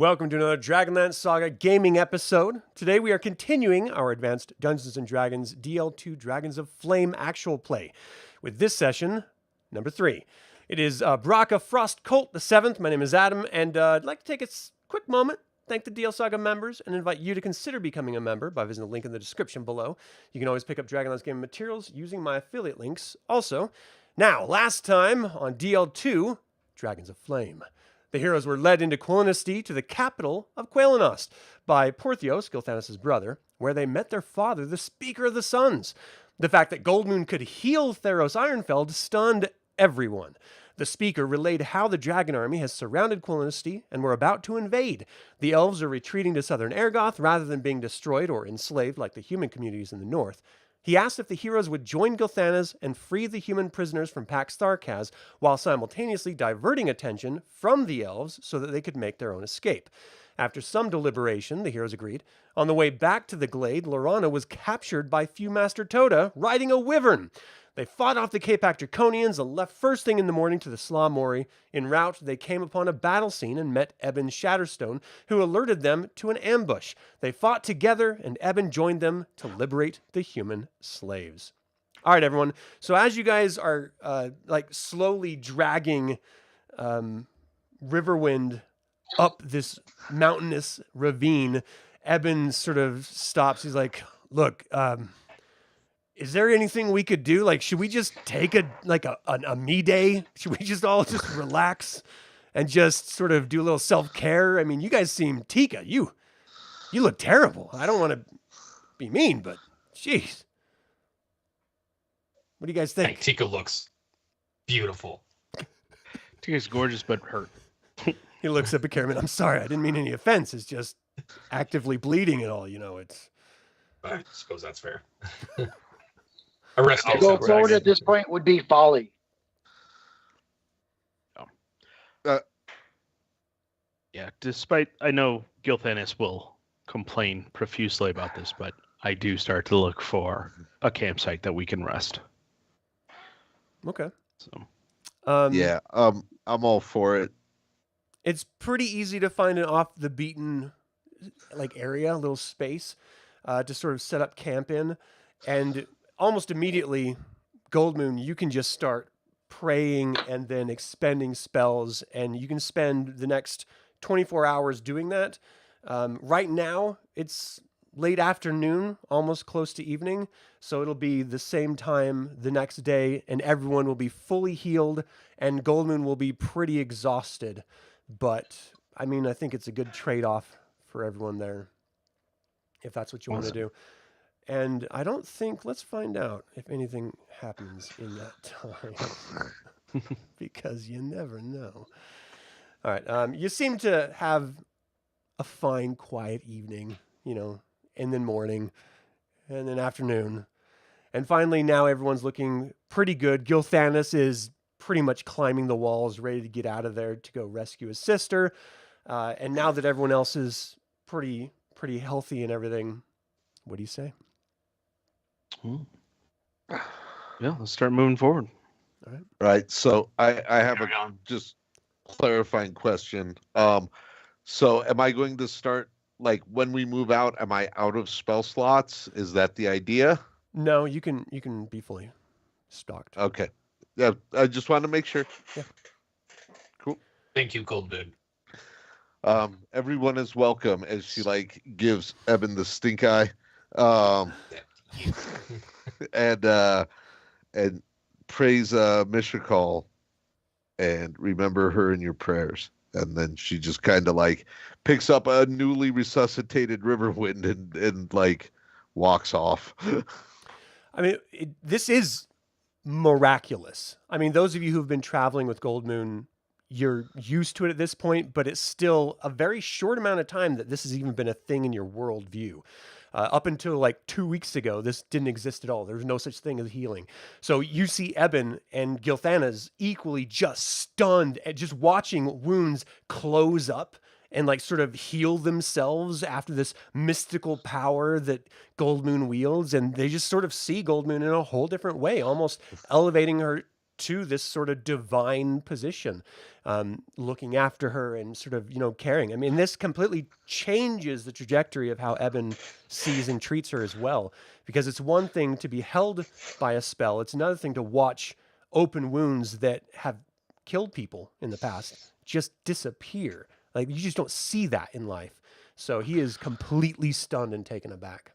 Welcome to another DragonLance Saga gaming episode. Today we are continuing our advanced Dungeons & Dragons DL2 Dragons of Flame actual play with this session, number 3. It is Braka Frost Colt the 7th. My name is Adam, and I'd like to take a quick moment, thank the DL Saga members, and invite you to consider becoming a member by visiting the link in the description below. You can always pick up DragonLance gaming materials using my affiliate links also. Now, last time on DL2, Dragons of Flame. The heroes were led into Quillenesti to the capital of Quailinost by Porthios, Gilthanas' brother, where they met their father, the Speaker of the Suns. The fact that Goldmoon could heal Theros Ironfeld stunned everyone. The Speaker relayed how the dragon army has surrounded Quillenesti and were about to invade. The elves are retreating to southern Ergoth rather than being destroyed or enslaved like the human communities in the north. He asked if the heroes would join Gilthanas and free the human prisoners from Pax Tharkas, while simultaneously diverting attention from the elves so that they could make their own escape. After some deliberation, the heroes agreed. On the way back to the glade, Lorana was captured by Viewmaster Toda, riding a wyvern. They fought off the Kapak Draconians and left first thing in the morning to the Slaw Mori. En route, they came upon a battle scene and met Eben Shatterstone, who alerted them to an ambush. They fought together, and Eben joined them to liberate the human slaves. All right, everyone. So as you guys are slowly dragging Riverwind up this mountainous ravine, Eben sort of stops. He's like, "Look, is there anything we could do? Like, should we just take a me day? Should we just all just relax and just sort of do a little self-care? I mean, you guys seem Tika. You look terrible. I don't want to be mean, but jeez. What do you guys think?" Tika looks beautiful. Tika's gorgeous but hurt. He looks up at Caramon. "I'm sorry. I didn't mean any offense. It's just actively bleeding and all, it's." I suppose that's fair. Arrest To go forward at this point would be folly. Yeah, despite, I know Gilthanas will complain profusely about this, but I do start to look for a campsite that we can rest. Okay. So, I'm all for it. It's pretty easy to find an off the beaten area, a little space to sort of set up camp in. And almost immediately, Goldmoon, you can just start praying and then expending spells, and you can spend the next 24 hours doing that. Right now, it's late afternoon, almost close to evening, so it'll be the same time the next day, and everyone will be fully healed, and Goldmoon will be pretty exhausted. But, I mean, I think it's a good trade-off for everyone there, if that's what you want to do. And I don't think, let's find out if anything happens in that time, because you never know. All right, you seem to have a fine, quiet evening, and then morning, and then afternoon. And finally, now everyone's looking pretty good. Gilthanas is pretty much climbing the walls, ready to get out of there to go rescue his sister. And now that everyone else is pretty healthy and everything, what do you say? Yeah, let's start moving forward. All right. Right. So I have a just clarifying question. So am I going to start, when we move out, am I out of spell slots? Is that the idea? No, you can be fully stocked. Okay. Yeah, I just wanted to make sure. Yeah. Cool. Thank you, Goldmoon. Everyone is welcome as she gives Eben the stink eye. And praise Mishakal and remember her in your prayers. And then she just kind of picks up a newly resuscitated Riverwind and walks off. I mean, this is miraculous. I mean, those of you who've been traveling with Goldmoon, you're used to it at this point, but it's still a very short amount of time that this has even been a thing in your worldview. Up until 2 weeks ago, this didn't exist at all. There was no such thing as healing. So you see Eben and Gilthanas equally just stunned at just watching wounds close up and sort of heal themselves after this mystical power that Goldmoon wields. And they just sort of see Goldmoon in a whole different way, almost elevating her to this sort of divine position, looking after her and sort of, caring. I mean, this completely changes the trajectory of how Eben sees and treats her as well, because it's one thing to be held by a spell. It's another thing to watch open wounds that have killed people in the past just disappear. Like, you just don't see that in life. So he is completely stunned and taken aback.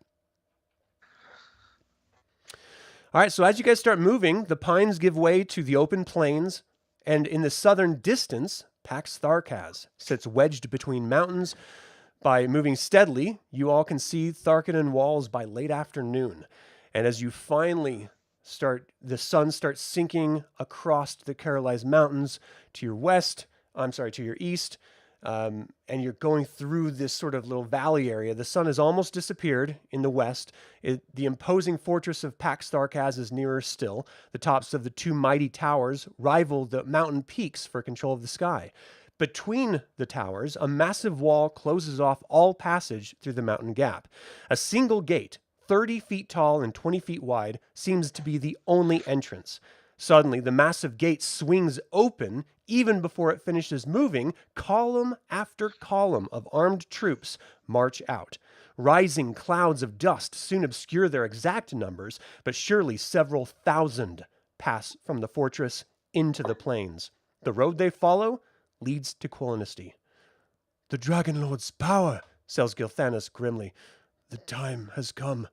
All right, so as you guys start moving, the pines give way to the open plains, and in the southern distance, Pax Tharkas sits wedged between mountains. By moving steadily, you all can see Tharkadan walls by late afternoon. And as you finally the sun starts sinking across the Karalized Mountains to your east, and you're going through this sort of little valley area. The sun has almost disappeared in the west. The imposing fortress of Pax Tharkas is nearer still. The tops of the two mighty towers rival the mountain peaks for control of the sky. Between the towers, a massive wall closes off all passage through the mountain gap. A single gate, 30 feet tall and 20 feet wide, seems to be the only entrance. Suddenly, the massive gate swings open. Even before it finishes moving, column after column of armed troops march out. Rising clouds of dust soon obscure their exact numbers, but surely several thousand pass from the fortress into the plains. The road they follow leads to Quillinesty. "The Dragon Lord's power," says Gilthanas grimly. "The time has come."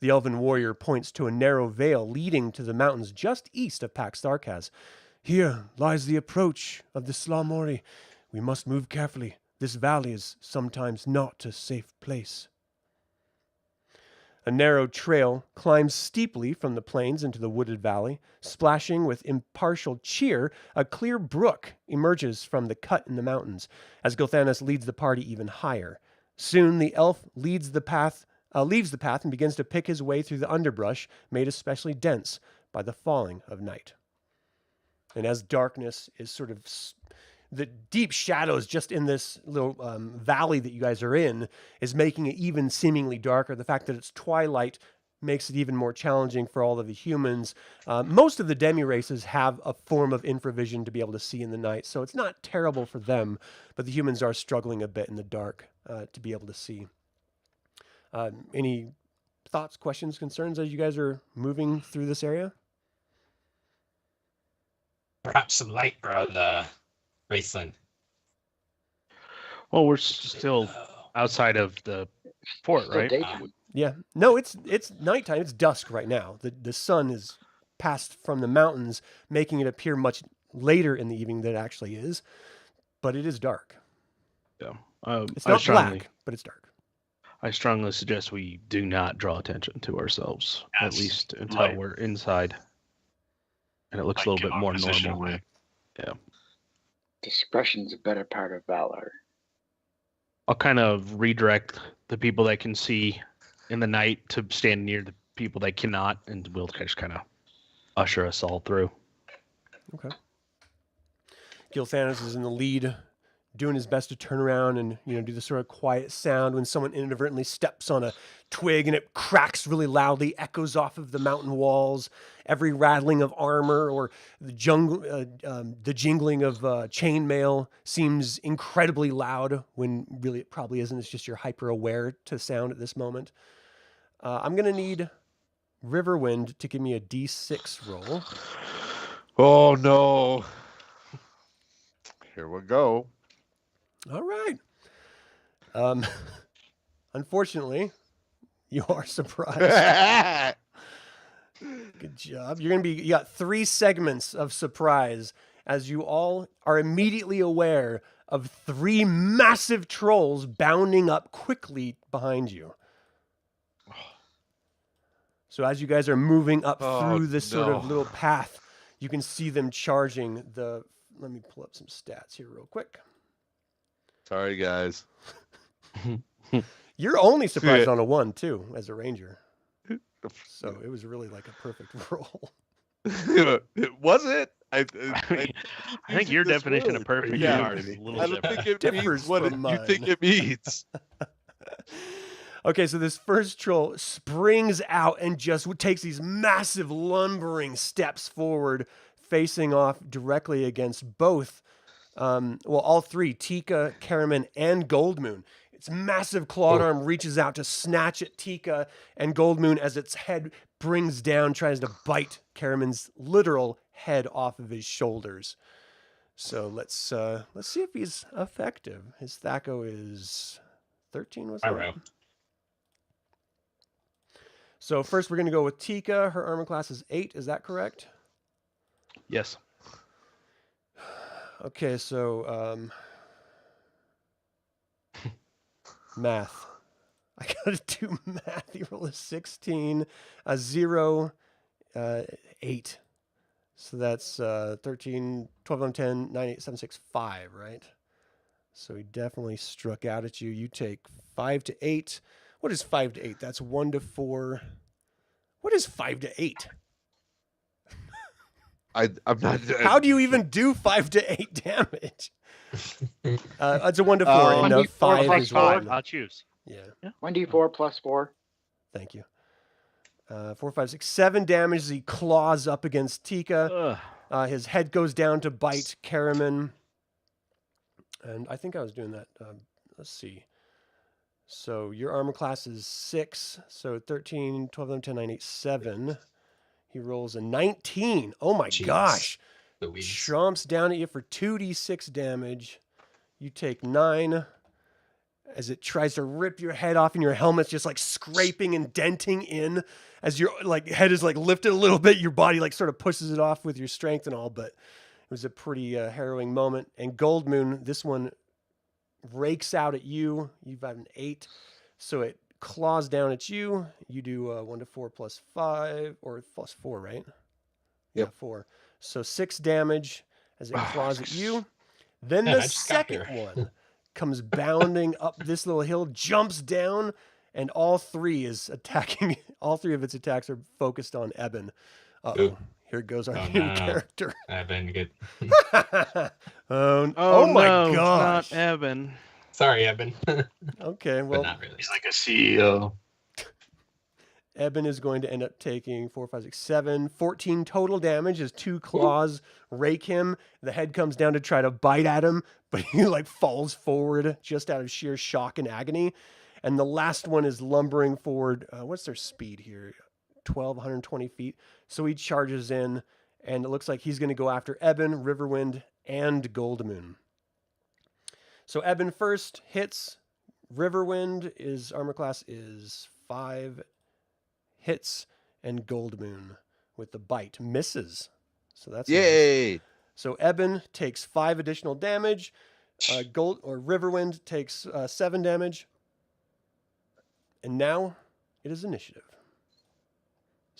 The elven warrior points to a narrow vale leading to the mountains just east of Pax Tharkas. "Here lies the approach of the Slamori. We must move carefully. This valley is sometimes not a safe place." A narrow trail climbs steeply from the plains into the wooded valley. Splashing with impartial cheer, a clear brook emerges from the cut in the mountains, as Gilthanas leads the party even higher. Soon the elf leaves the path and begins to pick his way through the underbrush, made especially dense by the falling of night. And as darkness is sort of the deep shadows just in this little valley that you guys are in is making it even seemingly darker. The fact that it's twilight makes it even more challenging for all of the humans. Most of the demi-races have a form of infravision to be able to see in the night, so it's not terrible for them, but the humans are struggling a bit in the dark to be able to see. Any thoughts, questions, concerns as you guys are moving through this area? Perhaps some light for the Raistlin. Well, we're still outside of the fort, Still right? daytime. Yeah. No, it's nighttime. It's dusk right now. The sun is passed from the mountains, making it appear much later in the evening than it actually is. But it is dark. Yeah. It's not black, but it's dark. I strongly suggest we do not draw attention to ourselves, at Yes. least until Right. we're inside. And it looks a little bit more normal. Yeah. Discretion's a better part of valor. I'll kind of redirect the people that can see in the night to stand near the people that cannot, and we'll just kind of usher us all through. Okay. Gilthanas is in the lead, doing his best to turn around and do the sort of quiet sound when someone inadvertently steps on a twig and it cracks really loudly, echoes off of the mountain walls. Every rattling of armor or the jingling of chainmail seems incredibly loud when really it probably isn't. It's just you're hyper aware to sound at this moment. I'm gonna need Riverwind to give me a D6 roll. Oh no. Here we go. All right. Unfortunately, you are surprised. Good job. You got 3 segments of surprise as you all are immediately aware of 3 massive trolls bounding up quickly behind you. So as you guys are moving up through this sort of little path, you can see them charging the... Let me pull up some stats here real quick. Sorry, guys. You're only surprised on a 1, too, as a ranger. So it was really like a perfect roll. Was it? I think your definition of perfect is a little I don't different. think it Differs means what from you think mine. it means. Okay, so this first troll springs out and just takes these massive lumbering steps forward facing off directly against both, all three, Tika, Caramon, and Goldmoon. Its massive clawed arm reaches out to snatch at Tika and Goldmoon as its head brings down, tries to bite Caramon's literal head off of his shoulders. So let's see if he's effective. His THAC0 is 13, was I that? row. So first we're going to go with Tika. Her armor class is 8. Is that correct? Yes. Okay, so math. I gotta do math. You roll a 16, a 0, 8. So that's 13, 12, 11, 10, 9, 8, 7, 6, 5, right? So he definitely struck out at you. You take 5 to 8. What is 5 to 8? That's 1 to 4. What is 5 to 8? I'm not. How do you even do 5 to 8 damage? It's a 1 to 4, and 1d4 5 plus is 4. 1. I'll choose. Yeah, 1d4 plus 4. thank you. 4, 5, 6, 7 damage as he claws up against Tika. His head goes down to bite Caramon. And I think I was doing that. Let's see. So your armor class is 6. So 13, 12, 11, 10, 9, 8, 7. He rolls a 19. Oh my Jeez. gosh. Louise. Chomps down at you for 2d6 damage. You take 9 as it tries to rip your head off, and your helmet's just like scraping and denting in as your like head is like lifted a little bit. Your body like sort of pushes it off with your strength and all, but it was a pretty harrowing moment. And Goldmoon, this one rakes out at you. You've got an 8, so it claws down at you. You do 1 to 4 plus 5, or plus 4, right? Yeah, Yep. 4. So 6 damage as it claws at you. Then Man, the I just got second here. one comes bounding up this little hill, jumps down, and all 3 is attacking. All 3 of its attacks are focused on Eben. Uh-oh. Ooh. Here goes our Oh, new no. character. I've been good. Oh my no, gosh. not Evan. Sorry, Eben. Okay, But well, not really. He's like a CEO. Eben is going to end up taking 4, 5, 6, 7, 14 total damage as 2 claws rake him. The head comes down to try to bite at him, but he like falls forward just out of sheer shock and agony. And the last one is lumbering forward. What's their speed here? 120 feet. So he charges in, and it looks like he's going to go after Eben, Riverwind, and Goldmoon. So Eben first hits. Riverwind, his armor class is 5, hits, and Goldmoon with the bite misses. So that's nice. Yay! So Eben takes 5 additional damage. Riverwind takes 7 damage. And now it is initiative.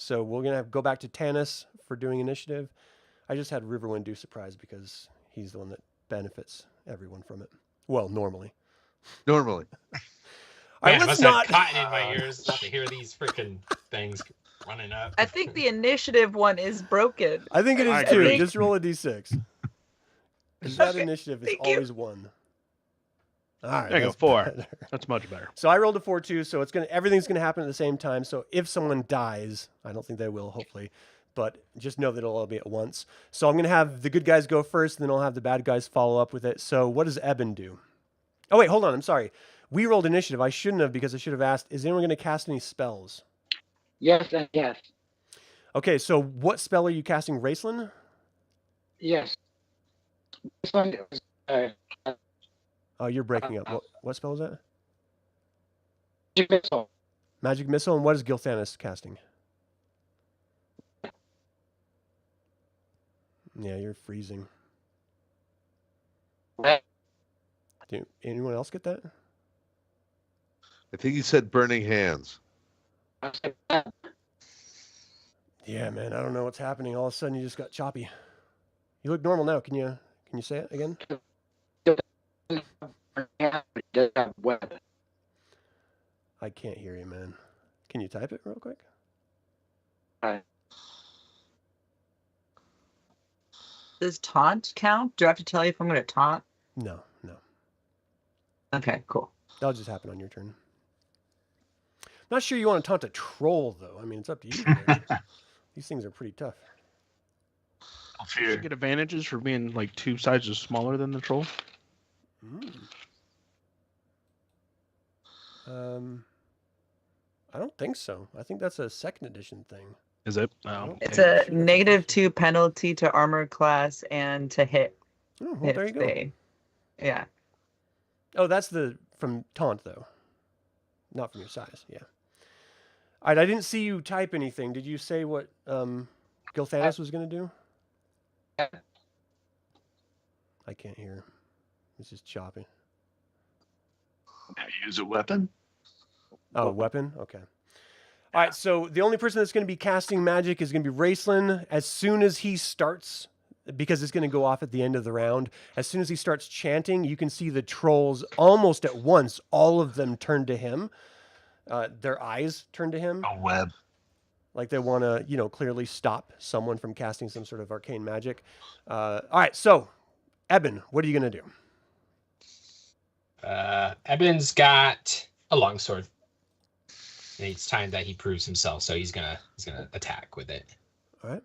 So we're gonna go back to Tanis for doing initiative. I just had Riverwind do surprise because he's the one that benefits everyone from it. Well, normally. Normally. All right, Man, I let's must have not. cotton in my ears not to hear these freaking things running up. I think the initiative one is broken. I think it I is too. agree. Just roll a d6. Because that Okay, initiative is thank you. always 1. All right. There you go, that's 4. better. That's much better. So I rolled a 4 too. So everything's gonna happen at the same time. So if someone dies, I don't think they will, hopefully, but just know that it'll all be at once. So I'm gonna have the good guys go first, and then I'll have the bad guys follow up with it. So what does Eben do? Oh wait, hold on. I'm sorry. We rolled initiative. I shouldn't have, because I should have asked, is anyone going to cast any spells? Yes, and yes. Okay, so what spell are you casting, Raistlin? Yes. This one is, Oh, you're breaking up. What spell is that? magic missile. Magic Missile. And what is Gilthanis casting? Yeah, you're freezing. Right. Do anyone else get that? I think he said burning hands. Yeah, man. I don't know what's happening. All of a sudden, you just got choppy. You look normal now. Can you say it again? It does have web. I can't hear you, man. Can you type it real quick? Does taunt count? Do I have to tell you if I'm going to taunt? No. Okay, cool. That'll just happen on your turn. Not sure you want to taunt a troll, though. I mean, it's up to you. These things are pretty tough. Does Fear. she get advantages for being like 2 sizes smaller than the troll? I don't think so. I think that's a second edition thing. Is it? It's Okay. a -2 penalty to armor class and to hit. Oh, well, there you go. Yeah. Oh, that's from taunt though, not from your size. Yeah. All right, I didn't see you type anything. Did you say what Gilthanis was going to do? I can't hear. It's just chopping. Use a weapon. Oh, weapon? Okay. All right, so the only person that's going to be casting magic is going to be Raistlin. As soon as he starts, because it's going to go off at the end of the round, as soon as he starts chanting, you can see the trolls almost at once, all of them turn to him. Their eyes turn to him. A web. Like they want to, clearly stop someone from casting some sort of arcane magic. All right, so, Eben, what are you going to do? Eben's got a longsword. And it's time that he proves himself, so he's gonna attack with it. All right.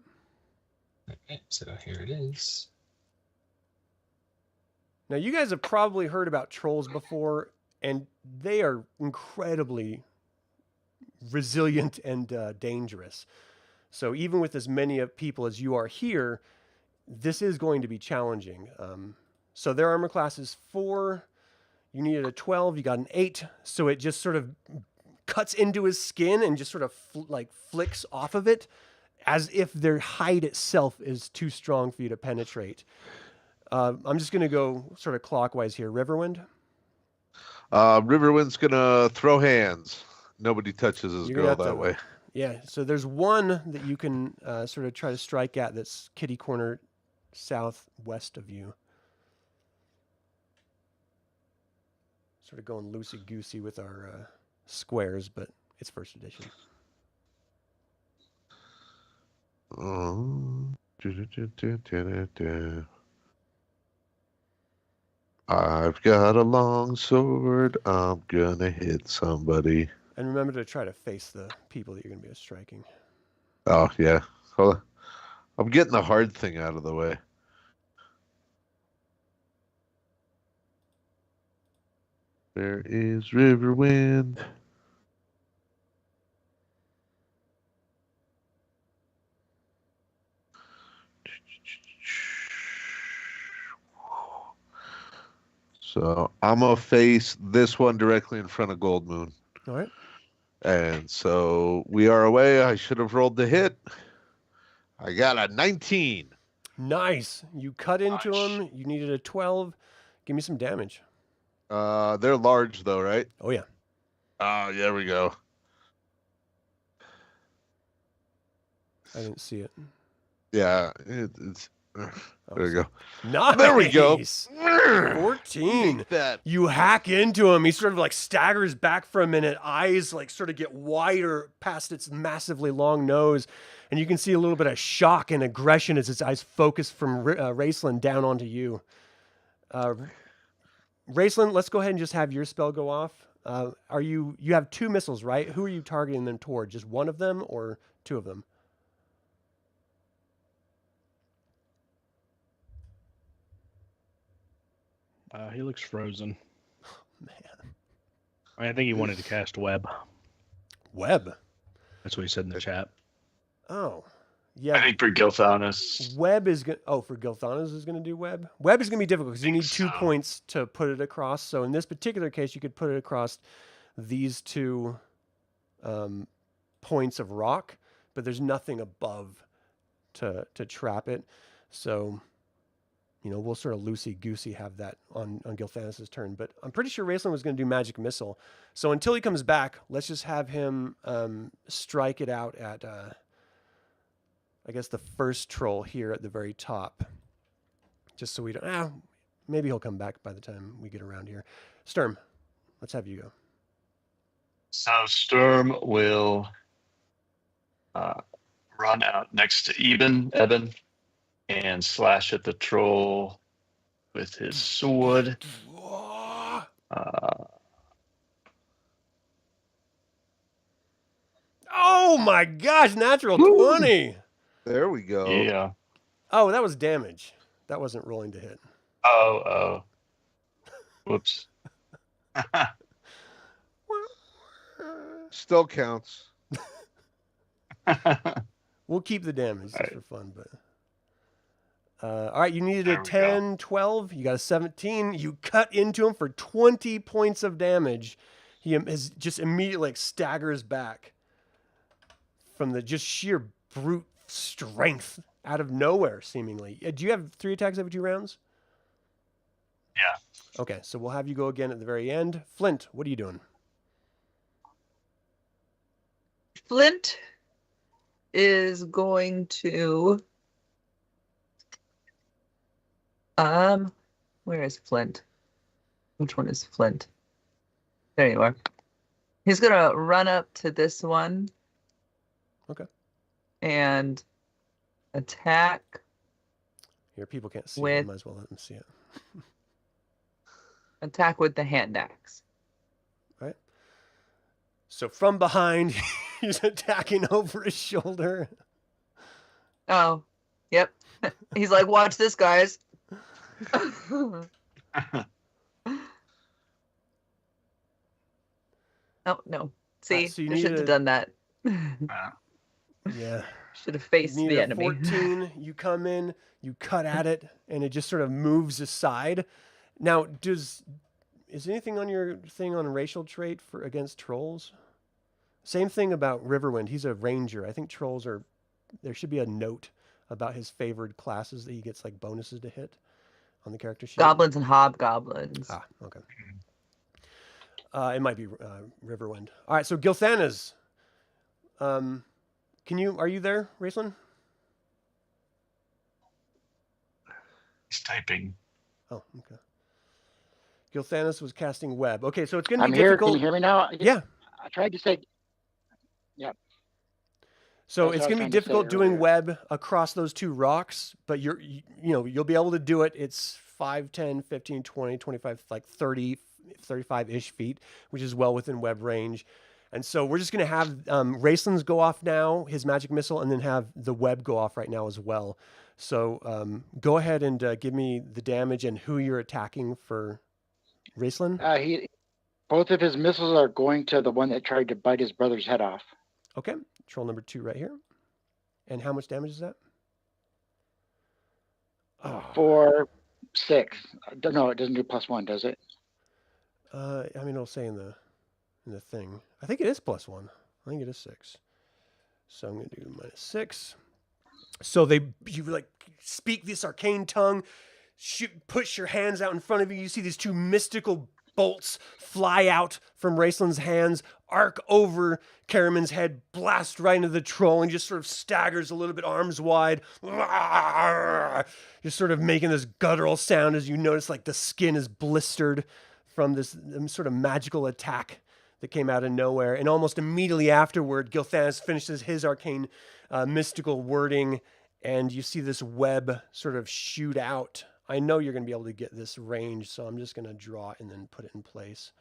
Okay, so here it is. Now, you guys have probably heard about trolls before, and they are incredibly resilient and dangerous. So even with as many of people as you are here, this is going to be challenging. So their armor class is 4. You needed a 12. You got an 8. So it just sort of cuts into his skin and just sort of flicks off of it as if their hide itself is too strong for you to penetrate. I'm just going to go sort of clockwise here. Riverwind? Riverwind's going to throw hands. Nobody touches his You're gonna girl have that to- way. Yeah, so there's one that you can sort of try to strike at that's kitty corner southwest of you. Sort of going loosey-goosey with our squares, but it's first edition. I've got a long sword. I'm gonna hit somebody. And remember to try to face the people that you're going to be striking. Oh yeah. Hold on. I'm getting the hard thing out of the way. There is Riverwind. So I'm gonna face this one directly in front of Goldmoon. All right. And so we are away. I should have rolled the hit. I got a 19. Nice. You cut into him. You needed a 12. Give me some damage. They're large though, right? Oh, yeah. There we go. I didn't see it. Yeah, it's there we go. Nice. There we go. 14. Take that. You hack into him. He sort of like staggers back for a minute. Eyes like sort of get wider past its massively long nose. And you can see a little bit of shock and aggression as its eyes focus from Raistlin down onto you. Raistlin, let's go ahead and just have your spell go off. You have 2 missiles, right? Who are you targeting them toward? Just one of them or 2 of them? He looks frozen. Man. I think he wanted to cast web. Web. That's what he said in the chat. Oh. I Yeah. think for Gilthanis. Web is going to... Oh, for Gilthanis is going to do web? Web is going to be difficult because you need 2 so. points to put it across. So in this particular case, you could put it across these 2 points of rock, but there's nothing above to trap it. So, we'll sort of loosey-goosey have that on Gilthanis' turn. But I'm pretty sure Raistlin was going to do Magic Missile. So until he comes back, let's just have him strike it out at... I guess the first troll here at the very top. Just so we don't... maybe he'll come back by the time we get around here. Sturm, let's have you go. So Sturm will run out next to Eben, and slash at the troll with his sword. Oh my gosh, natural Woo! 20! There we go. Yeah. Oh, that was damage. That wasn't rolling to hit. Oh. Whoops. Still counts. We'll keep the damage just All right. for fun, but all right, you needed a There we 10, 12. You got a 17. You cut into him for 20 points of damage. He is just immediately like staggers back from the just sheer brute strength out of nowhere, seemingly. Do you have 3 attacks every 2 rounds? Yeah. Okay, so we'll have you go again at the very end. Flint, what are you doing? Flint is going to where is Flint? Which one is Flint? There you are. He's gonna run up to this one. Okay. And attack Here, people can't see it. I with might as well let them see it. attack with the hand axe. Right? So from behind, he's attacking over his shoulder. Oh, yep. He's like, watch this, guys. Oh no! See, so you I should needed have done that. Yeah. Should have faced You need the a enemy. 14. You come in, you cut at it, and it just sort of moves aside. Now, is anything on your thing on racial trait for against trolls? Same thing about Riverwind. He's a ranger. I think trolls are. There should be a note about his favored classes that he gets like bonuses to hit on the character sheet. Goblins and hobgoblins. Ah, okay. It might be Riverwind. All right, so Gilthanas. Are you there, Raistlin? He's typing. Oh, okay. Gilthanas was casting web. Okay, so it's going to I'm be here. difficult. Can you hear me now? Yeah. I tried to say. So That's it's what I going to be was trying to say difficult doing earlier. web across those 2 rocks, but you'll be able to do it. It's 5, 10, 15, 20, 25, like 30, 35-ish feet, which is well within web range. And so we're just going to have Raistlin's go off now, his magic missile, and then have the web go off right now as well. So go ahead and give me the damage and who you're attacking for Raistlin. Both of his missiles are going to the one that tried to bite his brother's head off. Okay, troll number 2 right here. And how much damage is that? For 6. No, it doesn't do +1, does it? I mean, it'll say in the thing. I think it is +1. I think it is 6. So I'm going to do -6. So you like speak this arcane tongue, push your hands out in front of you. You see these 2 mystical bolts fly out from Raistlin's hands, arc over Caramon's head, blast right into the troll, and just sort of staggers a little bit, arms wide. Just sort of making this guttural sound as you notice like the skin is blistered from this sort of magical attack that came out of nowhere. And almost immediately afterward, Gilthanas finishes his arcane mystical wording, and you see this web sort of shoot out. I know you're going to be able to get this range, so I'm just going to draw it and then put it in place.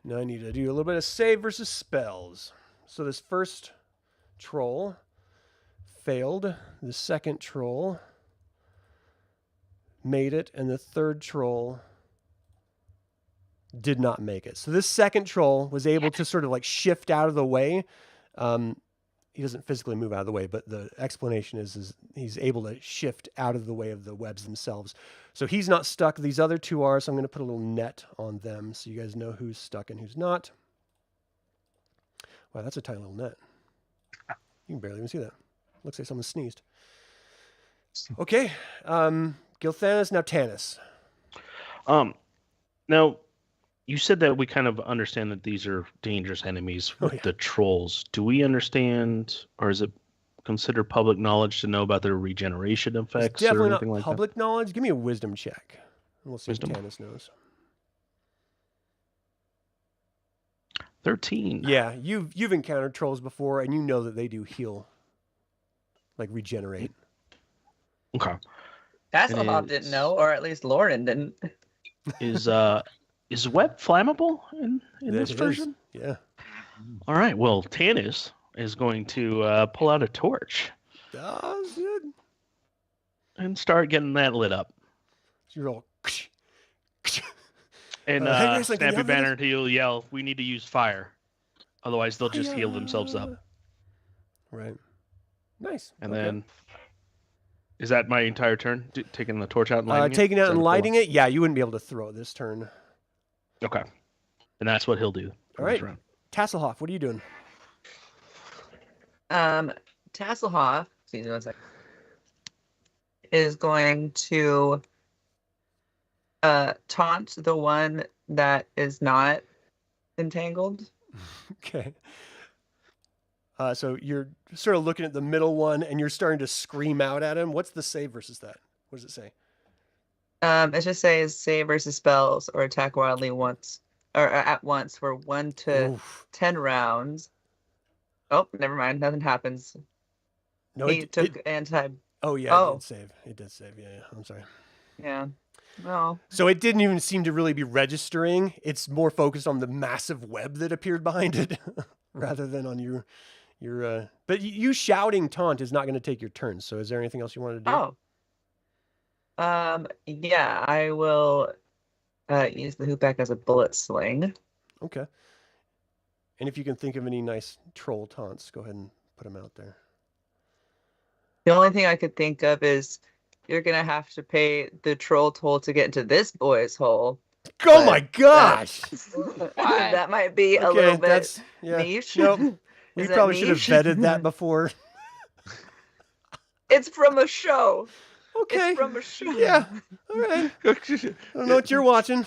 Now I need to do a little bit of save versus spells. So this first troll failed. The second troll made it, and the third troll did not make it. So this second troll was able to sort of like shift out of the way. He doesn't physically move out of the way, but the explanation is he's able to shift out of the way of the webs themselves. So he's not stuck. These other 2 are, so I'm going to put a little net on them so you guys know who's stuck and who's not. Wow, that's a tiny little net. You can barely even see that. Looks like someone sneezed. Okay, Gilthanas, now Tanis. Now, you said that we kind of understand that these are dangerous enemies with the trolls. Do we understand, or is it considered public knowledge to know about their regeneration effects It's definitely or anything not like public knowledge. Give me a wisdom check. And we'll see Wisdom. if Tanis knows. that? 13. Yeah, you've encountered trolls before, and you know that they do heal, like regenerate. Okay. Tasslehoff It didn't is- know, or at least Lauren didn't. Is web flammable in It this is. version? Yeah. All right. Well, Tanis is going to pull out a torch Oh, good. and start getting that lit up. You're all. And Hey, Raistlin, can you Snappy help me with Banner, he'll yell, "We need to use fire. Otherwise, they'll just heal themselves up." Right. Nice. And Okay. then, is that my entire turn? Taking the torch out and lighting it? Taking Is out that and a full lighting it? Yeah, you wouldn't be able to throw it this turn. one? Okay. And that's what he'll do. All right. Tasslehoff, what are you doing? Tasslehoff, excuse me one second, is going to taunt the one that is not entangled. Okay. So you're sort of looking at the middle one and you're starting to scream out at him. What's the save versus that? What does it say? It just says save versus spells or attack wildly once or at once for 1 to Oof. 10 rounds. Oh, never mind. Nothing happens. No, He took anti. Oh, yeah, Oh. it did save. It did save. Yeah, I'm sorry. Yeah. Well, So it didn't even seem to really be registering. It's more focused on the massive web that appeared behind it rather than on your but you shouting taunt is not going to take your turn. So is there anything else you wanted to do? yeah, I will use the hoopback as a bullet sling. Okay. And if you can think of any nice troll taunts, go ahead and put them out there. The only thing I could think of is you're gonna have to pay the troll toll to get into this boy's hole. Oh my gosh! That might be a little bit niche. Nope. We Is that probably should have niche? vetted that before. It's from a show. Okay. It's from a show. Yeah. All right. I don't know what you're watching.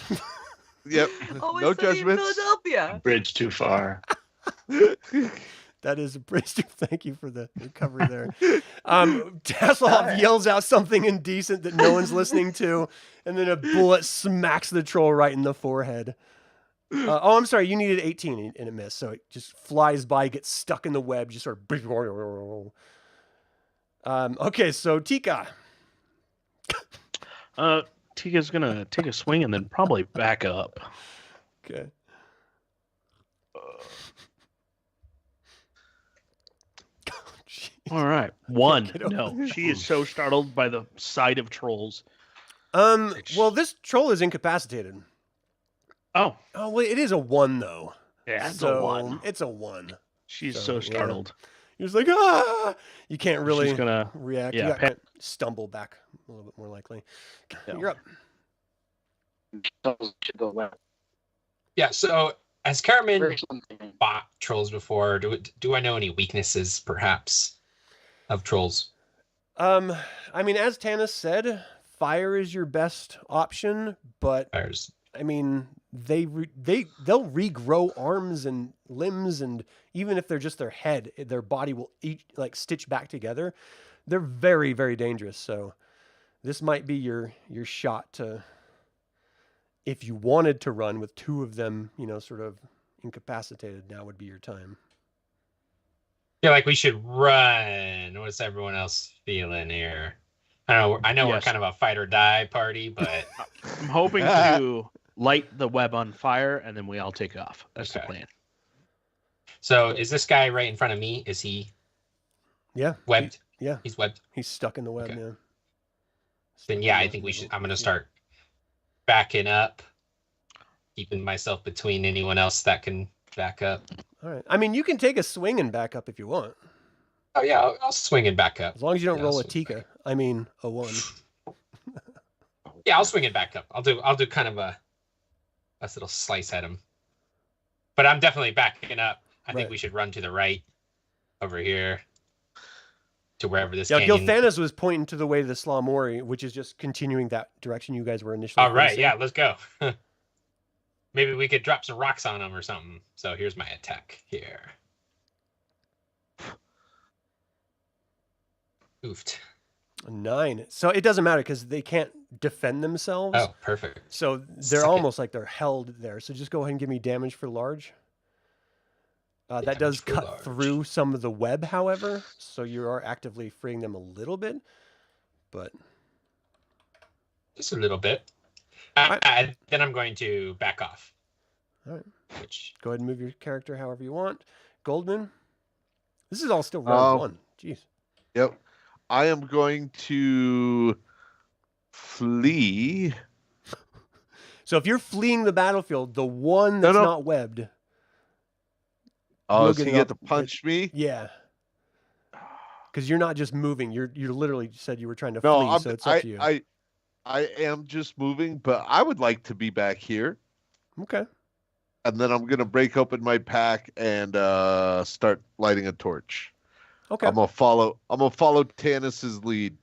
Yep. Always No Sunny in judgments. Philadelphia. Bridge too far. That is a bridge. Thank you for the recovery there. Tasslehoff yells out something indecent that no one's listening to, and then a bullet smacks the troll right in the forehead. Oh, I'm sorry. You needed 18 and it missed, so it just flies by, gets stuck in the web, just sort of. Okay, so Tika. Tika's gonna take a swing and then probably back up. Okay. All right. One. get over No, she is so startled by the sight of trolls. Well, this troll is incapacitated. Oh, Oh, well, it is a 1 though. yeah, it's So, a one. It's a 1. She's so, so yeah. startled. He was like, ah! You can't really She's gonna. react. yeah, You got to stumble back a little bit more likely. Yeah. You're up. The web. Yeah. So has Caramon Or something. fought trolls before? Do I know any weaknesses, perhaps, of trolls? I mean, as Tanis said, fire is your best option, but Fires. I mean, they'll regrow arms and limbs, and even if they're just their head, their body will stitch back together. They're very, very dangerous. So this might be your shot to, if you wanted to run with 2 of them, sort of incapacitated. Now would be your time. I feel like we should run. What's everyone else feeling here? I know we're Yes. kind of a fight or die party, but I'm hoping to light the web on fire and then we all take off. That's the Okay. plan. so is this guy right in front of me? Is he Yeah. webbed? Yeah. He's webbed. He's stuck in the web. Okay. Yeah. Then yeah, I think we should. I'm gonna start backing up, keeping myself between anyone else that can back up. All right. I mean, you can take a swing and back up if you want, Oh yeah, I'll swing and back up. as long as you don't Yeah, roll I'll a swing Tika. back. I mean, a 1. Yeah, I'll swing it back up. I'll do kind of a little slice at him. But I'm definitely backing up. I Right. think we should run to the right, over here, to wherever this Yeah, canyon. Gilthanas was pointing to the way to the Slamori, which is just continuing that direction you guys were initially. All right, facing. yeah, let's go. Maybe we could drop some rocks on him or something. So here's my attack here. Oofed. 9. So it doesn't matter because they can't defend themselves. Oh, perfect. So they're Suck it. almost like they're held there. So just go ahead and give me damage for large. That Damage does for cut large. through some of the web, however. So you are actively freeing them a little bit. But Just a little bit. Alright. Then I'm going to back off. All right. Which Go ahead and move your character however you want. Goldmoon. This is all still round one. Jeez. Yep. I am going to flee. So if you're fleeing the battlefield, the one that's No. not webbed. Oh, will so you an get to op- punch me? Yeah. Because you're not just moving. You're literally said you were trying to No, flee, so it's up to you. I am just moving, but I would like to be back here. Okay. And then I'm gonna break open my pack and start lighting a torch. Okay. I'm gonna follow Tanis's lead.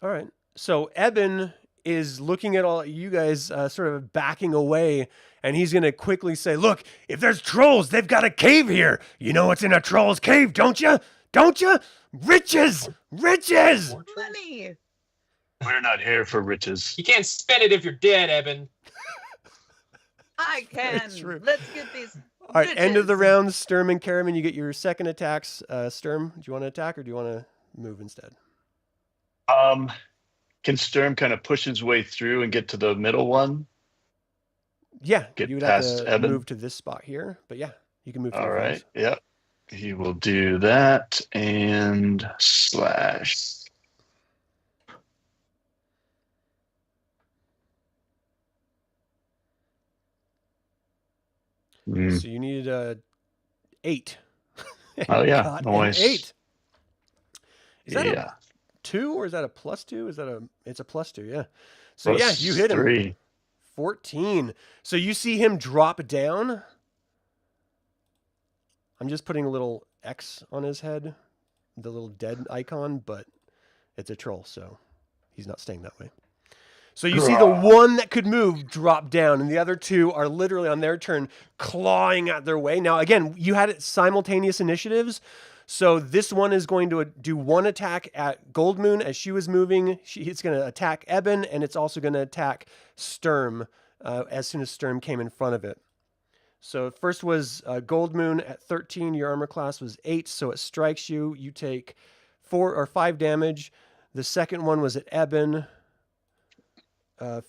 All right. So Eben is looking at all you guys sort of backing away, and he's going to quickly say, look, if there's trolls, they've got a cave here. You know what's in a troll's cave, don't you? Don't you? Riches! Riches! Money. We're not here for riches. you can't spend it if you're dead, Eben. I can. true. Let's get these. All right, end of the riches. round, Sturm and Caramon, you get your second attacks. Sturm, do you want to attack or do you want to move instead? Can Sturm kind of push his way through and get to the middle one? Yeah, Get you would have past to Eben? move to this spot here, but yeah, you can move through All right. those. Yep. He will do that and slash. So you needed 8. Oh, yeah. Got an Nice. 8. Is that Yeah. a 2 or is that a +2? Is that it's a +2, yeah. So yeah, Plus you hit him. 3. 14. So you see him drop down. I'm just putting a little X on his head, the little dead icon, but it's a troll, so he's not staying that way. So you see the one that could move drop down, and the other two are literally on their turn clawing at their way. Now, again, you had simultaneous initiatives, so this one is going to do one attack at Goldmoon as she was moving. It's going to attack Eben, and it's also going to attack Sturm as soon as Sturm came in front of it. So first was Goldmoon at 13. Your armor class was 8, so it strikes you. You take 4 or 5 damage. The second one was at Eben.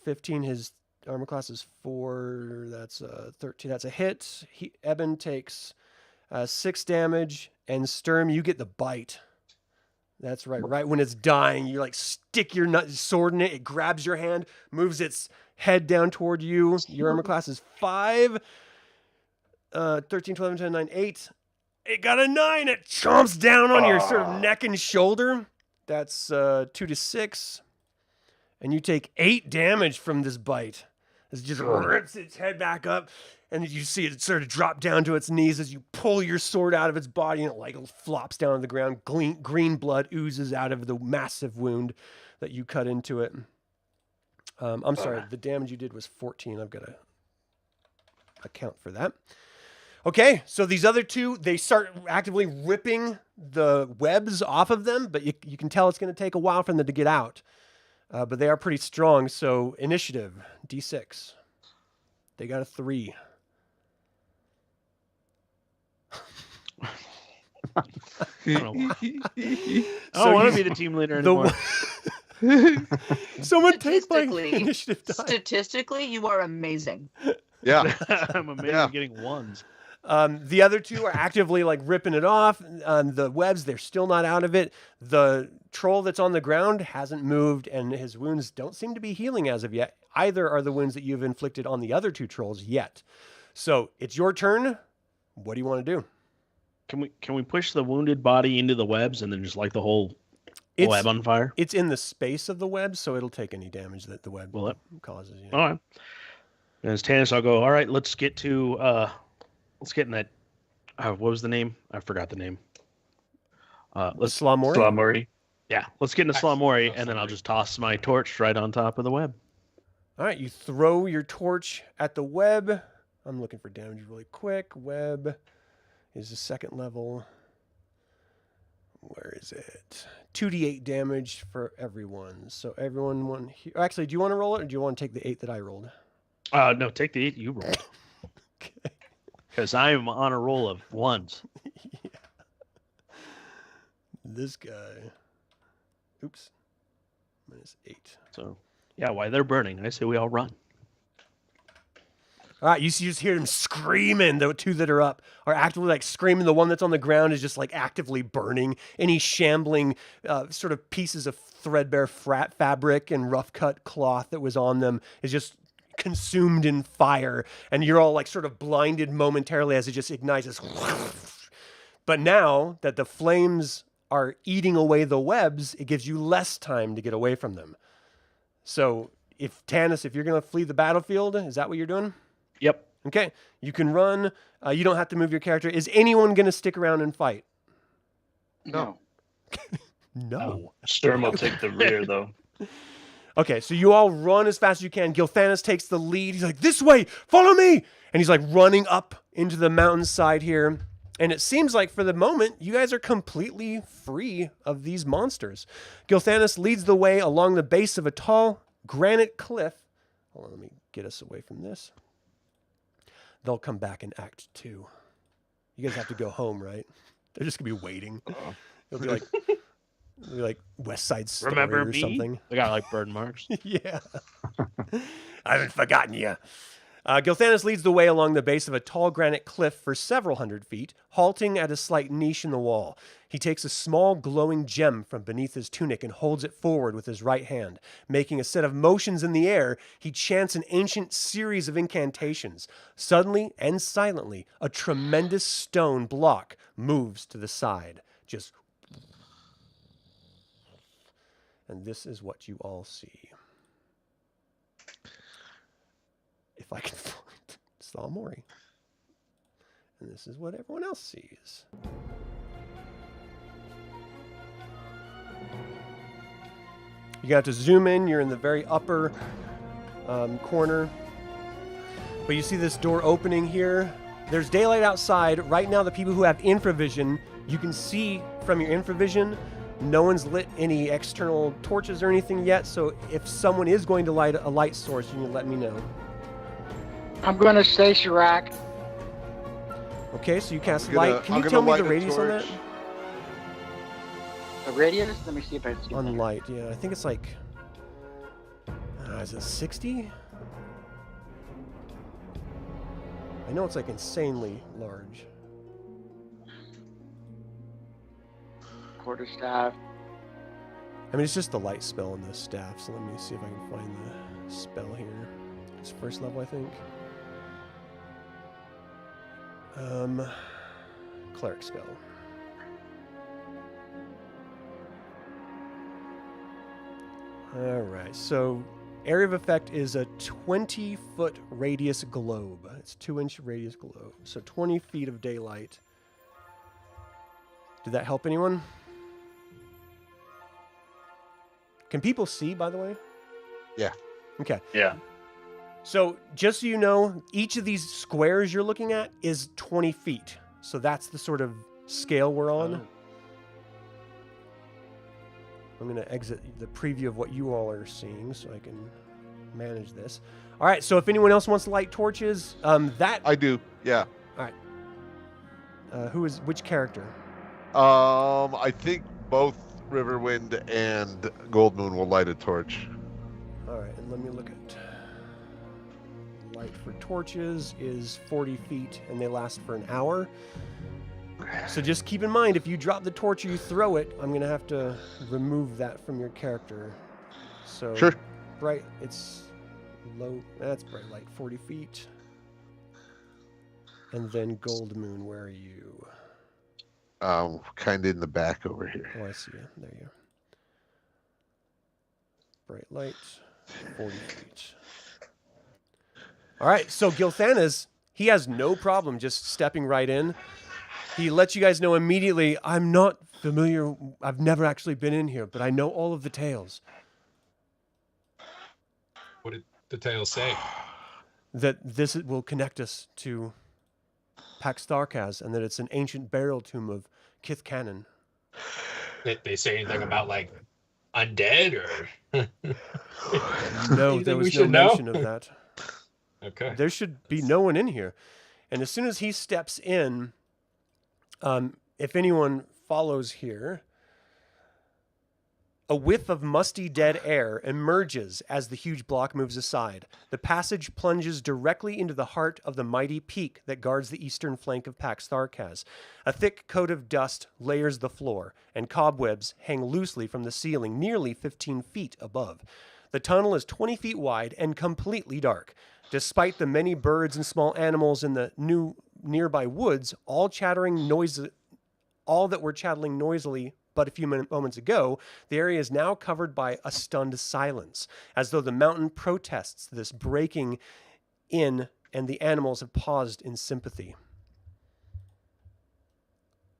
15. His armor class is 4. That's 13. That's a hit. Eben takes 6 damage, and Sturm, you get the bite. That's right. Right when it's dying, you like stick your sword in it. It grabs your hand, moves its head down toward you. Your armor class is 5. 13, 12, 10, 9, 8. It got a 9. It chomps down on your sort of neck and shoulder. That's 2 to 6. And you take 8 damage from this bite. It just rips its head back up, and you see it sort of drop down to its knees as you pull your sword out of its body, and it like flops down on the ground. Green blood oozes out of the massive wound that you cut into it. I'm sorry, the damage you did was 14. I've got to account for that. Okay, so these other two, they start actively ripping the webs off of them, but you can tell it's going to take a while for them to get out. But they are pretty strong, so initiative, D6. They got a 3. I don't want to be the team leader anymore. Someone take my Statistically- initiative die. Statistically, you are amazing. Yeah. I'm amazed Yeah. at getting ones. The other two are actively like ripping it off. The webs, they're still not out of it. The troll that's on the ground hasn't moved, and his wounds don't seem to be healing as of yet. Either are the wounds that you've inflicted on the other two trolls yet. So it's your turn. What do you want to do? Can we push the wounded body into the webs and then just light the whole web on fire? It's in the space of the web, so it'll take any damage that the web Will it? causes. Yeah. All right. And as Tanis, I'll go, all right, let's get in that, what was the name? I forgot the name. Let's Slamori? Slamori. Yeah, let's get into Slamori, and then I'll just toss my torch right on top of the web. All right, you throw your torch at the web. I'm looking for damage really quick. Web is the second level. Where is it? 2d8 damage for everyone. So everyone won here. Actually, do you want to roll it, or do you want to take the 8 that I rolled? No, take the 8 you rolled. Okay. Because I'm on a roll of ones. Yeah. This guy. Oops. -8. So, yeah, while they're burning, I say we all run. All right, you just hear them screaming. The two that are up are actively like screaming. The one that's on the ground is just like actively burning. Any shambling sort of pieces of threadbare fabric and rough cut cloth that was on them is just consumed in fire. And you're all like sort of blinded momentarily as it just ignites. But now that the flames are eating away the webs, it gives you less time to get away from them. So Tanis, if you're going to flee the battlefield, is that what you're doing? Yep. Okay, you can run. You don't have to move your character. Is anyone going to stick around and fight? No. No. Sturm will take the rear, though. Okay, so you all run as fast as you can. Gilthanas takes the lead. He's like, this way, follow me. And he's like running up into the mountainside here. And it seems like for the moment, you guys are completely free of these monsters. Gilthanas leads the way along the base of a tall granite cliff. Hold on, let me get us away from this. They'll come back in Act 2. You guys have to go home, right? They're just going to be waiting. It'll be like West Side Story Remember or me? something. They got like burn marks. Yeah. I haven't forgotten you. Gilthanas leads the way along the base of a tall granite cliff for several hundred feet, halting at a slight niche in the wall. He takes a small glowing gem from beneath his tunic and holds it forward with his right hand. Making a set of motions in the air, he chants an ancient series of incantations. Suddenly and silently, a tremendous stone block moves to the side. Just... And this is what you all see. If I can find Salmori. And this is what everyone else sees. You got to zoom in. You're in the very upper corner. But you see this door opening here. There's daylight outside. Right now, the people who have infravision, you can see from your infravision, no one's lit any external torches or anything yet. So if someone is going to light a light source, you can let me know. I'm going to say Chirac. Okay, so you cast light. Can you tell me the radius on that? The radius? Let me see if I can see On that. light, yeah. I think it's like... is it 60? I know it's like insanely large. Quarterstaff. I mean, it's just the light spell on the staff, so let me see if I can find the spell here. It's first level, I think. Cleric spell. Alright, so area of effect is a 20-foot radius globe. It's 2-inch radius globe. So 20 feet of daylight. Did that help anyone? Can people see, by the way? Yeah. Okay. Yeah. So just so you know, each of these squares you're looking at is 20 feet. So that's the sort of scale we're on. Oh. I'm going to exit the preview of what you all are seeing so I can manage this. All right, so if anyone else wants to light torches, I do, yeah. All right. Which character? I think both Riverwind and Goldmoon will light a torch. All right, and let me look at... Light for torches is 40 feet, and they last for an hour. So just keep in mind, if you drop the torch or you throw it, I'm going to have to remove that from your character. So Sure. Bright, it's low. That's bright light, 40 feet. And then Goldmoon, where are you? Kind of in the back over here. Oh, I see you. There you are. Bright light, 40 feet. All right, so Gilthanas, he has no problem just stepping right in. He lets you guys know immediately, I'm not familiar, I've never actually been in here, but I know all of the tales. What did the tale say? That this will connect us to Pax Tharkas, and that it's an ancient burial tomb of Kith Cannon. They say anything about like undead or? No, Anything there we was no should know? mention of that. Okay. There should be no one in here. And as soon as he steps in, if anyone follows here, A whiff of musty dead air emerges as the huge block moves aside. The passage plunges directly into the heart of the mighty peak that guards the eastern flank of Pax Tharkas. A thick coat of dust layers the floor, and cobwebs hang loosely from the ceiling nearly 15 feet above. The tunnel is 20 feet wide and completely dark. Despite the many birds and small animals in the nearby woods, all that were chattering noisily but a few moments ago, the area is now covered by a stunned silence, as though the mountain protests this breaking in and the animals have paused in sympathy.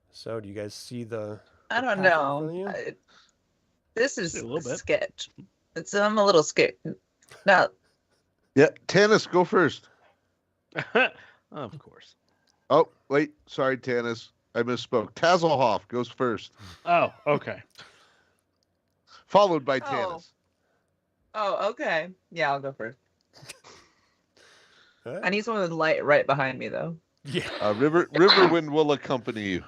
So, do you guys see the I don't path in front know. of you? This is A little bit. sketch. I'm a little scared. Now, Yeah, Tanis, go first. Of course. Oh, wait. Sorry, Tanis. I misspoke. Tasslehoff goes first, Oh, okay. followed by Oh. Tanis. oh, okay. Yeah, I'll go first. All right. I need someone with light right behind me, though. Yeah. Riverwind will accompany you.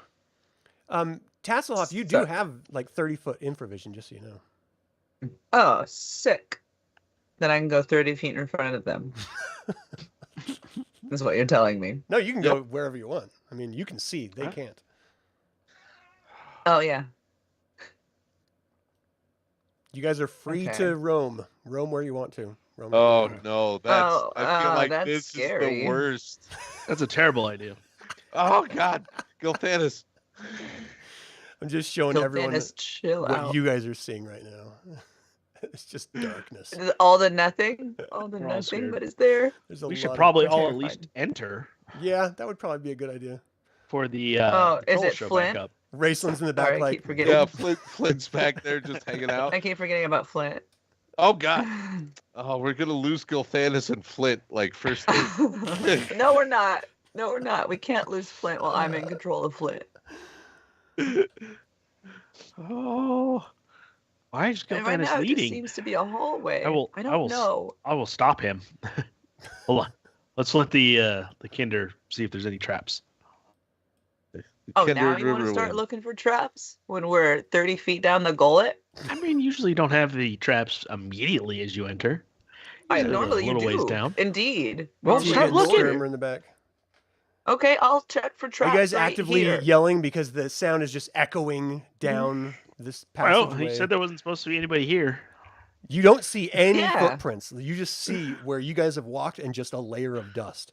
Tasslehoff, you do So- have like 30-foot infravision, just so you know. Oh, sick. Then I can go 30 feet in front of them. Is what you're telling me. No, you can go wherever you want. I mean, you can see. They can't. Oh, yeah. You guys are free Okay. to roam. Roam where you want to. Roam Oh anywhere. no, that's Oh, I feel like that's this scary. is the worst. That's a terrible idea. Oh God, go Tanis. I'm just showing Till everyone Dennis, chill what out. you guys are seeing right now. It's just darkness. All the nothing? All the We're all nothing, scared. but it's there. There's a We lot should of- probably all at terrified. least enter Yeah, that would probably be a good idea. for the Oh, is patrol it show Flint? back up. Raistlin's in the back, Sorry, I like, keep forgetting. Yeah, Flint's back there just hanging out. I keep forgetting about Flint. Oh God. Oh, we're gonna lose Gilthanis and Flint like first thing. No, we're not. No, we're not. We can't lose Flint while I'm in control of Flint. Oh, why is And right Gilthanis now, it just leading? seems to be a hallway. I will- I I don't will know. I will stop him. Hold on. Let's let the Kender see if there's any traps. Oh, Kender now and you want to start Riverwind. looking for traps when we're 30 feet down the gullet? I mean, usually you don't have the traps immediately as you enter. I Usually they're normally a you little do. ways down. Indeed. Well, Do you start get looking. Sturm in the back. Okay, I'll check for Are traps. you guys right actively here. yelling because the sound is just echoing down this Well, passageway? he said there wasn't supposed to be anybody here. You don't see any Yeah. footprints. You just see where you guys have walked and just a layer of dust.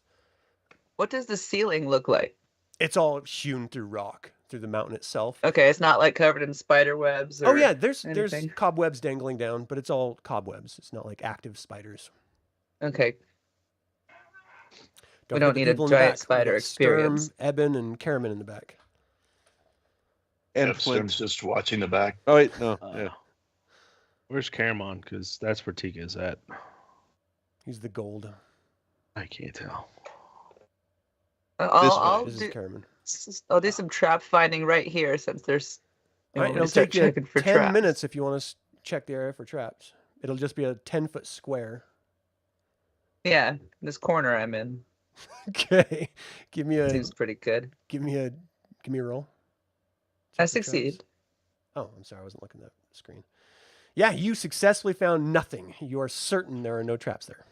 What does the ceiling look like? It's all hewn through rock, through the mountain itself. Okay, it's not like covered in spider webs. Oh or yeah, there's anything. cobwebs dangling down, but it's all cobwebs. It's not like active spiders. Okay. We forget don't the need a people in the giant back. We spider got experience. Sturm, Eben, and Caramon in the back. And Sturm's Flint. just watching the back. Oh wait, no. Uh, Yeah. Where's Caramon? Because that's where Tika is at. He's the gold. I can't tell. I'll This is do. Caramon. I'll do some trap finding right here since there's. All right, I'm it'll gonna start take you checking for 10 traps. minutes if you want to check the area for traps. It'll just be a 10-foot square. Yeah, this corner I'm in Okay, give me a seems pretty good. give me a roll. I Check for traps. succeed. Oh, I'm sorry, I wasn't looking at the screen. Yeah, you successfully found nothing. You are certain there are no traps there.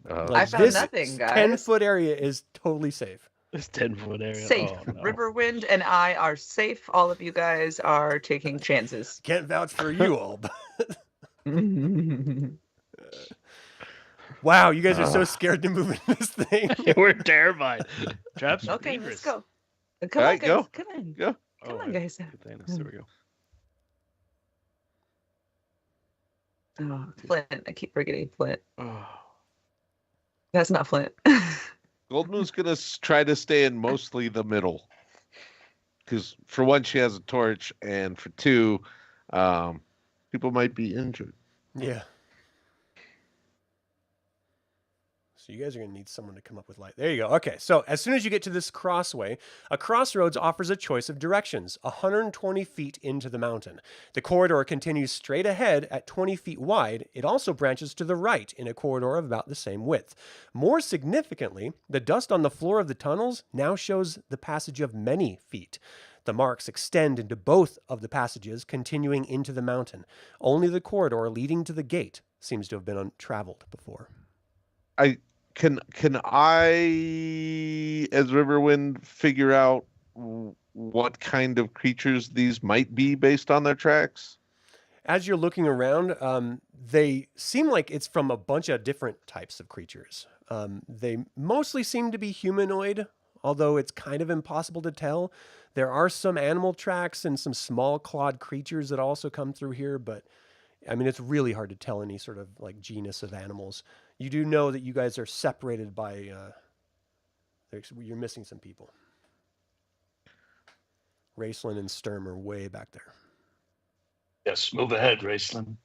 I found this nothing, guys. 10-foot area is totally safe. This 10-foot area. Safe. Oh, no. Riverwind and I are safe. All of you guys are taking chances. Can't vouch for you all. But wow, you guys are so scared to move in this thing. We're terrified. Traps are Okay, dangerous. let's go. Come All on, right, guys. go. Come on. Go. Come on, wait. guys. Thanos, there we go. Oh, Flint. I keep forgetting Flint. Oh. That's not Flint. Goldmoon's gonna try to stay in mostly the middle, because for one she has a torch, and for two, people might be injured. Yeah. So you guys are going to need someone to come up with light. There you go. Okay, so as soon as you get to this crossway, a crossroads offers a choice of directions, 120 feet into the mountain. The corridor continues straight ahead at 20 feet wide. It also branches to the right in a corridor of about the same width. More significantly, the dust on the floor of the tunnels now shows the passage of many feet. The marks extend into both of the passages, continuing into the mountain. Only the corridor leading to the gate seems to have been untraveled before. Can I, as Riverwind, figure out what kind of creatures these might be based on their tracks? As you're looking around, they seem like it's from a bunch of different types of creatures. They mostly seem to be humanoid, although it's kind of impossible to tell. There are some animal tracks and some small clawed creatures that also come through here, but I mean, it's really hard to tell any sort of like genus of animals. You do know that you guys are separated by, you're missing some people. Raistlin and Sturm are way back there. Yes, move ahead, Raistlin.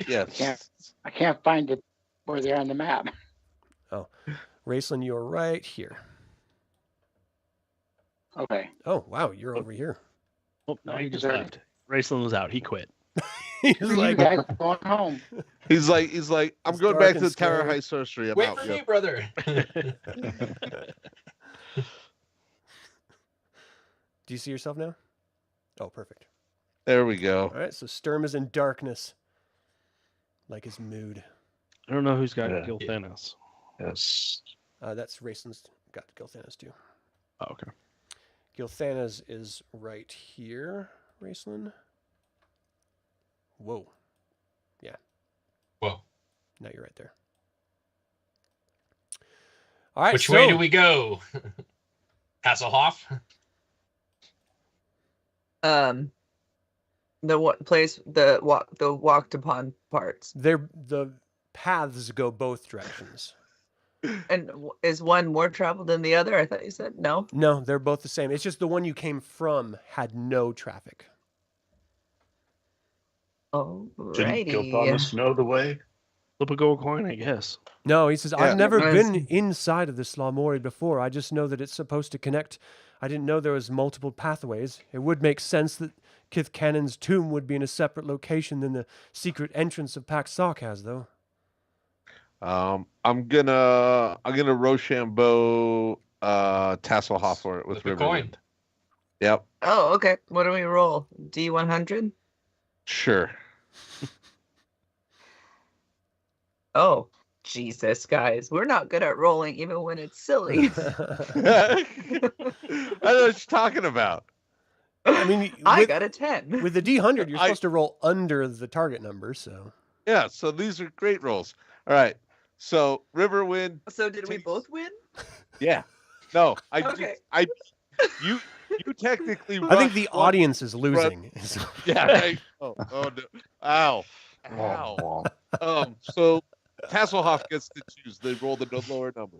Yes. I can't find it where they're on the map. Oh, Raistlin, you're right here. Okay. Oh, wow, you're over here. Oh, no, he just Sorry. left. Raistlin was out. He quit. He's You like, guys are going home. He's like, I'm It's going dark back to and the Tower of scary. High Sorcery. I'm Wait out. for Yep. me, brother. do you see yourself now? Oh, perfect. There we go. All right, so Sturm is in darkness, like his mood. I don't know who's got Yeah. Gilthanas. Yes. That's Raislin's got Gilthanas too. Oh, okay. Gilthanas is right here, Raistlin. Whoa. Whoa. Now you're right there. All right, Which so way do we go? Tasslehoff? The walked upon parts. the paths go both directions. And is one more traveled than the other? I thought you said no. No, they're both the same. It's just the one you came from had no traffic. Didn't Alrighty. Gilthanas know the way? Flip a gold coin, I guess. No, he says, Yeah. I've never Nice. been inside of the Slamorid before. I just know that it's supposed to connect. I didn't know there was multiple pathways. It would make sense that Kith Cannon's tomb would be in a separate location than the secret entrance of Paxok has, though. I'm gonna Rochambeau Tasslehoff for it with Flip a coin. Riverwind. Yep, Oh, okay. What do we roll? D100? sure. Oh, Jesus, guys. We're not good at rolling even when it's silly. I know what you're talking about. I mean, I with, got a 10. with the D100, you're I- supposed to roll under the target number, so. Yeah, so these are great rolls. All right, so Riverwind. So did we both win? Yeah, no, Okay. you technically. I think rushed the one- audience is losing. Yeah. Right. Oh no! Ow! Ow! So Tasslehoff gets to choose. They roll the lower number.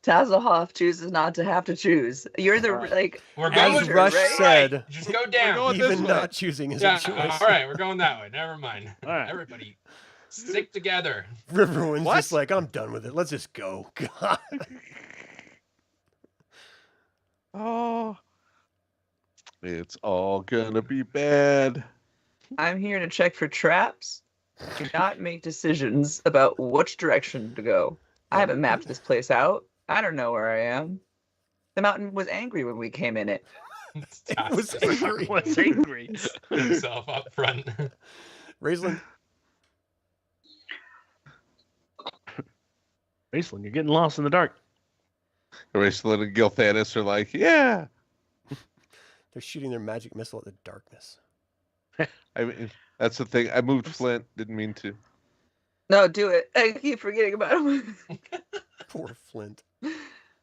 Tasslehoff chooses not to have to choose. You're the Alright. like We're As going Rush right? said, Just go down. going this even way. not choosing is Yeah, a choice. all right, we're going that way. Never mind. All right. Everybody, stick together. Riverwind's What? just like, I'm done with it. Let's just go. God. Oh, it's all gonna be bad. I'm here to check for traps. Do not make decisions about which direction to go. I haven't mapped this place out. I don't know where I am. The mountain was angry when we came in it. It was Tasslehoff angry. What's angry? put himself up front. Raistlin, Raistlin, you're getting lost in the dark. Raistlin and Gilthanas are like, yeah. they're shooting their magic missile at the darkness. I mean, that's the thing. I moved Flint. Didn't mean to. No, do it. I keep forgetting about him. Poor Flint. I'm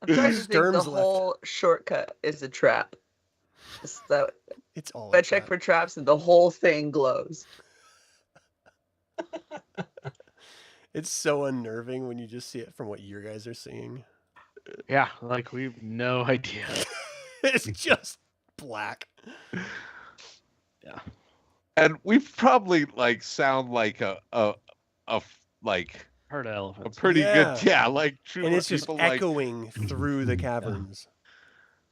trying to think Sturm's the left. whole shortcut is a trap. So It's all. I a check trap. for traps and the whole thing glows. It's so unnerving when you just see it from what you guys are seeing. Yeah, like we have no idea. It's just black. And we probably like sound like a like Herd of a elephants. pretty Yeah. good like true And it's just people like echoing through the caverns.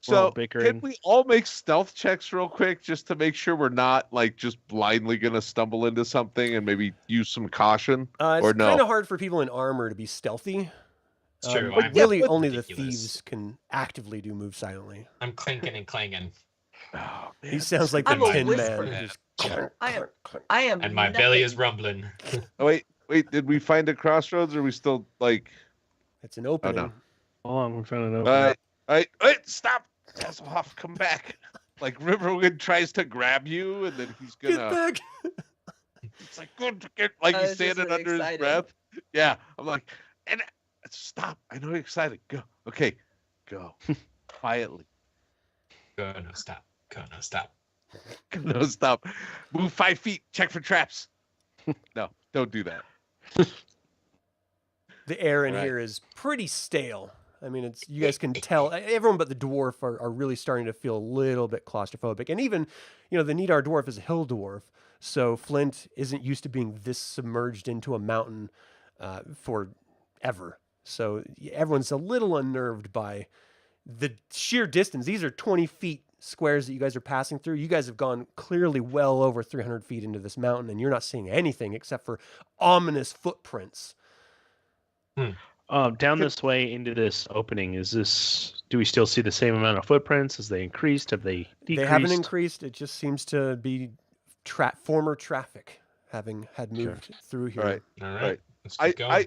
We're all so bickering. can we all make stealth checks real quick just to make sure we're not like just blindly gonna stumble into something and maybe use some caution It's or no? kind of hard for people in armor to be stealthy. It's true. But I'm really, only the ridiculous. thieves can actively do move silently. I'm clinking and clanging, Oh, man, He sounds like I'm the a Tin whisper. Man. Just I am. and my belly is nothing. rumbling. Oh, wait, did we find a crossroads or are we still like It's an opening. no. Hold on, we're finding out. wait, stop. Tasslehoff, come back. Like Riverwind tries to grab you and then he's Get gonna back! it's like get like I he's was just standing really under his excited. breath. Yeah. I'm like, and stop. I know you're excited. Go. Okay. Go. Quietly. Go, no, stop. Go, no, stop. No, stop. Move 5 feet. Check for traps. No, don't do that. The air in Right. here is pretty stale. I mean, it's you guys can tell. Everyone but the dwarf are really starting to feel a little bit claustrophobic. And even, the Nidar dwarf is a hill dwarf. So Flint isn't used to being this submerged into a mountain forever. So everyone's a little unnerved by the sheer distance. These are 20 feet squares that you guys are passing through. You guys have gone clearly well over 300 feet into this mountain, and you're not seeing anything except for ominous footprints. Down this way into this opening, do we still see the same amount of footprints? Has they increased? Have they decreased? They haven't increased. It just seems to be former traffic having had moved through here. Right. All right. Right. Let's keep going.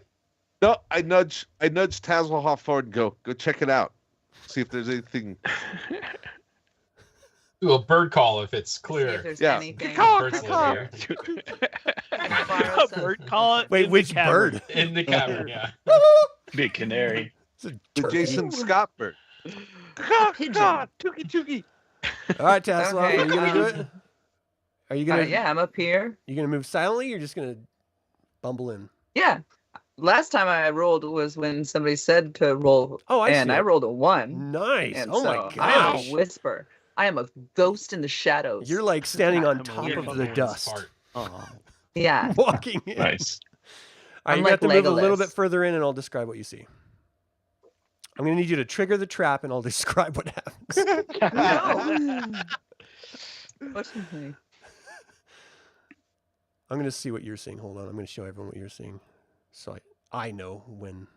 I nudge Tasslehoff forward and go check it out. See if there's anything. Do a bird call if it's See if clear. there's Yeah. anything. Birds live here. I can borrow some- Bird call it. Wait, in the which cavern. bird? In the cavern, yeah. Big canary. It's a The turkey. Jason Scott bird. pigeon. Tookie. All right, Tasslehoff, Okay, are you gonna do it? Are you gonna? yeah, I'm up here. You gonna move silently? Or you're just gonna bumble in? Yeah. Last time I rolled was when somebody said to roll, Oh, I and see I it. rolled a 1. Nice. And Oh so my I am gosh. a whisper. I am a ghost in the shadows. You're like standing on I'm a top weird of the fucking dust, Fart. Oh. yeah. walking in. Nice. All right, I'm you like have to move a little Legolas. bit further in, and I'll describe what you see. I'm gonna need you to trigger the trap, and I'll describe what happens. No. What's happening? I'm gonna see what you're seeing. Hold on. I'm gonna show everyone what you're seeing, so I know when.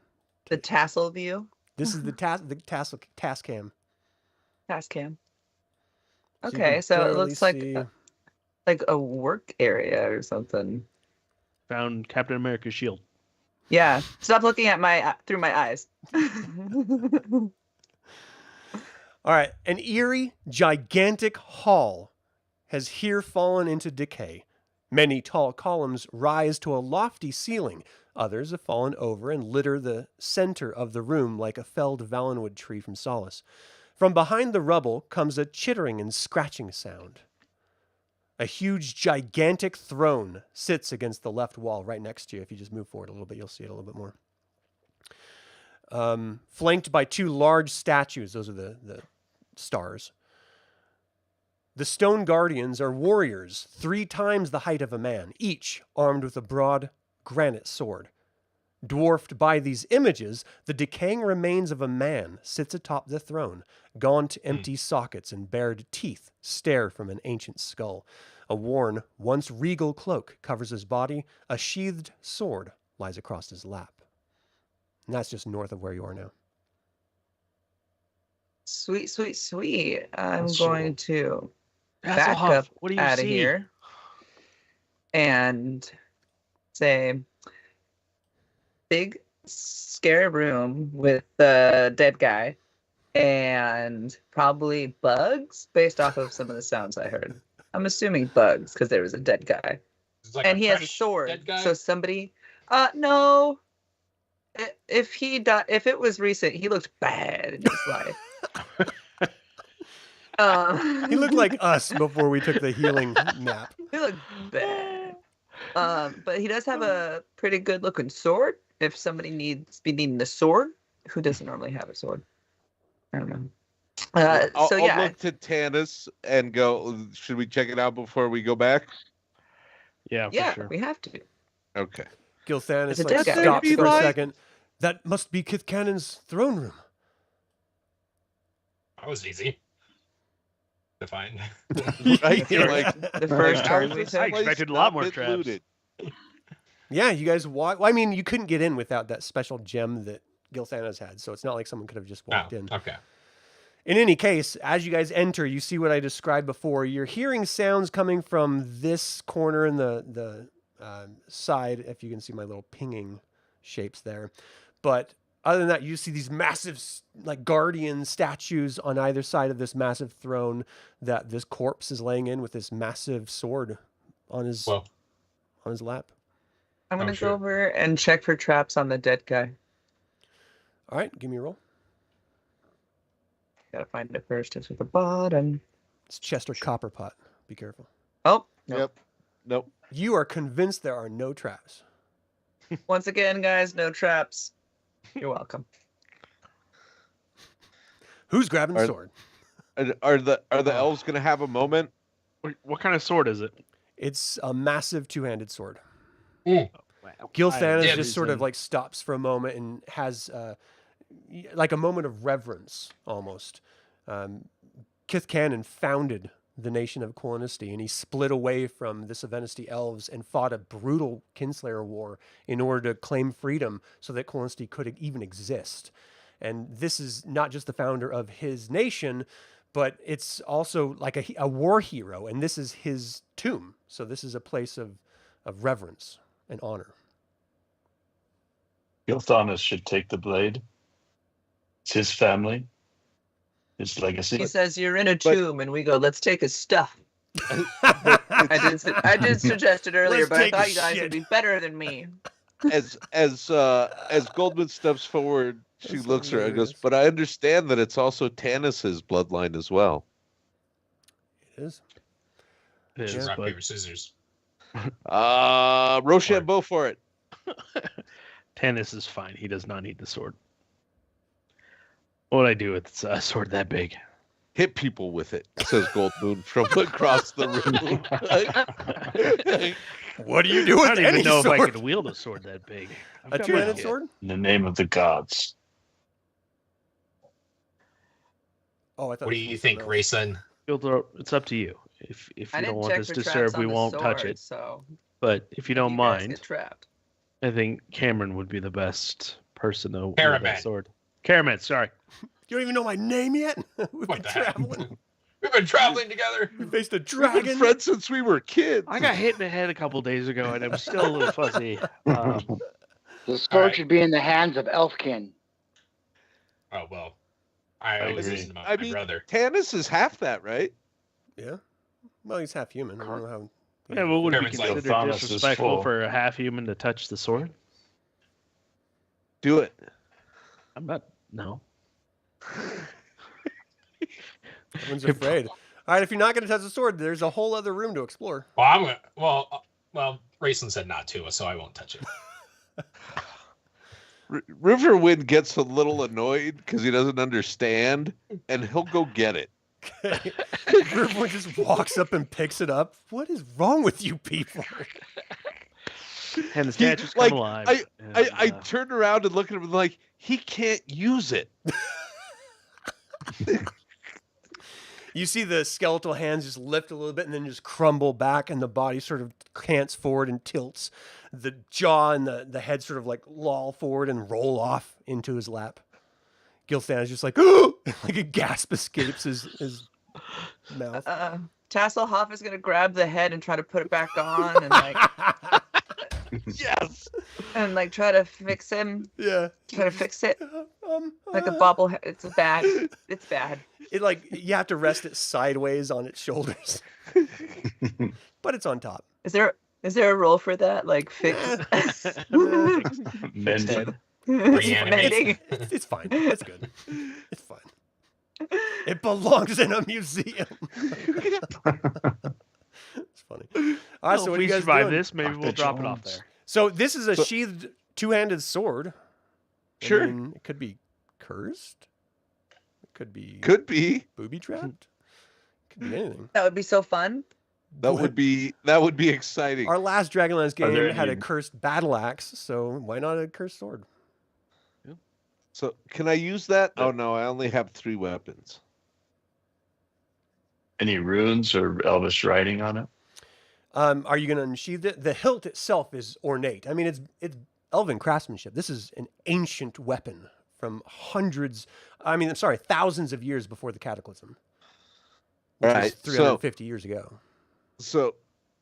The tassel view? This is the task cam. Task cam. So you Okay, can so it barely looks like see- like a work area or something. Found Captain America's shield. Yeah. Stop looking at my through my eyes. All right, an eerie, gigantic hall has here fallen into decay. Many tall columns rise to a lofty ceiling. Others have fallen over and litter the center of the room like a felled vallenwood tree from Solace. From behind the rubble comes a chittering and scratching sound. A huge, gigantic throne sits against the left wall right next to you. If you just move forward a little bit, you'll see it a little bit more. Flanked by two large statues. Those are the stars. The stone guardians are warriors 3 times the height of a man, each armed with a broad granite sword. Dwarfed by these images, the decaying remains of a man sits atop the throne. Gaunt, empty sockets and bared teeth stare from an ancient skull. A worn, once regal cloak covers his body. A sheathed sword lies across his lap. And that's just north of where you are now. Sweet, sweet, sweet. I'm That's going to Tasslehoff, back up what do you out of see? here and say, big, scary room with the dead guy and probably bugs based off of some of the sounds I heard. I'm assuming bugs because there was a dead guy. It's like And he has a fresh sword. dead guy? So somebody, no. If he died, if it was recent, he looked bad in his life. He looked like us before we took the healing nap. He looked bad. But he does have a pretty good looking sword. If somebody needing a sword, who doesn't normally have a sword? I don't know. I'll yeah, look to Tanis and go, should we check it out before we go back? Yeah, for yeah, sure. we have to. Okay. Gilthanis It's a like dead guy. stops Be for a like- second. That must be Kithcannon's throne room. That was easy to find. Right? Yeah. Like, The first how turn is we this took. I place expected a not lot more been traps. looted? Yeah, you guys walk. Well, I mean, you couldn't get in without that special gem that Gilthana's had, so it's not like someone could have just walked in. Okay. In any case, as you guys enter, you see what I described before. You're hearing sounds coming from this corner in the side, if you can see my little pinging shapes there. But other than that, you see these massive, like, guardian statues on either side of this massive throne that this corpse is laying in with this massive sword on his lap. I'm gonna sure. go over and check for traps on the dead guy. All right, give me a roll. Gotta find it first. It's at the bottom. It's Chester Copperpot. Be careful. Oh, no. Yep. Nope. You are convinced there are no traps. Once again, guys, no traps. You're welcome. Who's grabbing the Are- sword? Are the elves going to have a moment? What kind of sword is it? It's a massive two-handed sword. Wow. Gilthana Yeah, just sort of like stops for a moment and has like a moment of reverence almost. Kith Cannon founded the nation of Quillinesty, and he split away from the Savenesty elves and fought a brutal Kinslayer war in order to claim freedom so that Quillinesty could even exist. And this is not just the founder of his nation, but it's also like a war hero, and this is his tomb. So this is a place of reverence and honor. Gilthanas should take the blade. It's his family, his legacy. He says you're in a tomb, and we go, let's take his stuff. I did suggest it earlier, Let's but I take thought his you guys shit. would be better than me. As Goldmoon steps forward, she That's looks at her and goes, hilarious. "But I understand that it's also Tanis's bloodline as well." It is. It is, Yeah. Rock, but paper, scissors. Rochambeau for it. Tanis is fine. He does not need the sword. What would I do with a sword that big? Hit people with it, says Goldmoon from across the room. What do you do with I don't any even know sword? if I could wield a sword that big. I've A got two-handed my- sword? In the name of the gods. Oh, I thought. What do it was you something think, else. Raistlin? It's up to you. If I you didn't don't want check this for disturbed, traps we on the won't touch sword, it. So But if you if don't you guys mind, get trapped. I think Cameron would be the best person to wield Caramon. that sword. Caramon, sorry. You don't even know my name yet? We've What been the heck? traveling. We've been traveling together. We faced a We've been dragon. friends since we were kids. I got hit in the head a couple days ago, and I'm still a little fuzzy. The sword Alright. should be in the hands of Elfkin. Oh well, I I was agree. listening about I my mean, brother. Tanis is half that, right? Yeah. Well, he's half human. I don't know how. Yeah, what would it be Cameron's like, considered Thanos is disrespectful full. for a half human to touch the sword? Do it. I'm not. No. Everyone's afraid. All right, if you're not going to touch the sword, there's a whole other room to explore. Well, I'm gonna. Well, Raistlin said not to, so I won't touch it. Riverwind gets a little annoyed because he doesn't understand, and he'll go get it. Everyone just walks up and picks it up. What is wrong with you people? And the statues like, come alive. I and, turn around and look at him like he can't use it. You see the skeletal hands just lift a little bit and then just crumble back, and the body sort of cants forward and tilts. The jaw and the head sort of like loll forward and roll off into his lap. Gilthana's just like, like a gasp escapes his mouth. Tasslehoff is gonna grab the head and try to put it back on, and like Yes. try to fix him. Yeah. Try to fix it like a bobblehead. It's bad. It's bad. It like you have to rest it sideways on its shoulders, but it's on top. Is there a role for that? Like fix. Mended. Mending. It's fine. It's good. It's fine. It belongs in a museum. It's funny. All right, well, so what if do we you guys survive doing? this, maybe Dr. we'll drop it off Jones. there. So this is a So- sheathed two-handed sword. Sure. It could be cursed. It could be Could be. booby trapped. Could be anything. That would be so fun. That would be exciting. Our last Dragonlance Are there game had a any- cursed battle axe, so why not a cursed sword? So can I use that? Oh no, I only have 3 weapons. Any runes or elvish writing on it? Are you going to unsheathe it? The hilt itself is ornate. I mean, it's elven craftsmanship. This is an ancient weapon from thousands of years before the Cataclysm. Which Right, was 350 years ago. So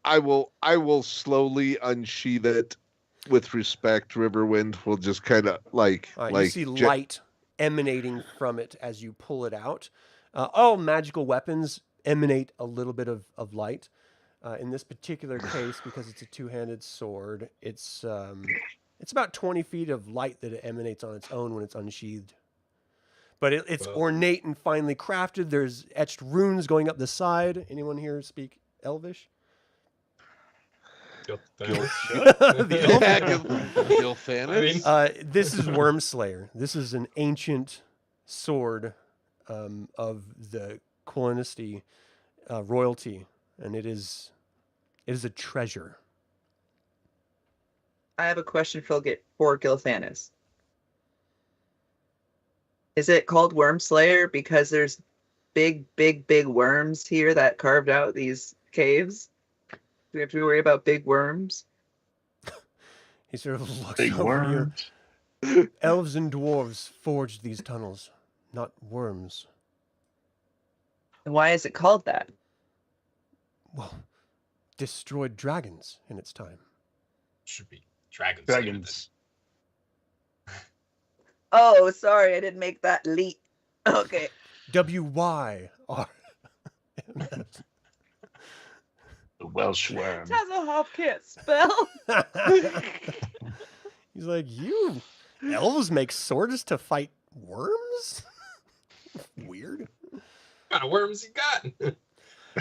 I will slowly unsheath it with respect. Riverwind will just kind of You see light emanating from it as you pull it out. All magical weapons emanate a little bit of light. In this particular case, because it's a two-handed sword, it's about 20 feet of light that it emanates on its own when it's unsheathed. But it's ornate and finely crafted. There's etched runes going up the side. Anyone here speak Elvish? Gilthanis? This is Wormslayer. This is an ancient sword of the Quillinesty royalty, and it is a treasure. I have a question for Gilthanis. Is it called Wormslayer because there's big worms here that carved out these caves? Do we have to worry about big worms? He sort of looks Big over worms. you. Elves and dwarves forged these tunnels, not worms. And why is it called that? Well, destroyed dragons in its time. Should be dragons. Dragons. Oh, sorry, I didn't make that leap. Okay. W-Y-R. The Welsh worm. Tasslehoff can't spell. He's like, you elves make swords to fight worms? Weird. What kind of worms you got?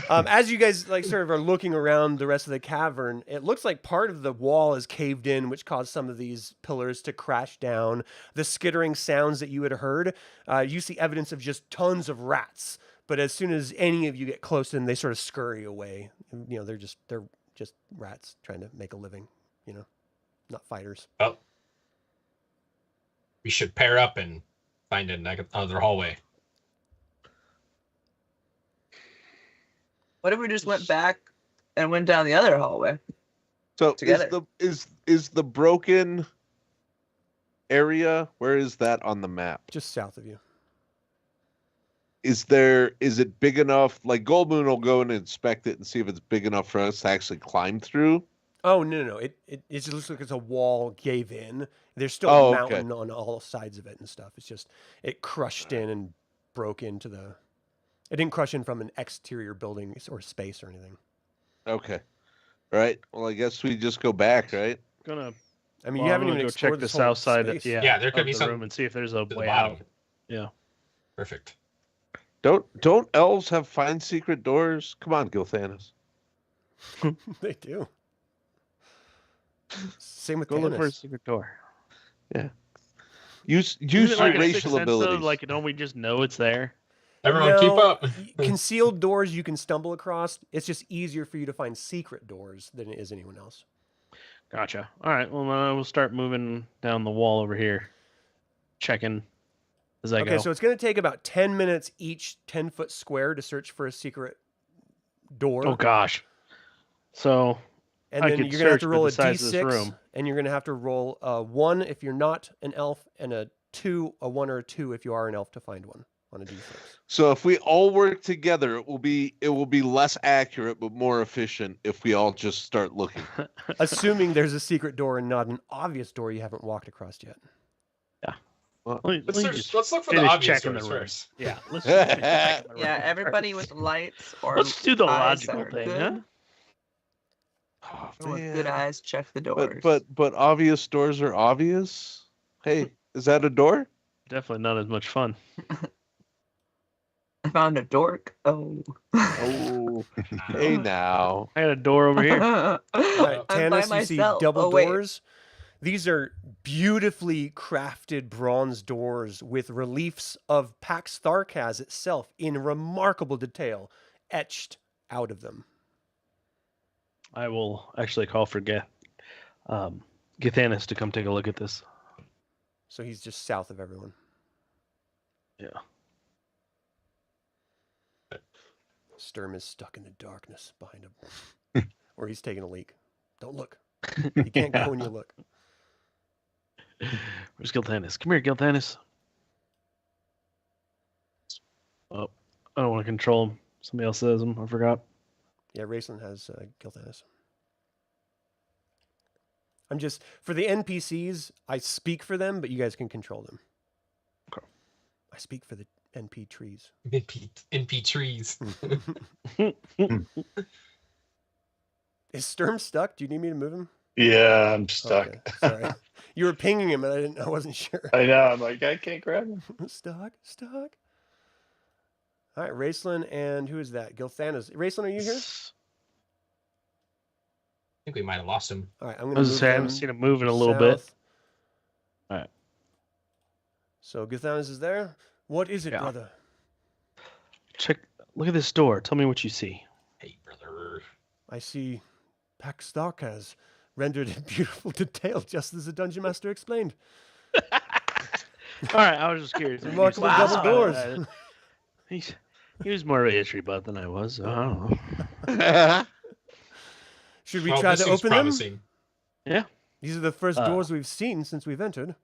As you guys sort of are looking around the rest of the cavern, it looks like part of the wall is caved in, which caused some of these pillars to crash down. The skittering sounds that you had heard, you see evidence of just tons of rats. But as soon as any of you get close to them, they sort of scurry away. You know, they're just rats trying to make a living. You know, not fighters. Oh, we should pair up and find another hallway. What if we just went back and went down the other hallway? So Together. is the broken area, where is that on the map? Just south of you. Is it big enough? Like Goldmoon will go and inspect it and see if it's big enough for us to actually climb through. Oh no! It just looks like it's a wall gave in. There's still Oh, a mountain okay. on all sides of it and stuff. It's just it crushed in and broke into the. It didn't crush in from an exterior building or space or anything. Okay. All right. Well, I guess we just go back, right? Gonna I mean, well, you I'm haven't gonna even go check explored the this whole south side. space. Yeah, there could of be the some room and see if there's a to the way bottom. out. Yeah. Perfect. Don't elves have fine secret doors? Come on, Gilthanis. They do. Same with Go look for a Tanis. secret door. Yeah. Use Isn't your it like a racial sixth sense, though? abilities. Like, don't we just know it's there? Everyone, keep up. Concealed doors you can stumble across. It's just easier for you to find secret doors than it is anyone else. Gotcha. All right. Well, we'll start moving down the wall over here, checking as I Okay, go. so it's going to take about 10 minutes each 10-foot square to search for a secret door. Oh gosh. So And I then could you're going to have search to for roll the a size of this d6, room. and you're going to have to roll a 1 if you're not an elf, and a 1 or a 2 if you are an elf to find one on a d6. So if we all work together, it will be less accurate but more efficient if we all just start looking. Assuming there's a secret door and not an obvious door you haven't walked across yet. Let's look for the finish obvious checking doors the room. first. Yeah. Let's just finish checking the room Yeah, first. everybody with lights or Let's do the eyes that logical are thing, good. huh? Oh, With man. good eyes, check the doors. But obvious doors are obvious. Hey, is that a door? Definitely not as much fun. I found a dork. Oh. Oh, hey now. I got a door over here. Right, I'm by Tanis, you see myself. double Oh, wait. doors. These are beautifully crafted bronze doors with reliefs of Pax Tharkas itself in remarkable detail etched out of them. I will actually call for Githanis to come take a look at this. So he's just south of everyone. Yeah. Sturm is stuck in the darkness behind him. Or he's taking a leak. Don't look. You can't go when you look. Where's Gilthanis? Come here, Gilthanis. Oh, I don't want to control them. Somebody else says them. I forgot. Yeah, Raistlin has Gilthanas. I'm just for the NPCs. I speak for them, but you guys can control them. Okay. I speak for the NP trees. NP trees. Is Sturm stuck? Do you need me to move him? Yeah, I'm stuck. Okay, sorry. You were pinging him, and I wasn't sure. I know. I'm like, I can't grab him. Stuck. All right, Raistlin, and who is that? Gilthanas. Raistlin, are you here? I think we might have lost him. All right, I'm I going to was move saying, I haven't them seen him moving a little bit. south. All right. So Gilthanas is there. What is it, Yeah. brother? Check. Look at this door. Tell me what you see. Hey, brother. I see Pax Tharkas rendered in beautiful detail, just as the dungeon master explained. All right, I was just curious. Remarkable Wow. double doors. He was more of a history buff than I was. So I don't know. Should we Well, try this to seems open them? promising. Yeah. These are the first doors we've seen since we've entered.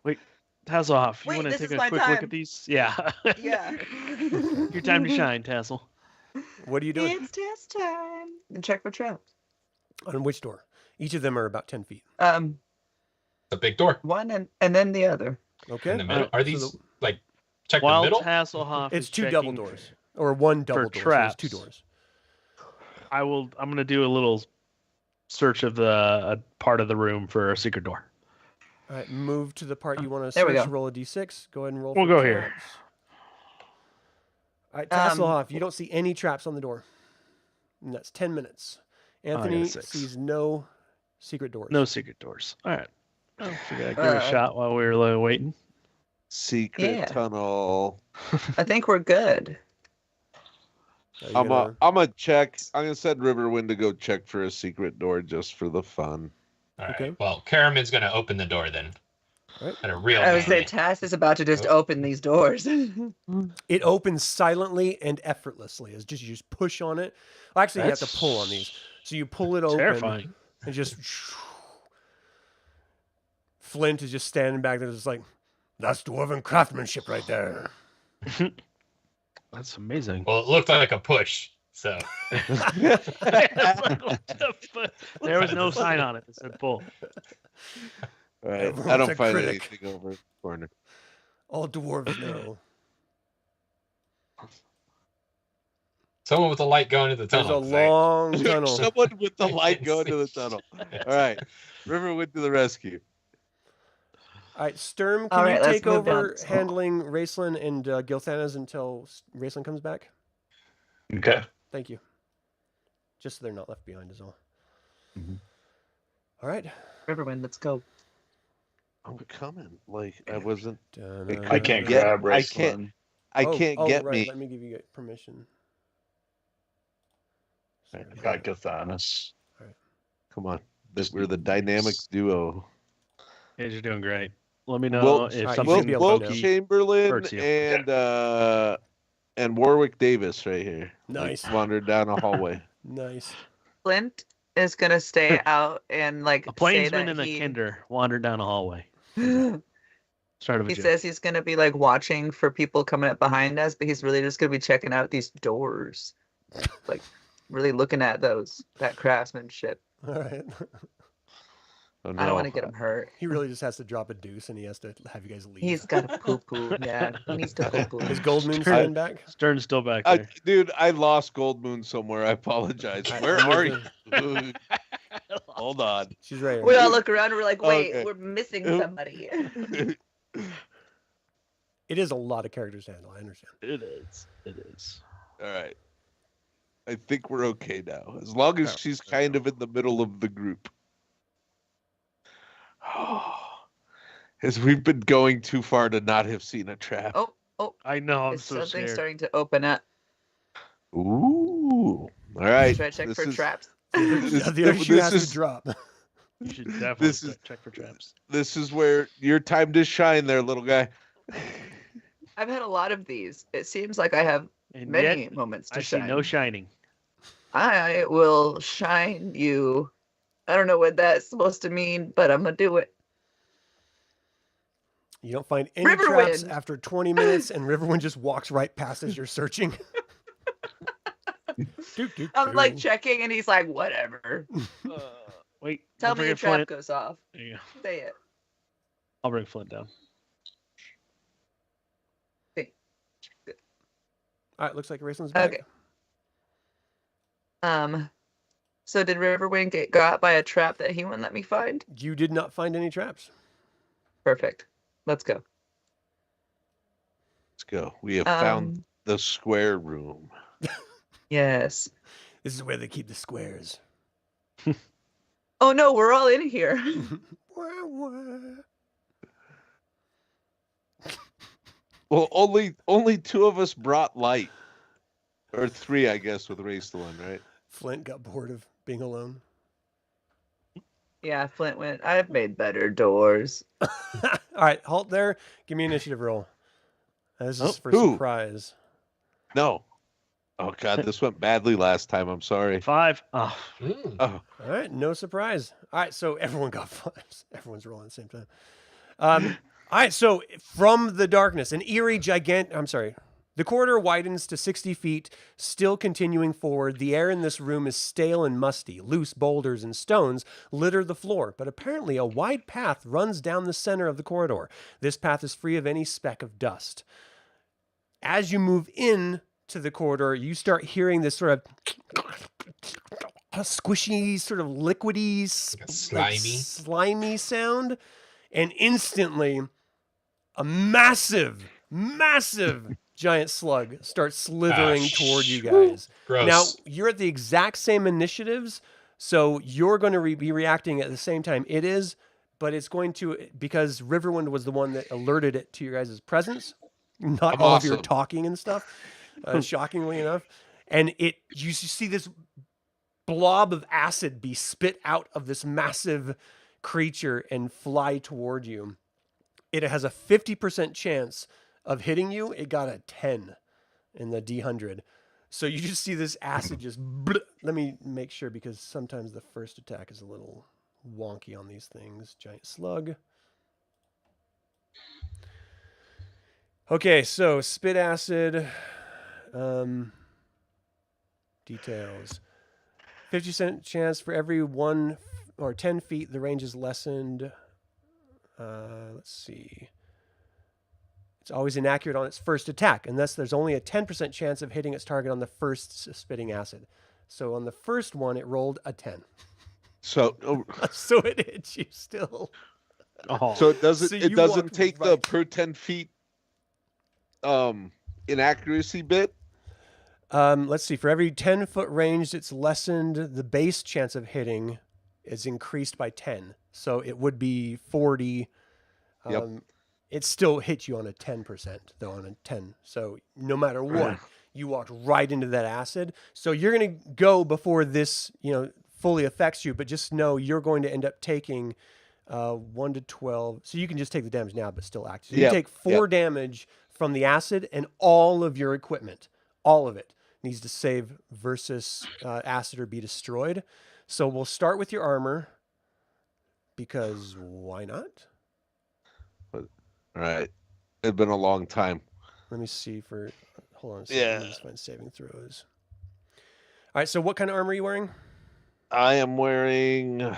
Wait, Tasslehoff, you Wait, want to this take is a my quick look time. at these? Yeah. Yeah. Your time to shine, Tassel. What are you doing? It's test time. And check for traps. On which door? Each of them are about 10 feet. The big door One and then the other. Okay. in the middle. Are these So like check While the middle? Tasslehoff it's is two double checking doors. Or one double door. So traps. there's two doors. I'm gonna do a little search of the part of the room for a secret door. All right, move to the part you want to There we search. go. Roll a d6. Go ahead and roll. We'll for go here. traps. All right, Tasslehoff, you don't see any traps on the door. And that's 10 minutes. I got a Anthony 6. sees no secret doors. No secret doors. All right. I figured I'd give it a shot while we were waiting. Secret Yeah. tunnel. I think we're good. Are you I'm gonna- gonna check. I'm gonna send Riverwind to go check for a secret door just for the fun. All right. Okay. Well, Caramon's gonna open the door then. All right. At a real I would say manly. Tass is about to just Oh. open these doors. It opens silently and effortlessly. It's just you just push on it. Well, actually, you have to pull on these. So you pull it open Terrifying. and just. Flint is just standing back there, just like, that's dwarven craftsmanship right there. That's amazing. Well, it looked like a push. So There was no sign on it that said pull. All right. Everyone's I a don't find critic. anything over in the corner. All dwarves know. someone with a light going to the There's tunnel. a long tunnel. Someone with the light going to the tunnel. All right. Riverwind to the rescue. All right, Sturm, can All right, you let's take move down over this hall. handling Raistlin and Gilthanas until Raistlin comes back? Okay. Thank you. Just so they're not left behind is all. Mhm. All right. Riverwind, let's go. I'm coming. Like I wasn't. I can't get- grab I can't- Raistlin. I can't get right. me. Let me give you permission. I got Gilthanas. Come on. We're the dynamic duo. Yeah, you're doing great. Let me know Will- if Alright, you something should be able to Will know. Chamberlain hurts you. and Warwick Davis right here. Nice. Like, wandered down a hallway. Nice. Flint is gonna stay out and like a say plainsman that and a he, Kender wandered down a hallway. Start of a he joke. says he's gonna be like watching for people coming up behind us, but he's really just gonna be checking out these doors, like really looking at that craftsmanship. All right. Oh, I don't no. want to get him hurt. He really just has to drop a deuce and he has to have you guys leave. He's got to poo poo. Yeah, he needs to poo Is poo. Goldmoon staying back? Stern's still back there. Dude, I lost Goldmoon somewhere. I apologize. Alright, Where I'm are gonna- you? Hold on. She's right here. We all look around and we're like, wait, Okay. we're missing somebody. It is a lot of characters to handle. I understand. It is. It is. All right. I think we're okay now. As long as she's kind of in the middle of the group. As we've been going too far to not have seen a trap. Oh, I know. I'm is so something scared. starting to open up. Ooh. All right. Should I check This for is- traps? The other shoe has to drop. You should definitely This is- check for traps. This is where your time to shine there, little guy. I've had a lot of these. It seems like I have And many yet, moments to I see shine. no shining. I will shine you. I don't know what that's supposed to mean, but I'm gonna do it. You don't find any traps Riverwind. after 20 minutes, and Riverwind just walks right past as you're searching. I'm like checking, and he's like, "Whatever." Wait. Tell don't me your forget trap Flint. goes off. Yeah. Say it. I'll bring Flint down. All right, looks like Raistlin's back. Okay. So did Riverwind get got by a trap that he wouldn't let me find? You did not find any traps. Perfect. Let's go. Let's go. We have found the square room. Yes. This is where they keep the squares. Oh no, we're all in here. Well, only two of us brought light, or three, I guess, with Raistlin, right? Flint got bored of being alone. Yeah, Flint went, "I've made better doors." All right, halt there. Give me an initiative roll. This is for who? surprise. No. Oh God, this went badly last time. I'm sorry. 5. Oh, Oh, All right, no surprise. All right, so everyone got 5s. Everyone's rolling at the same time. All right, so from the darkness, the corridor widens to 60 feet, still continuing forward. The air in this room is stale and musty. Loose boulders and stones litter the floor, but apparently a wide path runs down the center of the corridor. This path is free of any speck of dust. As you move in to the corridor, you start hearing this sort of squishy, sort of liquidy, slimy sound, and instantly a massive giant slug starts slithering toward you guys. Gross. Now, you're at the exact same initiatives, so you're going to be reacting at the same time it is, but it's going to, because Riverwind was the one that alerted it to your guys' presence, not all of your awesome. talking and stuff, shockingly enough. And you see this blob of acid be spit out of this massive creature and fly toward you. It has a 50% chance of hitting you. It got a 10 in the D100. So you just see this acid just... Let me make sure, because sometimes the first attack is a little wonky on these things. Giant slug. Okay, so spit acid. Details. 50% chance for every 1 or 10 feet, the range is lessened. Let's see. It's always inaccurate on its first attack, and thus there's only a 10% chance of hitting its target on the first spitting acid. So on the first one, it rolled a 10. so So it hits you still. oh. so it doesn't So it you doesn't walked take the right- per 10 feet inaccuracy bit. Let's see. For every 10-foot range, it's lessened. The base chance of hitting is increased by 10. So it would be 40. Yep. It still hits you on a 10%, though, on a 10. So no matter what, you walked right into that acid. So you're going to go before this, fully affects you, but just know you're going to end up taking 1 to 12. So you can just take the damage now, but still act. So you Yep. take 4 damage from the acid, and all of your equipment, all of it, needs to save versus acid or be destroyed. So we'll start with your armor, because why not? All right. It's been a long time. Let me see hold on a second. Yeah. Let me just find saving throws. All right, so what kind of armor are you wearing? I am wearing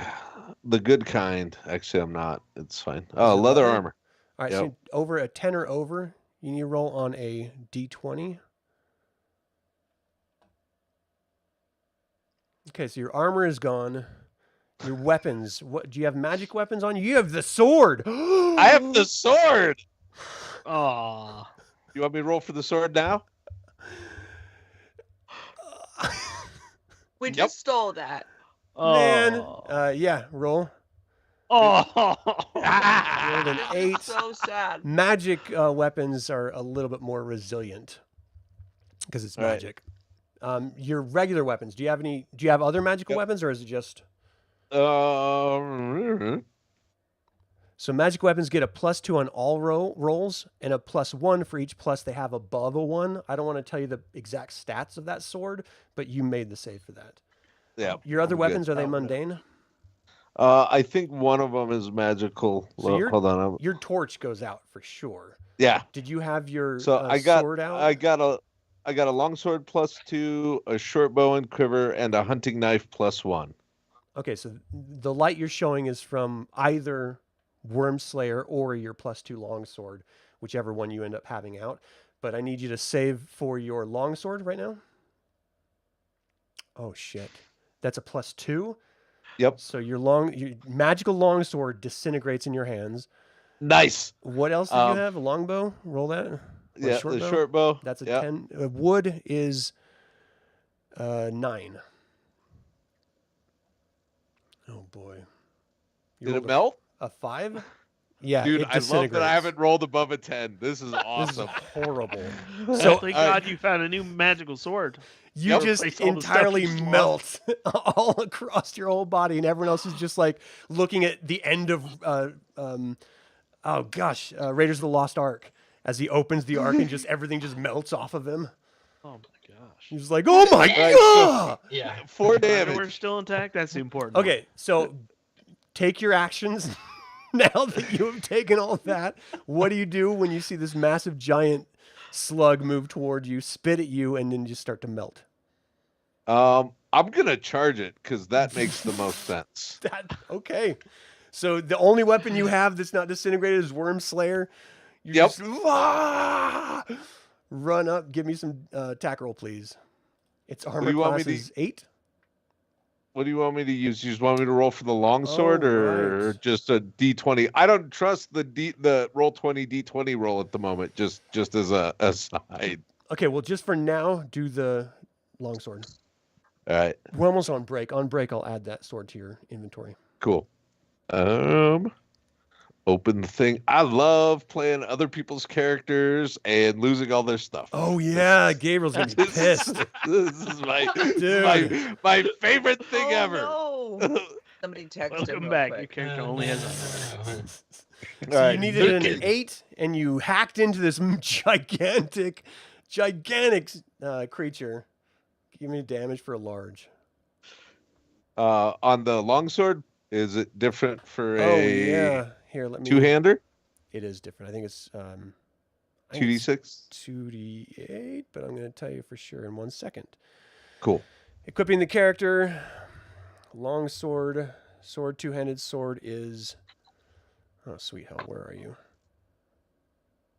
the good kind. Actually, I'm not. It's fine. Oh, it leather leather? armor. All right, Yep. so over a 10 or over, you need to roll on a D20. Okay, so your armor is gone. Your weapons. What do you have? Magic weapons on you? You have the sword. I have the sword. Oh. You want me to roll for the sword now? We Yep. just stole that. Man. Oh. Yeah, roll. Oh. Rolled an This is 8. so sad. Magic weapons are a little bit more resilient because it's Right. magic. Your regular weapons. Do you have other magical Yep. weapons, or is it just? Uh, So magic weapons get a +2 on all rolls and a +1 for each plus they have above a 1. I don't want to tell you the exact stats of that sword, but you made the save for that. yeah. Your other I'm good. weapons, are they Oh, no. mundane? I think one of them is magical. So you're- Hold on. Your torch goes out for sure. Yeah. Did you have your So I got sword out? I got a longsword +2, a short bow and quiver, and a hunting knife +1. Okay, so the light you're showing is from either Wormslayer or your +2 longsword, whichever one you end up having out. But I need you to save for your longsword right now. Oh shit, that's a +2. Yep. So your magical longsword disintegrates in your hands. Nice. What else did you have? A longbow? Roll that. Or Yeah, short the bow? short bow. That's a yeah. 10. Wood is 9. Oh boy. You Did rolled it melt? A 5? Yeah, Dude, it I love that I disintegrates. haven't rolled above a 10. This is This is awesome. horrible. So thank God you found a new magical sword. You Yep. just Replace all the stuff entirely you lost. melt all across your whole body, and everyone else is just like looking at the end of Raiders of the Lost Ark as he opens the ark and just everything just melts off of him. Oh my gosh. He's like, "Oh my Right, god!" Yeah. 4 We're damage. still intact. That's the important. Okay, so take your actions now that you have taken all of that. What do you do when you see this massive giant slug move toward you, spit at you, and then just start to melt? I'm gonna charge it because that makes the most sense. Okay. So the only weapon you have that's not disintegrated is Wormslayer. You Yep. just run up. Give me some attack roll, please. Its do armor you want class me to- is 8. What do you want me to use? You just want me to roll for the longsword Oh, or right. just a D20? I don't trust the roll 20 D20 roll at the moment. Just as a aside. Okay, well, just for now, do the longsword. All right. We're almost on break. On break, I'll add that sword to your inventory. Cool. Open the thing. I love playing other people's characters and losing all their stuff. Oh yeah, Gabriel's gonna be pissed. This is Dude. my favorite thing ever. No. Somebody text him Welcome real back. quick. Your character only has. So All right, you needed an Luke. 8, and you hacked into this gigantic creature. Give me damage for a large. On the longsword, is it different for Oh a yeah, here let me. two-hander? It is different. I think it's 2d6. 2d8, but I'm going to tell you for sure in 1 second. Cool. Equipping the character, longsword, sword, two-handed sword is. Oh sweet hell, where are you?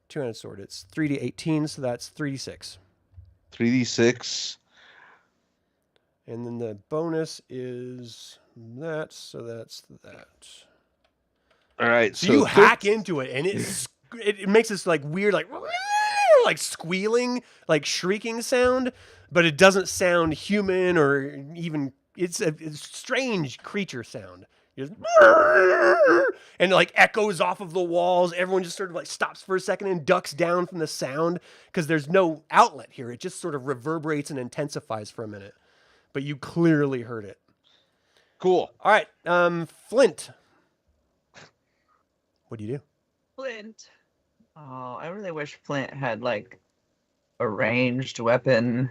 Two-handed sword. It's 3d18, so that's 3d6. 3d6. And then the bonus is that, so that's that. All right. So you hack into it, and it makes this like weird, like squealing, like shrieking sound, but it doesn't sound human or even. It's a strange creature sound. Just, and it like echoes off of the walls. Everyone just sort of like stops for a second and ducks down from the sound because there's no outlet here. It just sort of reverberates and intensifies for a minute. But you clearly heard it. Cool. All right, Flint. What do you do? Flint. Oh, I really wish Flint had like a ranged weapon,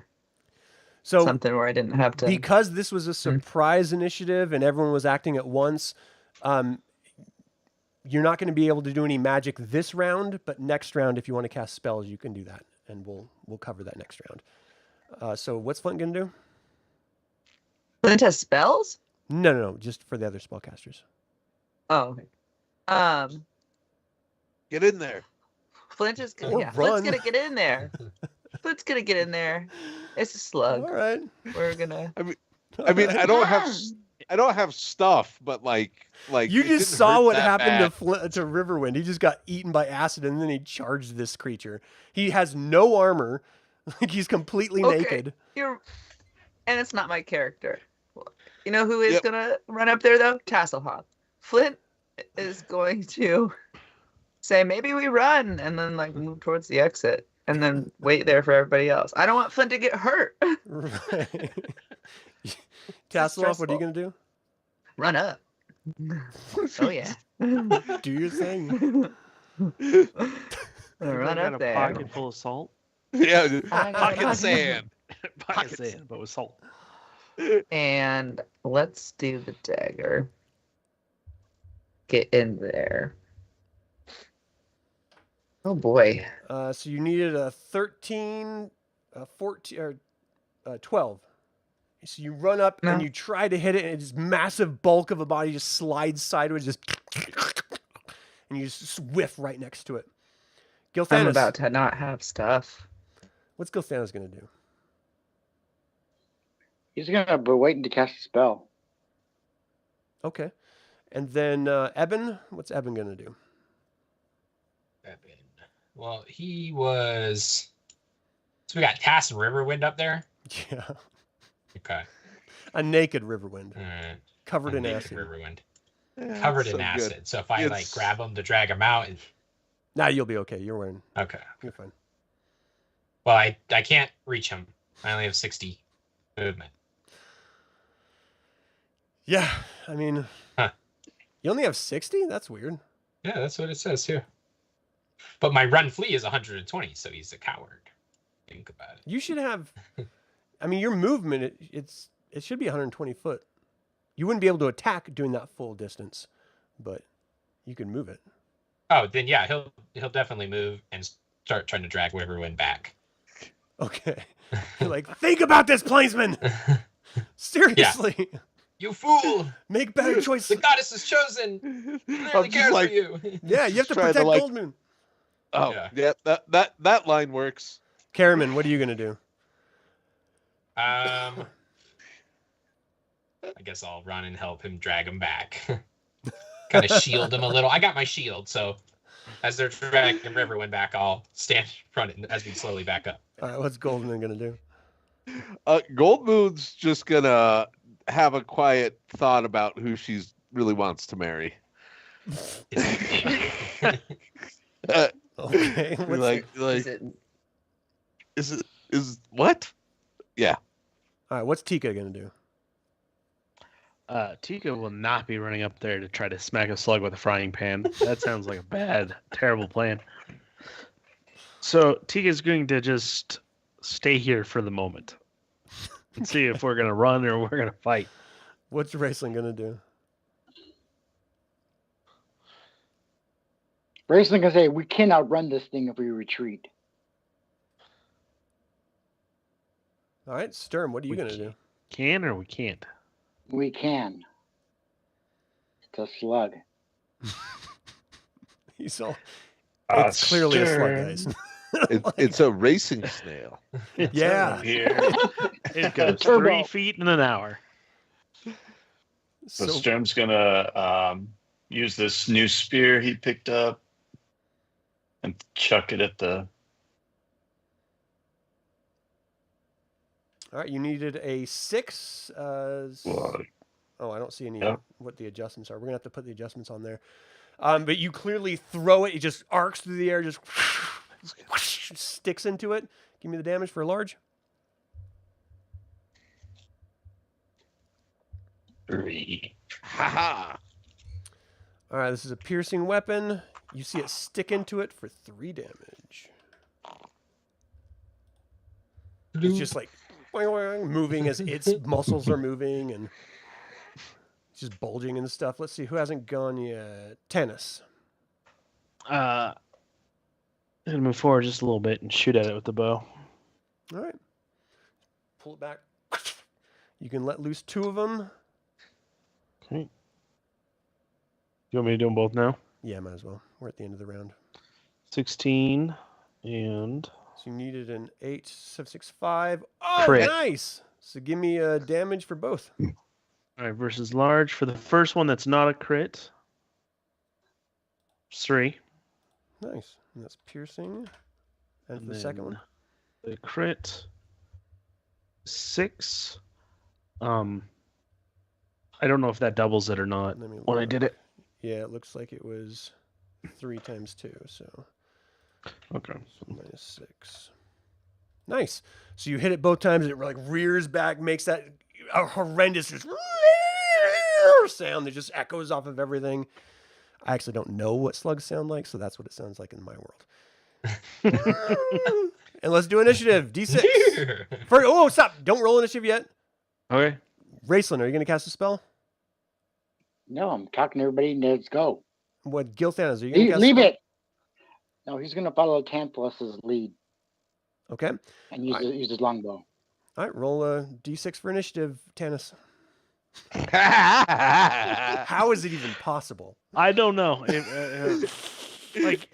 So something where I didn't have to. because this was a surprise initiative and everyone was acting at once, you're not going to be able to do any magic this round. But next round, if you want to cast spells, you can do that, and we'll cover that next round. So what's Flint going to do? Flint has spells? No, just for the other spellcasters. Oh, okay. Get in there. Flint is Or Flint's run. gonna get in there. Flint's gonna get in there. It's a slug. All right. We're gonna. I mean, I don't have stuff, but like You it just didn't saw hurt what that happened bad. to Riverwind. He just got eaten by acid, and then he charged this creature. He has no armor. Like he's completely Okay. naked. And it's not my character. You know who is Yep. gonna run up there though? Tasslehoff. Flint is going to say maybe we run and then like move towards the exit and then wait there for everybody else. I don't want Flint to get hurt. Right. Tasslehoff, what are you stressful. gonna do? Run up. Oh yeah. Do your thing. Run got up a there. pocket full of salt. Yeah, I got pocket it. sand. Pocket sand, but with salt. And let's do the dagger. get in there. Oh boy. So you needed a 13, 14, or 12. So you run up and No. you try to hit it, and this massive bulk of a body just slides sideways, and you just whiff right next to it. I'm Gilthanas, about to not have stuff. what's Gilthanas going to do? He's gonna be waiting to cast a spell. Okay. And then Eben, what's Eben going to do? Well, he was. So we got Tass and Riverwind up there. Yeah. Okay. A naked Riverwind, All right. covered in Naked acid. Riverwind. Yeah, Covered so in good. acid. So if I like It's- grab him to drag him out, and Nah, you'll be okay. You're wearing. okay. You're fine. Well, I can't reach him. I only have 60 movement. Yeah, I mean, Huh. you only have 60? That's weird. Yeah, that's what it says here. But my run flee is 120, so he's a coward. Think about it. You should have. I mean, your movement it should be 120 foot. You wouldn't be able to attack doing that full distance, but you can move it. Oh, then yeah, he'll definitely move and start trying to drag Riverwind back. Okay. You're like, think about this, Plainsman. Seriously, You fool! make better choices. The goddess is chosen. I I'm really just care like, for you. Yeah, you have to trying to, protect like- Goldmoon. oh, Yeah. yeah, that line works. Caramon, what are you gonna do? I guess I'll run and help him drag him back. Kind of shield him a little. I got my shield, so as they're dragging Riverwind back, I'll stand in front as we slowly back up. All right, what's Goldmoon gonna do? Goldmoon's just gonna have a quiet thought about who she's really wants to marry. Okay. Be What's like, Is it is what? Yeah. All right, what's Tika gonna do? Tika will not be running up there to try to smack a slug with a frying pan. That sounds like a bad, terrible plan. So Tika's going to just stay here for the moment and see if we're going to run or we're going to fight. What's Raistlin gonna do? Raistlin can say, we can outrun this thing if we retreat. All right, Sturm, what are you gonna do? Can or we can't? We can. It's a slug. He's all. It's clearly a slug, guys. It's a racing snail. Yeah. Here. It goes Turbo. 3 feet in an hour. So So, Sturm's gonna use this new spear he picked up and chuck it at the. all right, you needed a 6. Slug. Oh, I don't see any Yep. what the adjustments are. We're gonna have to put the adjustments on there. But you clearly throw it. It just arcs through the air, just sticks into it. Give me the damage for a large. 3. Haha. All right, this is a piercing weapon. You see it stick into it for 3 damage. It's just like boing, boing, moving as its muscles are moving and it's just bulging and stuff. Let's see who hasn't gone yet. Tanis. I'm going to move forward just a little bit and shoot at it with the bow. All right. Pull it back. You can let loose 2 of them. Okay. You want me to do them both now? Yeah, might as well. We're at the end of the round. 16 and So you needed an 8, 7, 6, 5. Oh, Crit. nice. So give me damage for both. all right, versus large. For the first one, that's not a crit. 3. Nice. And that's piercing. And for And the second one? then the crit 6. I don't know if that doubles it or not. Let me When I look. did it. Yeah, it looks like it was 3 times 2, so Okay. minus 6. Nice. So you hit it both times, and it like rears back, makes that a horrendous just sound that just echoes off of everything. I actually don't know what slugs sound like, so that's what it sounds like in my world. And let's do initiative. D6. Stop. Don't roll initiative yet. Okay. Raistlin, are you going to cast a spell? No, I'm talking to everybody. Let's go. What Gilthanas, are you gonna cast Leave spell? it. No, he's going to follow Tantalus's lead Okay. and use his longbow. All right, roll a d6 for initiative, Tanis. How How is it even possible? I don't know. Like,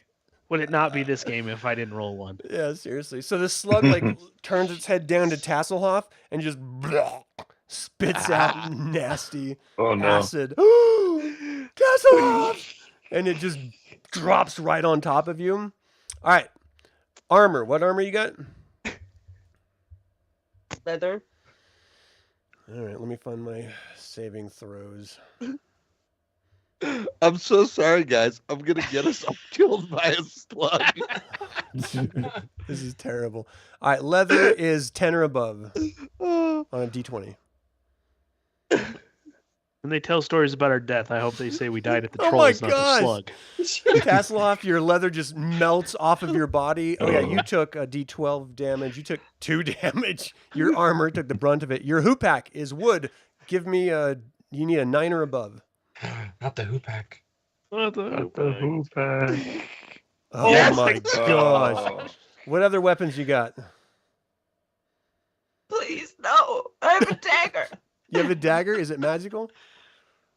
would it not be this game if I didn't roll one? Yeah, seriously. So the slug like turns its head down to Tasslehoff and just spits out nasty Oh no. acid. Tasslehoff! And it just drops right on top of you. All right. Armor. What armor you got? Leather. All right, let me find my saving throws. I'm so sorry, guys. I'm gonna get us all killed by a slug. This is terrible. All right, leather is 10 or above Oh, on a d20. When they tell stories about our death, I hope they say we died at the Oh my trolls, not gosh. the slug. Tasslehoff, your leather just melts off of your body. Oh yeah, you took a d12 damage. You took 2 damage. Your armor took the brunt of it. Your hoopak is wood. Give me a. You need a 9 or above. Not the hoopak. What the Hoopak. Oh Yes. my gosh! What other weapons you got? Please, no. I have a dagger. You have a dagger. Is it magical?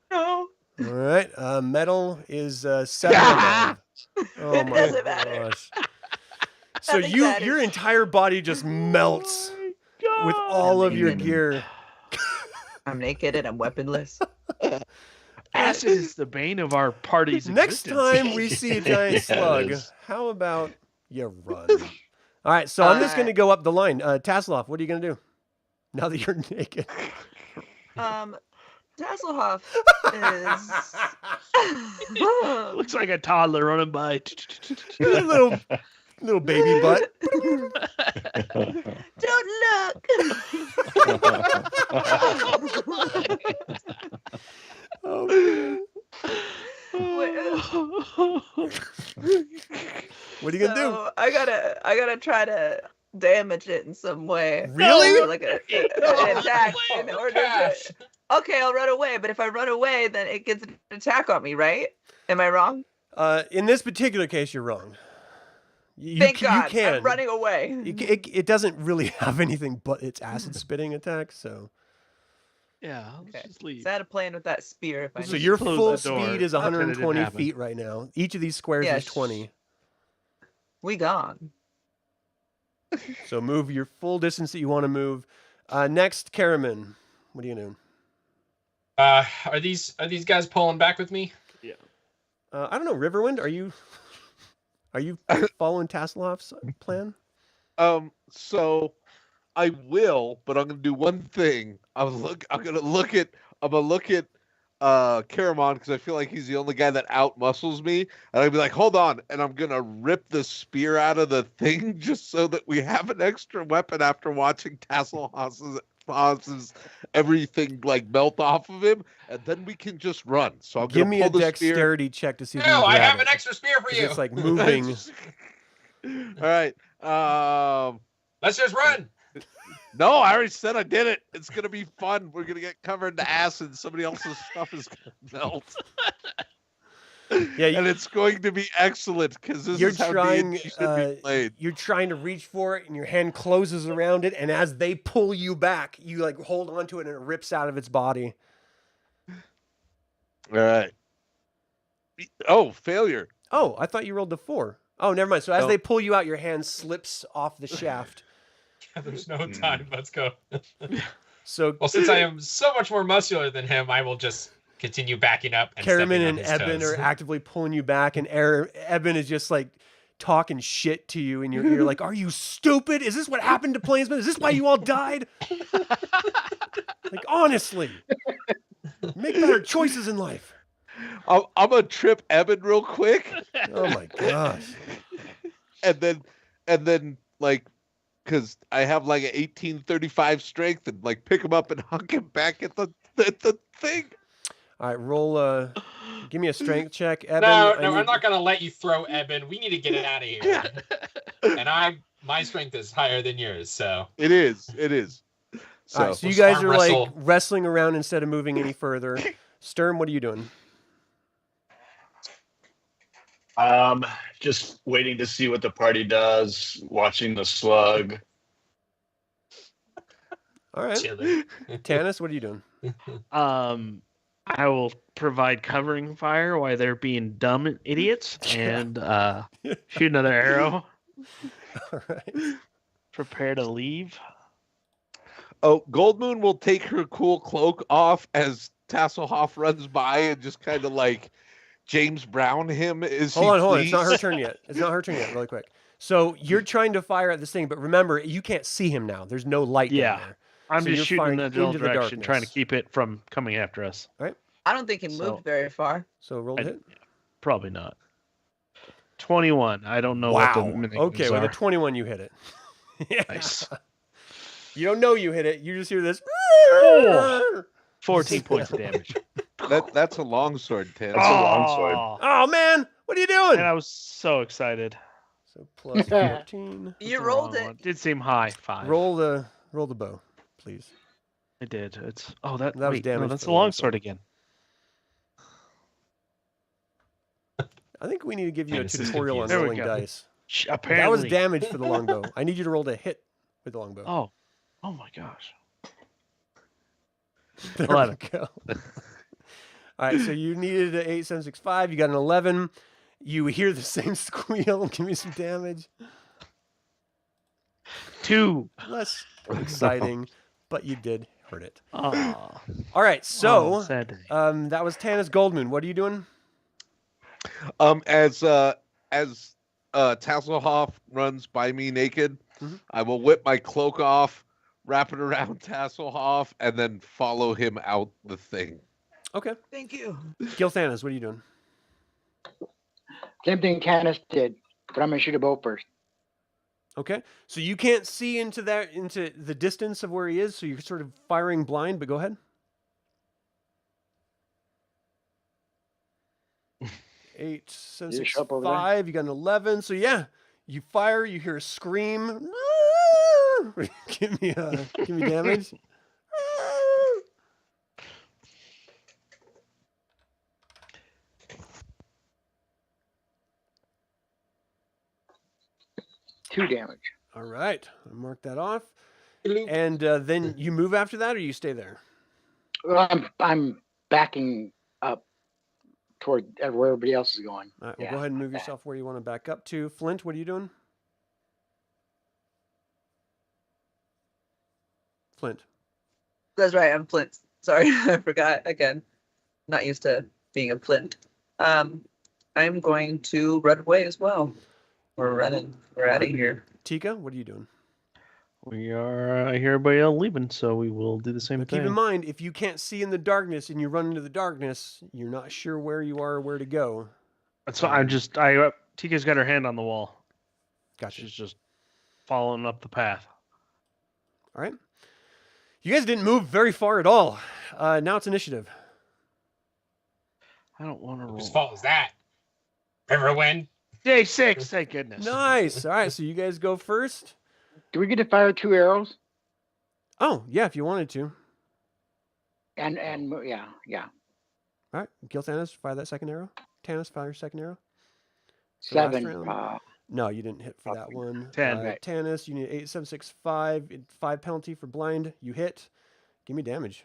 No. All right. Metal is 7 above. Oh It my doesn't matter. gosh! So Nothing your matters. entire body just melts with all of your gear. I'm naked and I'm weaponless. Acid is the bane of our party's Next existence. time we see a giant Yeah, it slug, is. how about you run? All right, so I'm just going to go up the line. Tasslehoff, what are you going to do now that you're naked? Tasslehoff is. Looks like a toddler running by. little baby butt. Don't look. Oh, man. What are you going to do? So I gotta try to damage it in some way. Really? Like an attack in order to. Okay, I'll run away, but if I run away, then it gets an attack on me, right? Am I wrong? In this particular case, you're wrong. Thank God. You can. I'm running away. It doesn't really have anything but its acid spitting attack, so. Yeah, let's Okay. just leave. So I had a plan with that spear. If I So need your close full the door. speed is Not that it didn't 120 happen. feet right now. Each of these squares Yeah, is 20. we gone. So move your full distance that you want to move. Next, Caramon. What are you doing? Are these guys pulling back with me? I don't know. Riverwind, are you following Tasslehoff's plan? So I will, but I'm gonna do one thing. I'm gonna look at Caramon because I feel like he's the only guy that out muscles me, and I'd be like, hold on, and I'm gonna rip the spear out of the thing just so that we have an extra weapon after watching Tasslehoff's everything like melt off of him, and then we can just run. So I'm Give gonna me pull a the dexterity check to see if you No, can I grab have an it. extra spear for 'Cause you. It's like moving. All right. Let's just run. No, I already said I did it. It's gonna be fun. We're gonna get covered in acid. Somebody else's stuff is gonna melt. Yeah, And it's going to be excellent because this you're is how trying. D&D should be played. You're trying to reach for it, and your hand closes around it, and as they pull you back, you like hold onto it, and it rips out of its body. All right. Oh, failure. Oh, I thought you rolled the 4. Oh, never mind. So as Oh. they pull you out, your hand slips off the shaft. There's no time. Let's go. So Well, since I am so much more muscular than him, I will just continue backing up and Caramon stepping on and his Eben toes. are actively pulling you back, and Eben is just like talking shit to you in your ear, like, "Are you stupid? Is this what happened to Plainsmen? Is this why you all died? Like, honestly, make better choices in life." I'm gonna trip Eben real quick, Oh my gosh! and then like, because I have like an 1835 strength, and like pick him up and hunk him back at the thing. All right, roll. Give me a strength check, Eben. No, I no, need- I'm not gonna let you throw Eben. We need to get it out of here. And my strength is higher than yours, so It is. All So right, so you Let's guys arm are like wrestle. wrestling around instead of moving any further. Sturm, what are you doing? Just waiting to see what the party does, watching the slug. All right. Chilling. Tanis, what are you doing? I will provide covering fire while they're being dumb idiots and shoot another arrow. All right. Prepare to leave. Oh, Goldmoon will take her cool cloak off as Tasslehoff runs by and just kind of like James Brown him. Hold on. It's not her turn yet. Really quick. So you're trying to fire at this thing, but remember, you can't see him now. There's no light down there. I'm So just you're shooting firing in the general into the direction, trying to darkness. keep it from coming after us. I don't think he moved very far. So roll the hit. Probably not. 21. I don't know what the minutes Okay, with are. a 21, you hit it. Yeah. Nice. You don't know you hit it. You just hear this. 14 points of damage. That's a longsword, Tan. That's a longsword. Oh, man. What are you doing? And I was so excited. So plus 14. You The rolled wrong it. one. Did seem high. 5. Roll the bow, please. I did. That was wait, no, damage that's for a the longsword again. I think we need to give you a Tanis is tutorial on confused. There we rolling go. dice. Apparently. That was damage for the longbow. I need you to roll the hit with the longbow. Oh my gosh. There 11. we go. All right, so you needed an 8, 7, 6, 5. You got an 11. You hear the same squeal. Give me some damage. 2. Less exciting, but you did hurt it. Oh. All right, so sad day. that was Tanis Goldmoon. What are you doing? As Tasslehoff runs by me naked, Mhm. I will whip my cloak off, wrap it around Tasslehoff, and then follow him out the thing. Okay. Thank you. Gil Thanos, what are you doing? Same thing Tanis did, but I'm gonna shoot a bow first. Okay. So you can't see into the distance of where he is, so you're sort of firing blind, but go ahead. 8, 7, You 6, show up over there? 5. You got an 11. So yeah, you fire. You hear a scream. give me damage. Two damage. All right, I'll mark that off. And then you move after that, or you stay there. Well, I'm backing up toward where everybody else is going. All right, well, Yeah, go ahead and move back. yourself where you want to back up to. Flint, what are you doing? Flint. That's right. I'm Flint. Sorry, I forgot again. Not used to being a Flint. I'm going to run away as well. We're running. We're out of here. Tika, what are you doing? We are here, everybody else leaving, so we will do the same But thing. keep in mind, if you can't see in the darkness and you run into the darkness, you're not sure where you are or where to go. That's why Tika's got her hand on the wall. Gotcha. She's just following up the path. All right. You guys didn't move very far at all. Now it's initiative. I don't want to Whose roll. fault is that? Riverwind. Day 6, thank goodness. Nice. All right, so you guys go first. Do we get to fire 2 arrows? Oh, yeah, if you wanted to. And yeah. All right, Gil Thanos, fire that second arrow. Tanis, fire your second arrow. For the last 7. round. No, you didn't hit for that one. 10. Right. Tanis, you need 8, 7, 6, 5. 5 penalty for blind. You hit. Give me damage.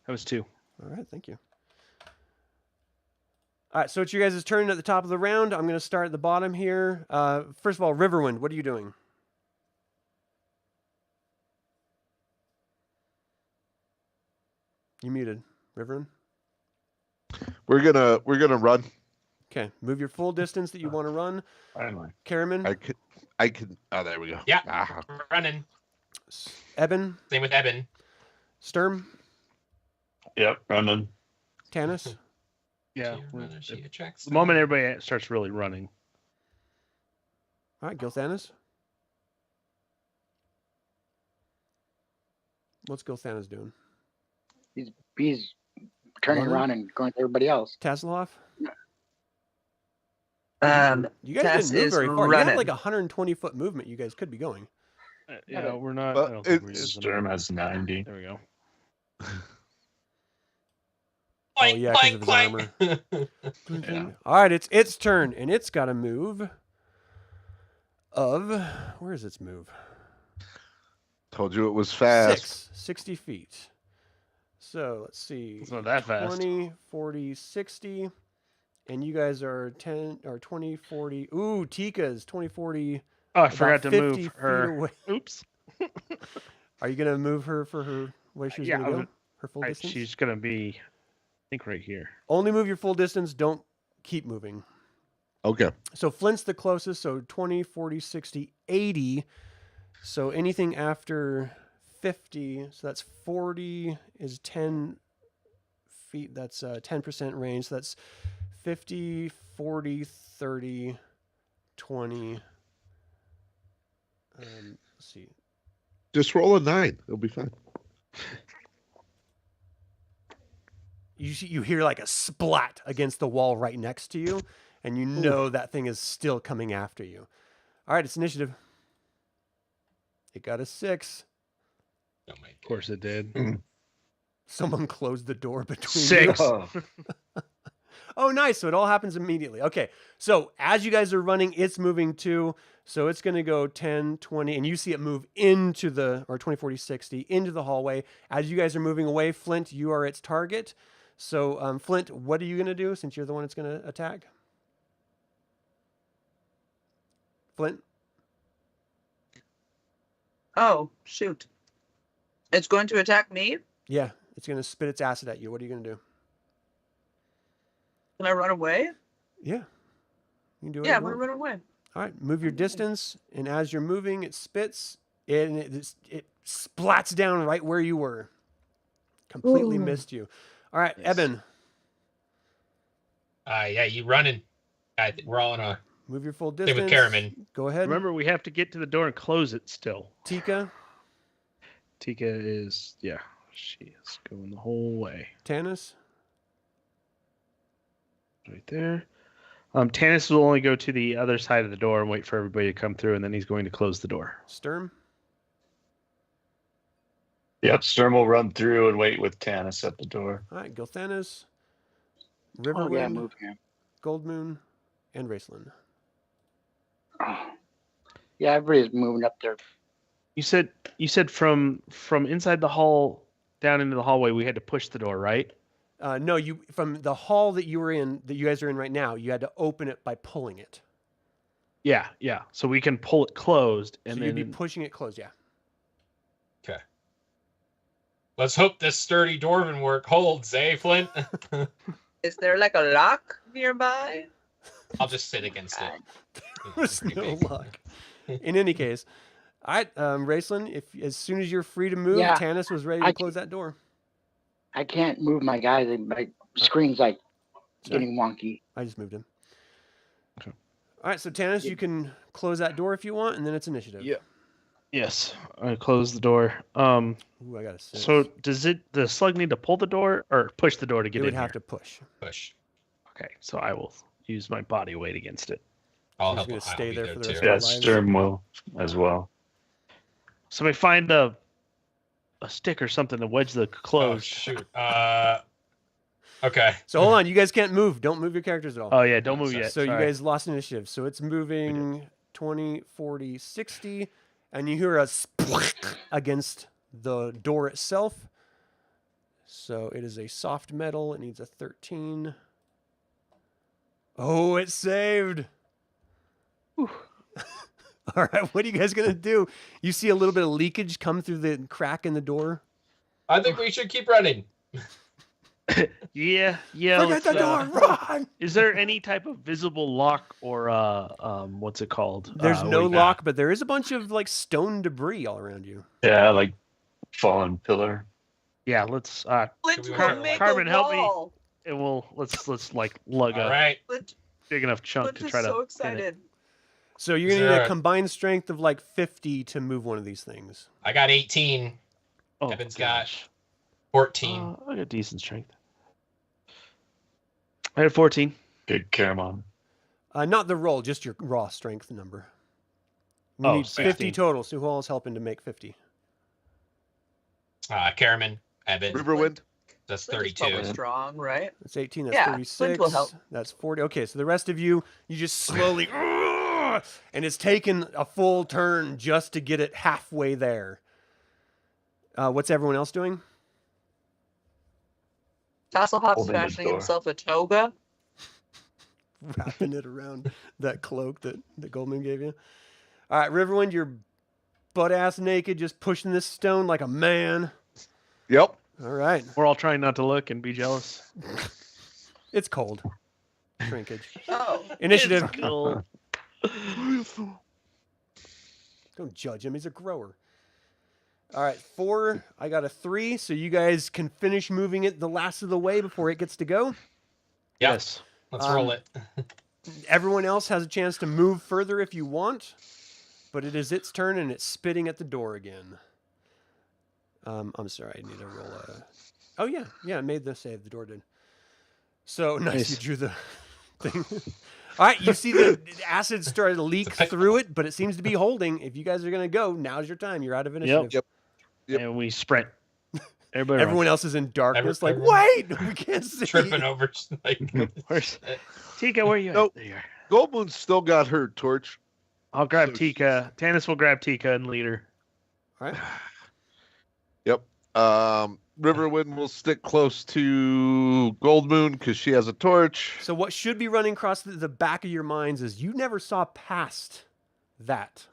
That was 2. All right, thank you. All right, so it's your guys' turn at the top of the round. I'm going to start at the bottom here. First of all, Riverwind, what are you doing? You muted. Riverwind? We're gonna run. Okay, move your full distance that you want to run. Finally. Caramon? I could. Oh, there we go. Yeah. Ah. Running. Eben? Same with Eben. Sturm? Yep, running. Tanis? Yeah. She runner, she attracts The moment everybody starts really running. All right, Gil Thanos? What's Gil Thanos doing? He's turning Running? around and going to everybody else. Tasslehoff? You guys Tass didn't move is very far. You had running. like a 120-foot movement you guys could be going. Yeah, we're not. But I don't think we're it's using Sturm them. has 90. There we go. Clank, yeah, 'cause clank, of his clank. Yeah. All right, it's its turn, and it's got a move of where is its move? Told you it was fast. 60 feet. So let's see. It's not that fast. 20, 40, 60. And you guys are 10 or 20, 40. Ooh, Tika's 20, 40. Oh, I about forgot to 50 move feet her. away. Oops. Are you going to move her for her where she was Yeah, going to I'm- go? Her full distance? She's gonna be, I think, right here. Only move your full distance. Don't keep moving. Okay. So Flint's the closest. So 20, 40, 60, 80. So anything after 50. So that's 40 is 10 feet. That's 10% range. So that's 50, 40, 30, 20. Let's see. Just roll a 9. It'll be fine. You hear like a splat against the wall right next to you, and you know that thing is still coming after you. All right, it's initiative. It got a 6. Oh my Of course it did. Someone closed the door between you. 6. Oh, Oh, nice. So it all happens immediately. Okay. So as you guys are running, it's moving too. So it's going to go 10, 20, and you see it move into the, or 20, 40, 60, into the hallway. As you guys are moving away, Flint, you are its target. So, Flint, what are you going to do since you're the one that's going to attack? Flint? Oh, shoot. It's going to attack me? Yeah. It's going to spit its acid at you. What are you going to do? Can I run away? Yeah. You can do it. Yeah, I'm going to run away. All right, move your distance, and as you're moving, it spits, and it splats down right where you were. Completely Ooh. missed you. All right, Yes. Eben, Yeah, you running. We're all in a move your full thing distance. with Caramon. Go ahead. Remember, we have to get to the door and close it still. Tika, Tika is, yeah, she is going the whole way. Tanis, Right there. Tanis will only go to the other side of the door and wait for everybody to come through, and then he's going to close the door. Sturm, yep. Sturm will run through and wait with Tanis at the door. all right, Gilthanas, Oh Riverwind, yeah, move him. Goldmoon, and Raistlin. Oh. Yeah, everybody's moving up there. You said from inside the hall down into the hallway, we had to push the door, right? No, you from the hall that you were in, that you guys are in right now, you had to open it by pulling it. Yeah. So we can pull it closed, and So then you'd be pushing it closed, yeah. Okay. Let's hope this sturdy dwarven work holds, eh, Flint? Is there like a lock nearby? I'll just sit against it. There's no luck. In any case, all right, Raistlin, if as soon as you're free to move, Yeah, Tanis was ready to I close that door. I can't move my guys. My screen's like Sorry. getting wonky. I just moved him. Okay. All right, so Tanis, you can close that door if you want, and then it's initiative. Yeah. Yes, I close the door. Ooh, I got a 6. So does the slug need to pull the door or push the door to it get would in have here? to push. Push. Okay, so I will use my body weight against it. I'll He's help. gonna I'll stay be there for the too. rest of Yeah, our lives. Sturm will as well. So we find a stick or something to wedge the Oh closed. shoot. Okay. So hold on, you guys can't move. Don't move your characters at all. Oh yeah, don't move So yet. so you sorry. guys lost initiative. So it's moving 20, 40, 60, and you hear a splat against the door itself. So it is a soft metal. It needs a 13. Oh, it saved. All right, what are you guys going to do? You see a little bit of leakage come through the crack in the door. I think we should keep running. Yeah. Forget let's, the door, run! Is there any type of visible lock or what's it called? There's no wait, lock, but there is a bunch of like stone debris all around you. Yeah, like fallen pillar. Yeah, let's Flint we will wanna- make Carmen, a help me. wall. and let's like lug All a right. Flint, big enough chunk Flint to is try to so pin it. excited. So you're going to Is need there a a- combined strength of like 50 to move one of these things. I got 18. Oh, Evan's got gosh. 14. I got decent strength. I had 14. Good Caramon. Not the roll, just your raw strength number. We Oh, need 50 16. total. So who all is helping to make 50? Caramon, Evan. Riverwind. That's Flint is probably 32. strong, right? That's 18. That's Yeah, 36. Flint will help. That's 40. Okay, so the rest of you just slowly, and it's taken a full turn just to get it halfway there. What's everyone else doing? Tasslehoff's Holding the fashioning door. himself a toga. Wrapping it around that cloak that Goldmoon gave you. All right, Riverwind, you're butt ass naked, just pushing this stone like a man. Yep. All right, We're all trying not to look and be jealous. it's cold. Shrinkage. Oh, Initiative. It's cool. Don't judge him. He's a grower. All right, 4. I got a 3, so you guys can finish moving it the last of the way before it gets to go. Yep. Yes. Let's roll it. Everyone else has a chance to move further if you want, but it is its turn and it's spitting at the door again. I'm sorry, I need to roll a... Oh, yeah. Yeah, I made the save. The door did. So, nice. You drew the thing. All right, you see the acid started to leak through it, but it seems to be holding. If you guys are going to go, now's your time. You're out of initiative. Yep. And we sprint. Everybody Everyone runs. else is in darkness, like, everyone- wait, we can't see. Tripping over. Like, Where's Tika? Where are you at? Nope. There you are. Goldmoon's still got her torch. I'll grab So Tika. Tanis will grab Tika and lead her. All right. Yep. Riverwind will stick close to Goldmoon because she has a torch. So what should be running across the back of your minds is you never saw past that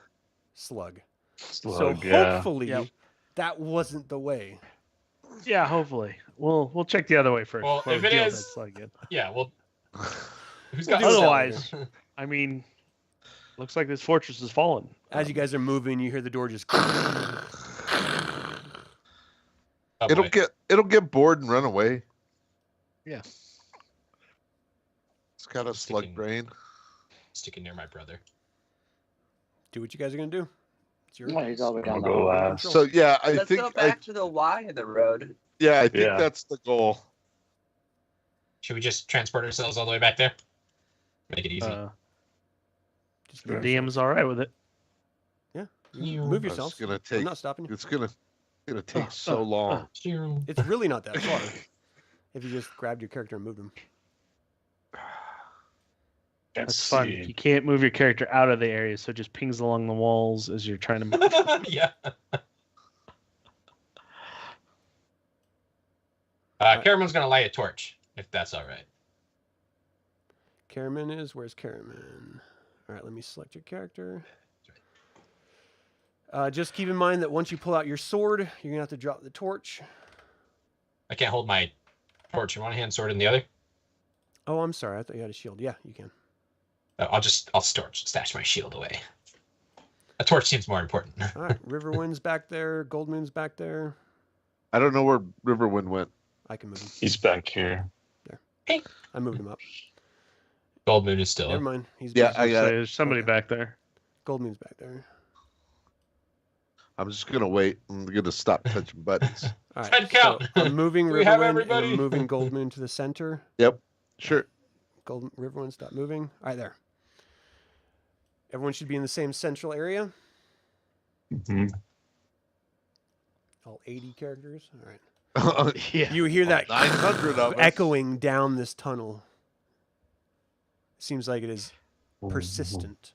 slug. So Slug, yeah. hopefully Yep. that wasn't the way. Yeah, hopefully. We'll check the other way first. Well, before if we it deal is- with that slug again. yeah, well, who's We'll got do it that Otherwise, way. I mean, looks like this fortress has fallen. As you guys are moving, you hear the door just. Oh, It'll boy. it'll get bored and run away. Yeah. It's got a slug Sticking- brain. Sticking near my brother. Do what you guys are gonna do. It's your. No, he's all the way I'll down the go hall. last. Control. So yeah, I Let's think go back to the Y of the road. I think Yeah. that's the goal. Should we just transport ourselves all the way back there? Make it easy. Just The move DM's all right with it. You move I was yourself. gonna I'm take. not stopping you. It's gonna take so long. It's really not that far. If you just grabbed your character and moved him. That's fun. You can't move your character out of the area, so it just pings along the walls as you're trying to move. Yeah. Caramon's gonna light a torch, if that's all right. Caramon is. Where's Caramon? All right, let me select your character. Just keep in mind that once you pull out your sword, you're gonna have to drop the torch. I can't hold my torch in one hand, sword in the other. Oh, I'm sorry. I thought you had a shield. Yeah, you can. I'll stash my shield away. A torch seems more important. All right, Riverwind's back there. Goldmoon's back there. I don't know where Riverwind went. I can move him. He's back here. I moved him up. Goldmoon is still. Never mind. He's Yeah, back. I got it. There's somebody back there. Goldmoon's back there. I'm just gonna wait. I'm gonna stop touching buttons. All right. Head count. So I'm moving Do we have Riverwind and everybody? I'm moving Goldmoon to the center. Sure. Riverwind, stop moving. All right, there. Everyone should be in the same central area. Mhm. All 80 characters. All right. Yeah. You hear that 900 of us. echoing down this tunnel. Seems like it is persistent.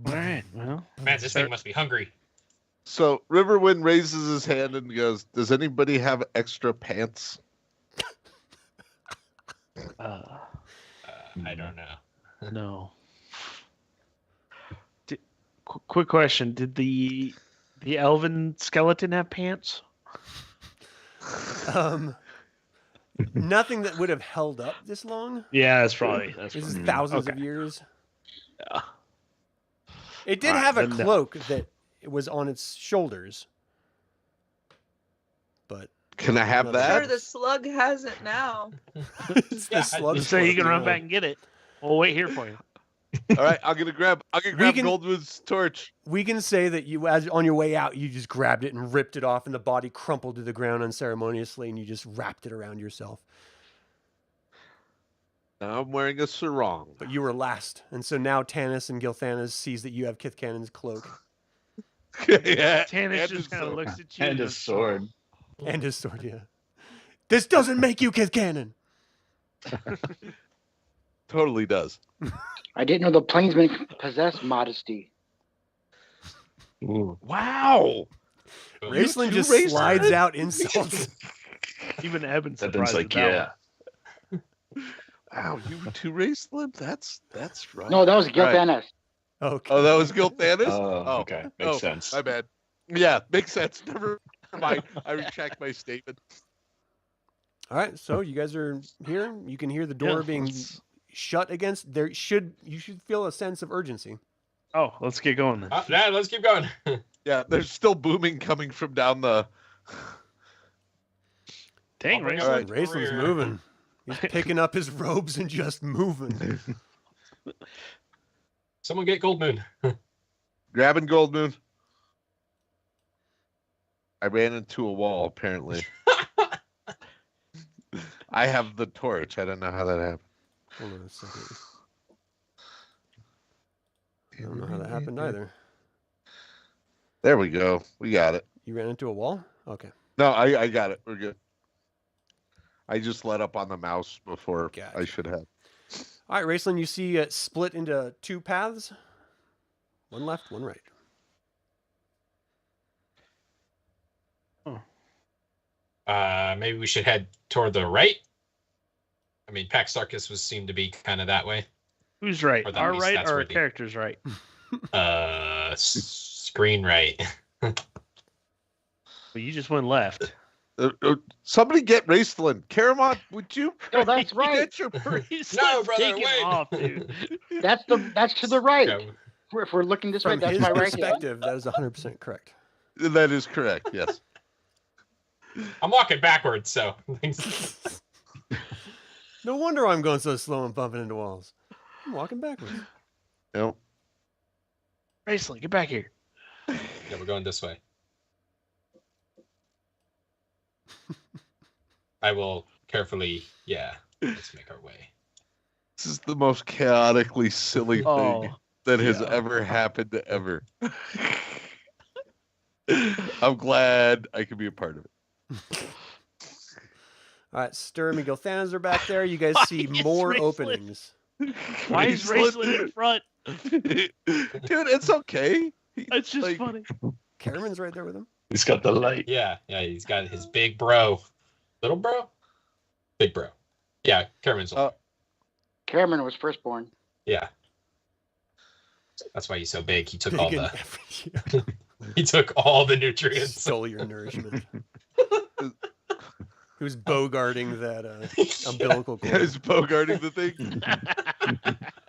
All right. Well, Man, this thing must be hungry. So Riverwind raises his hand and goes, "Does anybody have extra pants?" I don't know. no. Quick question: did the elven skeleton have pants? Nothing that would have held up this long. Yeah, that's probably This is thousands of Okay. years. Yeah. It did Alright, have a then no. cloak that it was on its shoulders. But Can I have Sure, that? Sure, the slug has it now. it's Yeah, the slug. So you can cloak, run yeah. back and get it. We'll wait here for you. All right, I'm gonna grab can- Goldmoon's torch. We can say that you, as on your way out, you just grabbed it and ripped it off, and the body crumpled to the ground unceremoniously, and you just wrapped it around yourself. Now I'm wearing a sarong. But you were last, and so now Tanis and Gilthanas sees that you have Kithcannon's cloak Yeah, Tanis and just his kind of sword. looks at you And goes, his sword. and his sword. Yeah, This doesn't make you canon. Totally does. I didn't know the plainsmen possessed modesty. Ooh. Wow. Raistlin two just Raistlin? slides out insults. Even Evan's Evan's surprised like, at that yeah. Wow, you two Raistlin? That's right. No, that was Gil Right. Thanis. Okay. Oh, that was Gil Thanis? Oh, okay. Makes sense. My bad. Yeah, makes sense. Never mind. I retract my statement. All right, so you guys are here. You can hear the door Yeah, being shut against. You should feel a sense of urgency. Oh, let's get going then. Yeah, let's keep going. Yeah, there's still booming coming from down the. Dang, I'll bring Raistlin. up All right, the Raistlin's rear. moving. He's picking up his robes and just moving. Someone get Goldmoon. Grabbing Goldmoon. I ran into a wall, apparently. I have the torch. I don't know how that happened. Hold on a second. I don't know how that happened either. There we go. We got it. You ran into a wall? Okay. No, I got it. We're good. I just let up on the mouse before I Gotcha. should have. All right, Raistlin, you see it split into two paths. One left, one right. Maybe we should head toward the right. I mean, Pax Tharkas was seemed to be kind of that way. Who's right? Or that Our means right that's or where our the- character's right? Screen right. Well, you just went left. Somebody get Raistlin. Caramon, would you? No, that's right. Get your No, brother, Take it wait. off, dude. That's to the right. Yeah, If we're looking this way, From that's his my right hand. perspective, that is 100% correct. That is correct. Yes. I'm walking backwards, so No wonder I'm going so slow and bumping into walls. I'm walking backwards. No. Raistlin, get back here. yeah, we're going this way. I will carefully. Yeah, let's make our way. This is the most chaotically silly Oh, thing that has yeah. ever happened to ever. I'm glad I could be a part of it. All right, Sturm and Gilthanas are back there. You guys see Why is more Raistlin- openings. Why is Raistlin in front? Dude, it's okay. It's just Like- funny. Caramon's right there with him. He's got the light. Yeah, he's got his big bro, little bro, big bro. Yeah, Caramon's. Caramon was firstborn. Yeah, that's why he's so big. He took Big all and the. every- He took all the nutrients. Stole your nourishment. He was bogarting that umbilical cord. Is bogarting the thing?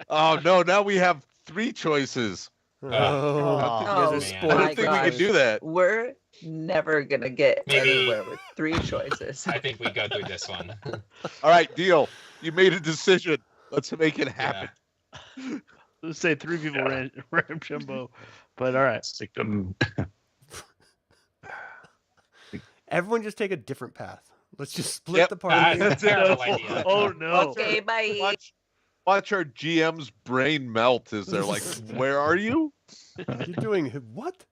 Oh no! Now we have 3 choices. Oh, Oh, you guys are man. I spoiled. don't my think we gosh. can do that. We're never gonna get Maybe- anywhere with 3 choices. I think we go through this one. All right, deal. You made a decision. Let's make it happen. Let's say 3 people ran Jumbo, but all right. Stick them. Everyone just take a different path. Let's just split Yep. the party. That's a terrible idea. Oh no! Okay, bye. Watch our GM's brain melt as they're like, "Where are you?" You're doing what?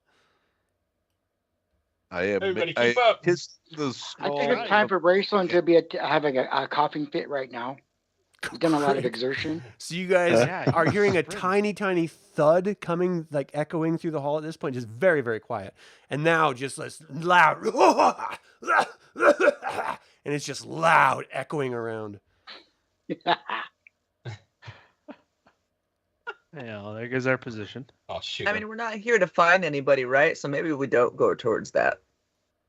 I am. Everybody I keep up. kissed the I skull. think it's time for Raistlin to be having a coughing fit right now. He's done a lot of exertion. So you guys Yeah, are hearing a sprint. tiny, tiny thud coming, like echoing through the hall at this point, just very, very quiet. And now just this loud, and it's just loud echoing around. Yeah, well, there goes our position. Oh shoot. I mean, we're not here to find anybody, right? So maybe we don't go towards that.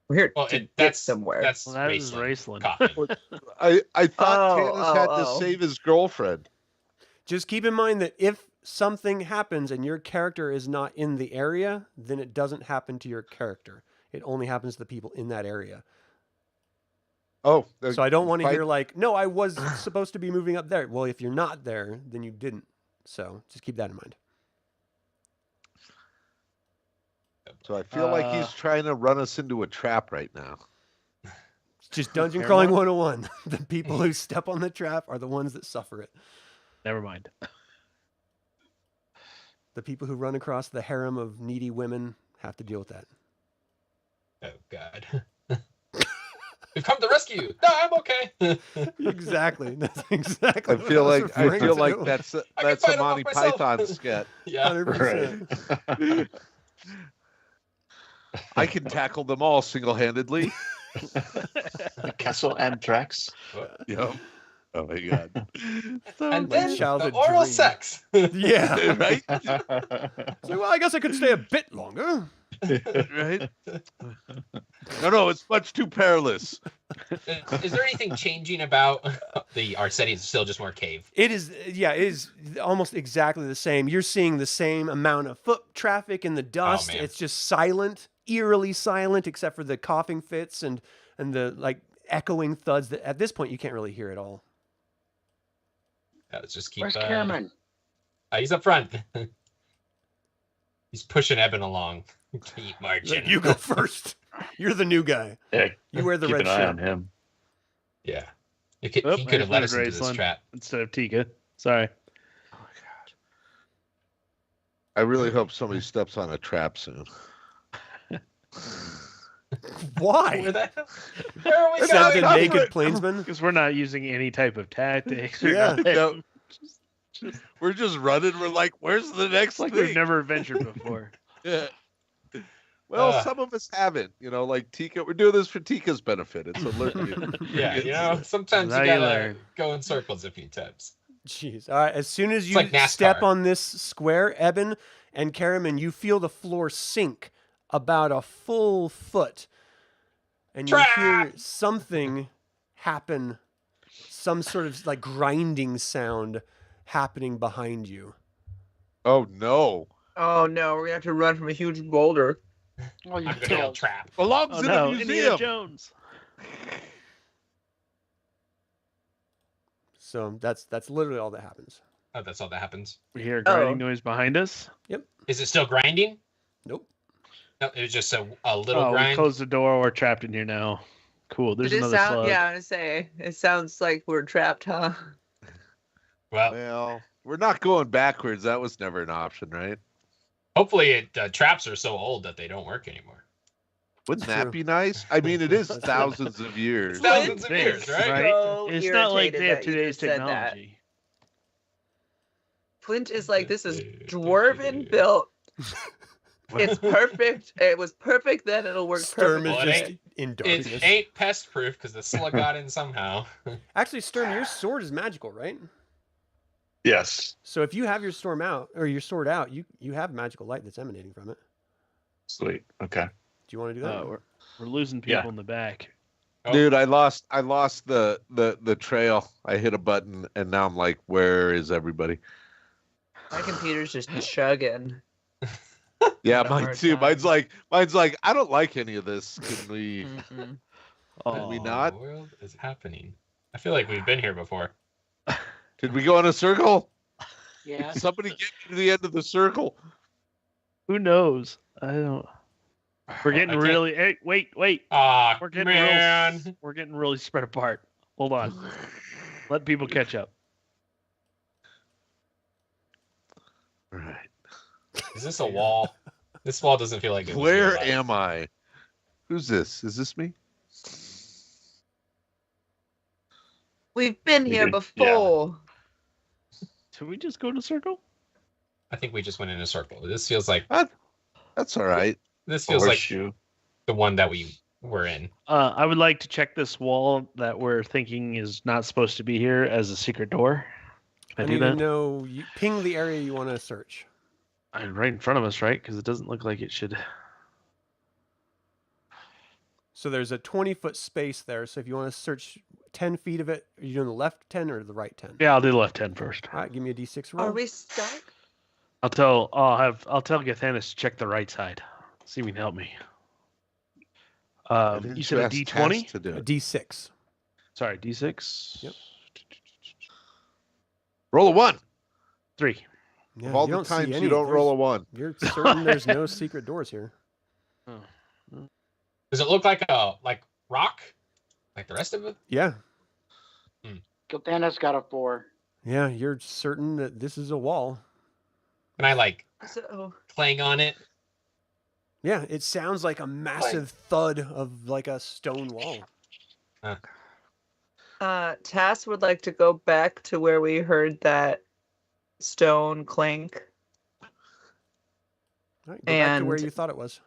We're here well, to get that's somewhere. That's Well, that is Raistlin. Raistlin. Coughing. I thought Oh, Tanis had to oh. save his girlfriend. Just keep in mind that if something happens and your character is not in the area, then it doesn't happen to your character. It only happens to the people in that area. Oh, So I don't want to fight- hear like, no, I was supposed to be moving up there. Well, if you're not there, then you didn't. So just keep that in mind. So I feel like he's trying to run us into a trap right now. It's just dungeon Fair crawling enough. 101. The people who step on the trap are the ones that suffer it. Never mind. The people who run across the harem of needy women have to deal with that. Oh god. We've come to rescue you. No, I'm okay. Exactly. That's exactly. I what feel was like I referring feel to. like that's a, I can that's a fight 'em off Monty myself. Python skit. Yeah. 100%. I can tackle them all single-handedly. Castle and Drax. Yep. Oh my god. So And My then childhood the oral dream. sex. Yeah. right? So, well, I guess I could stay a bit longer. Right? No, it's much too perilous. Is there anything changing about our setting? Is still just more cave. It is, yeah, it is almost exactly the same. You're seeing the same amount of foot traffic in the dust. man. It's just silent, eerily silent, except for the coughing fits and the like echoing thuds that at this point you can't really hear at all. Let's just keep. Where's Caramon? He's up front. He's pushing Eben along. Keep marching. Like, you go first. You're the new guy. Yeah, You wear the keep red an eye shirt. on him. Yeah. He could Oop, have let us there's into this Raistlin. trap. Instead of Tika. Sorry. Oh my god. I really hope somebody steps on a trap soon. Why? Where are we Said the going? naked plainsman. Because we're not using any type of tactics. Yeah. No, we're just running. We're like, where's the next Like thing? we've never ventured before. Yeah. Well, some of us haven't. Like Tika. We're doing this for Tika's benefit. It's a learning. Yeah, sometimes Now you you gotta learn. go in circles a few times. Jeez. All right. As soon as you like NASCAR. step on this square, Eben and Caramon, you feel the floor sink about a full foot. And you hear Trap! something happen, some sort of like grinding sound happening behind you. Oh no! Oh no, we're gonna have to run from a huge boulder. Oh, you I'm gonna yell don't. trap. Belongs Oh in no, a Indiana museum. Jones. So that's literally all that happens. Oh, that's all that happens. We hear a grinding noise behind us. Is it still grinding? Nope. No, it was just a little Oh, we grind. closed the door. We're trapped in here now. Cool. There's Did it another sound? slug. Yeah, I was gonna say it sounds like we're trapped, huh? Well, Well, we're not going backwards. That was never an option, right? hopefully traps are so old that they don't work anymore. Wouldn't True. that be nice? I mean, it is thousands of years. It's thousands of years, Thanks, right? So It's not like irritated they have that you today's just said that. technology. Flint is like, this is dwarven built. It's perfect. It was perfect then. It'll work Sturm is perfect. Well, it just ain't- in It darkness. ain't pest proof because the slug got in somehow. Actually, Sturm, your sword is magical, right? Yes. So if you have your storm out or your sword out, you have magical light that's emanating from it. Sweet. Okay. Do you want to do that? We're losing people in the back. Oh. Dude, I lost the trail. I hit a button and now I'm like, where is everybody? My computer's just chugging. Yeah, Had a mine hard too. time. Mine's like, I don't like any of this. Can we Mhm. Did we Oh, not? What in the world is happening? I feel like we've been here before. Did we go in a circle? Yeah. Somebody get me to the end of the circle. Who knows? I don't. We're I getting can't- really. Hey, wait. Ah, We're getting man. We're getting really spread apart. Hold on. Let people catch up. All right. Is this a wall? This wall doesn't feel like it. was Where real life. am I? Who's this? Is this me? We've been We here did, before. Should we just go in a circle? I think we just went in a circle. This feels like That's all right. this feels like Horseshoe. the one that we were in. I would like to check this wall that we're thinking is not supposed to be here as a secret door. Can I do need to that? know. You ping the area you want to search. Right in front of us, right? Because it doesn't look like it should. So there's a 20-foot space there. So if you want to search 10 feet of it, are you doing the left 10 or the right 10? Yeah, I'll do the left 10 first. All right, give me a d6 roll. Are we stuck? I'll tell Gathanis to check the right side. See if he can help me. I didn't You said a ask D20? Tess to do A it. d6. Sorry, D6. Yep. Roll a 1. 3. Yeah, Of all you the don't see times any. you don't roll a There's- 1. You're certain there's no secret doors here. Does it look like rock, like the rest of it? Yeah. Giltana's got a 4. Yeah, you're certain that this is a wall. Can I So clang on it? Yeah, it sounds like a massive thud of like a stone wall. Tass would like to go back to where we heard that stone clink. All right, go back to where And- you thought it was.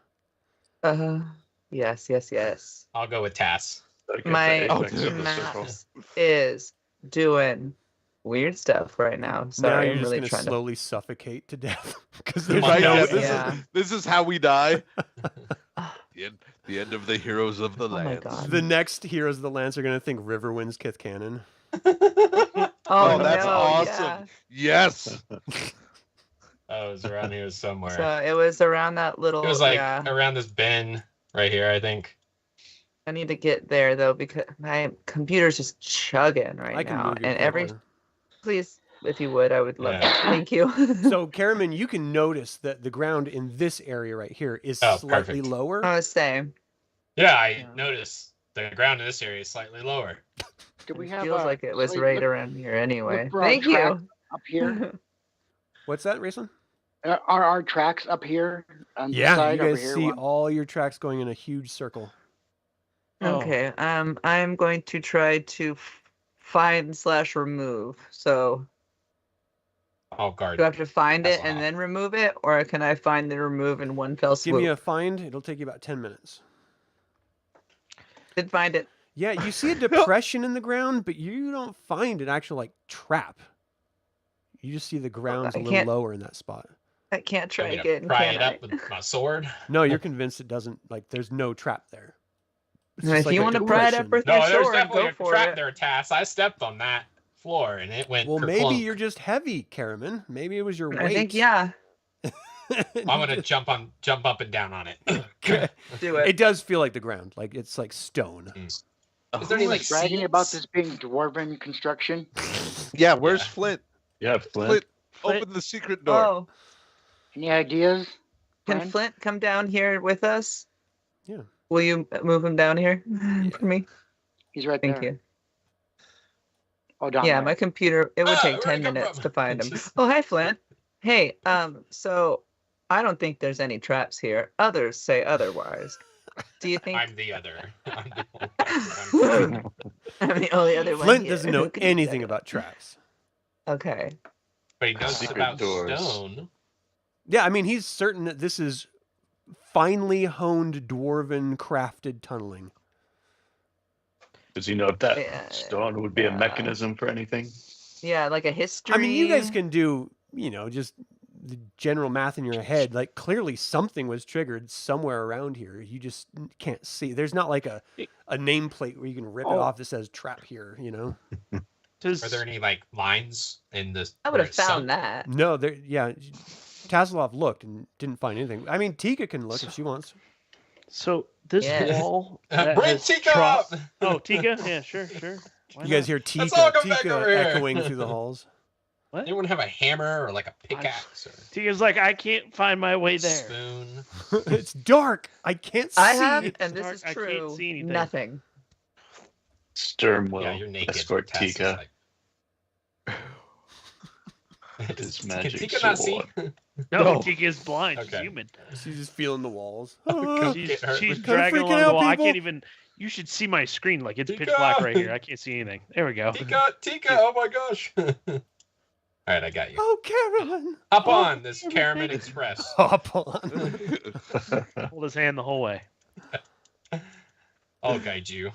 Yes. I'll go with Tass. Like My at the apex of the circle. mouse is doing weird stuff right now. Now Sorry, you're I'm just really going to trying slowly suffocate to death because there's Right, no. yeah, Yeah. this is how we die. The end of the heroes of the Oh my land. God. The next heroes of the lands are going to think Riverwind's Kith Cannon. Oh, that's no, awesome. yeah. Yes. Oh, it was around here somewhere. So it was around that little. It was like yeah. around this bend right here, I think. I need to get there though because my computer's just chugging right I can now, move you and every closer. please, if you would, I would love Yeah. it. Thank you. So, Caramon, you can notice that the ground in this area right here is Oh, slightly perfect. lower. I was saying, Yeah, I Yeah. noticed the ground in this area is slightly lower. Do we it have feels like it was look- right look around here anyway. for our Thank track you. up here? What's that, Raistlin? Are our tracks up here on the Yeah, side you over guys here? see One- all your tracks going in a huge circle. Oh. Okay. I'm going to try to find/remove. So I'll guard. do I have to find it Tasslehoff. and then remove it, or can I find the remove in one fell swoop? Give me a find. It'll take you about 10 minutes. Did find it. Yeah, you see a depression in the ground, but you don't find an actual like trap. You just see the ground's I a little can't- lower in that spot. I can't try Want me to again. pry Can it I? up with my sword. No, you're convinced it doesn't. Like, there's no trap there. It's If just like you a want to pry it up depression. with No, your there's sword, definitely go a for trap it. there, Tass. I stepped on that floor and it went. Well, maybe kerplunk. you're just heavy, Caramon. Maybe it was your weight. I think yeah. I'm gonna jump up and down on it. Okay. Do it. It does feel like the ground. Like it's like stone. Is Who there any was like bragging seeds? about this being dwarven construction? Yeah, where's Yeah. Flint? Yeah, Flint. Flint, Flint. open the secret door. Oh, Any ideas? can Brian? Flint come down here with us? Yeah. Will you move him down here for me? He's right Thank there. you. Oh, down Yeah, there. my computer. It would take where'd 10 he come minutes from? to find him. Just- Oh, hi, Flint. Hey, so I don't think there's any traps here. Others say otherwise. Do you think I'm the other. I'm the only one. I'm the only other one? Flint here doesn't who know can do anything that? about traps. Okay. But he knows Secret about doors. stone. Yeah, I mean, he's certain that this is finely honed dwarven crafted tunneling. Does he know if that Yeah, stone would be a yeah. mechanism for anything? Yeah, like a history. I mean, you guys can do, just the general math in your head. Like, clearly something was triggered somewhere around here. You just can't see. There's not like a nameplate where you can rip it Oh. off that says trap here, Does, Are there any like lines in this? I would have found that. No, there, yeah. Tasslehoff looked and didn't find anything. I mean, Tika can look if she wants. so this Yes. wall. that Bring has Tika trough- up! Oh, Tika? Yeah, sure. Why You guys not? hear Let's all Tika, come back over here. echoing through the halls. What? Anyone have a hammer or like a pickaxe or Tika's like, I can't find my way there. spoon? It's dark. I can't see. I have, and this Dark, is I can't true, see anything. nothing. Sturm will Yeah, you're naked. escort Tess is Tika. like- His Can magic Tika not see? sword. No, No. Tika's blind. She's Okay. human. She's just feeling the walls. Come She's, get her. she's Kinda dragging freaking along the out, wall. I people. can't even. You should see my screen. Like it's pitch Tika! black right here. I can't see anything. There we go. Tika! Oh my gosh! All right, I got you. Oh, Caramon. Hop Oh, on this everything. Caramon Express. Hop on. Hold his hand the whole way. I'll guide you.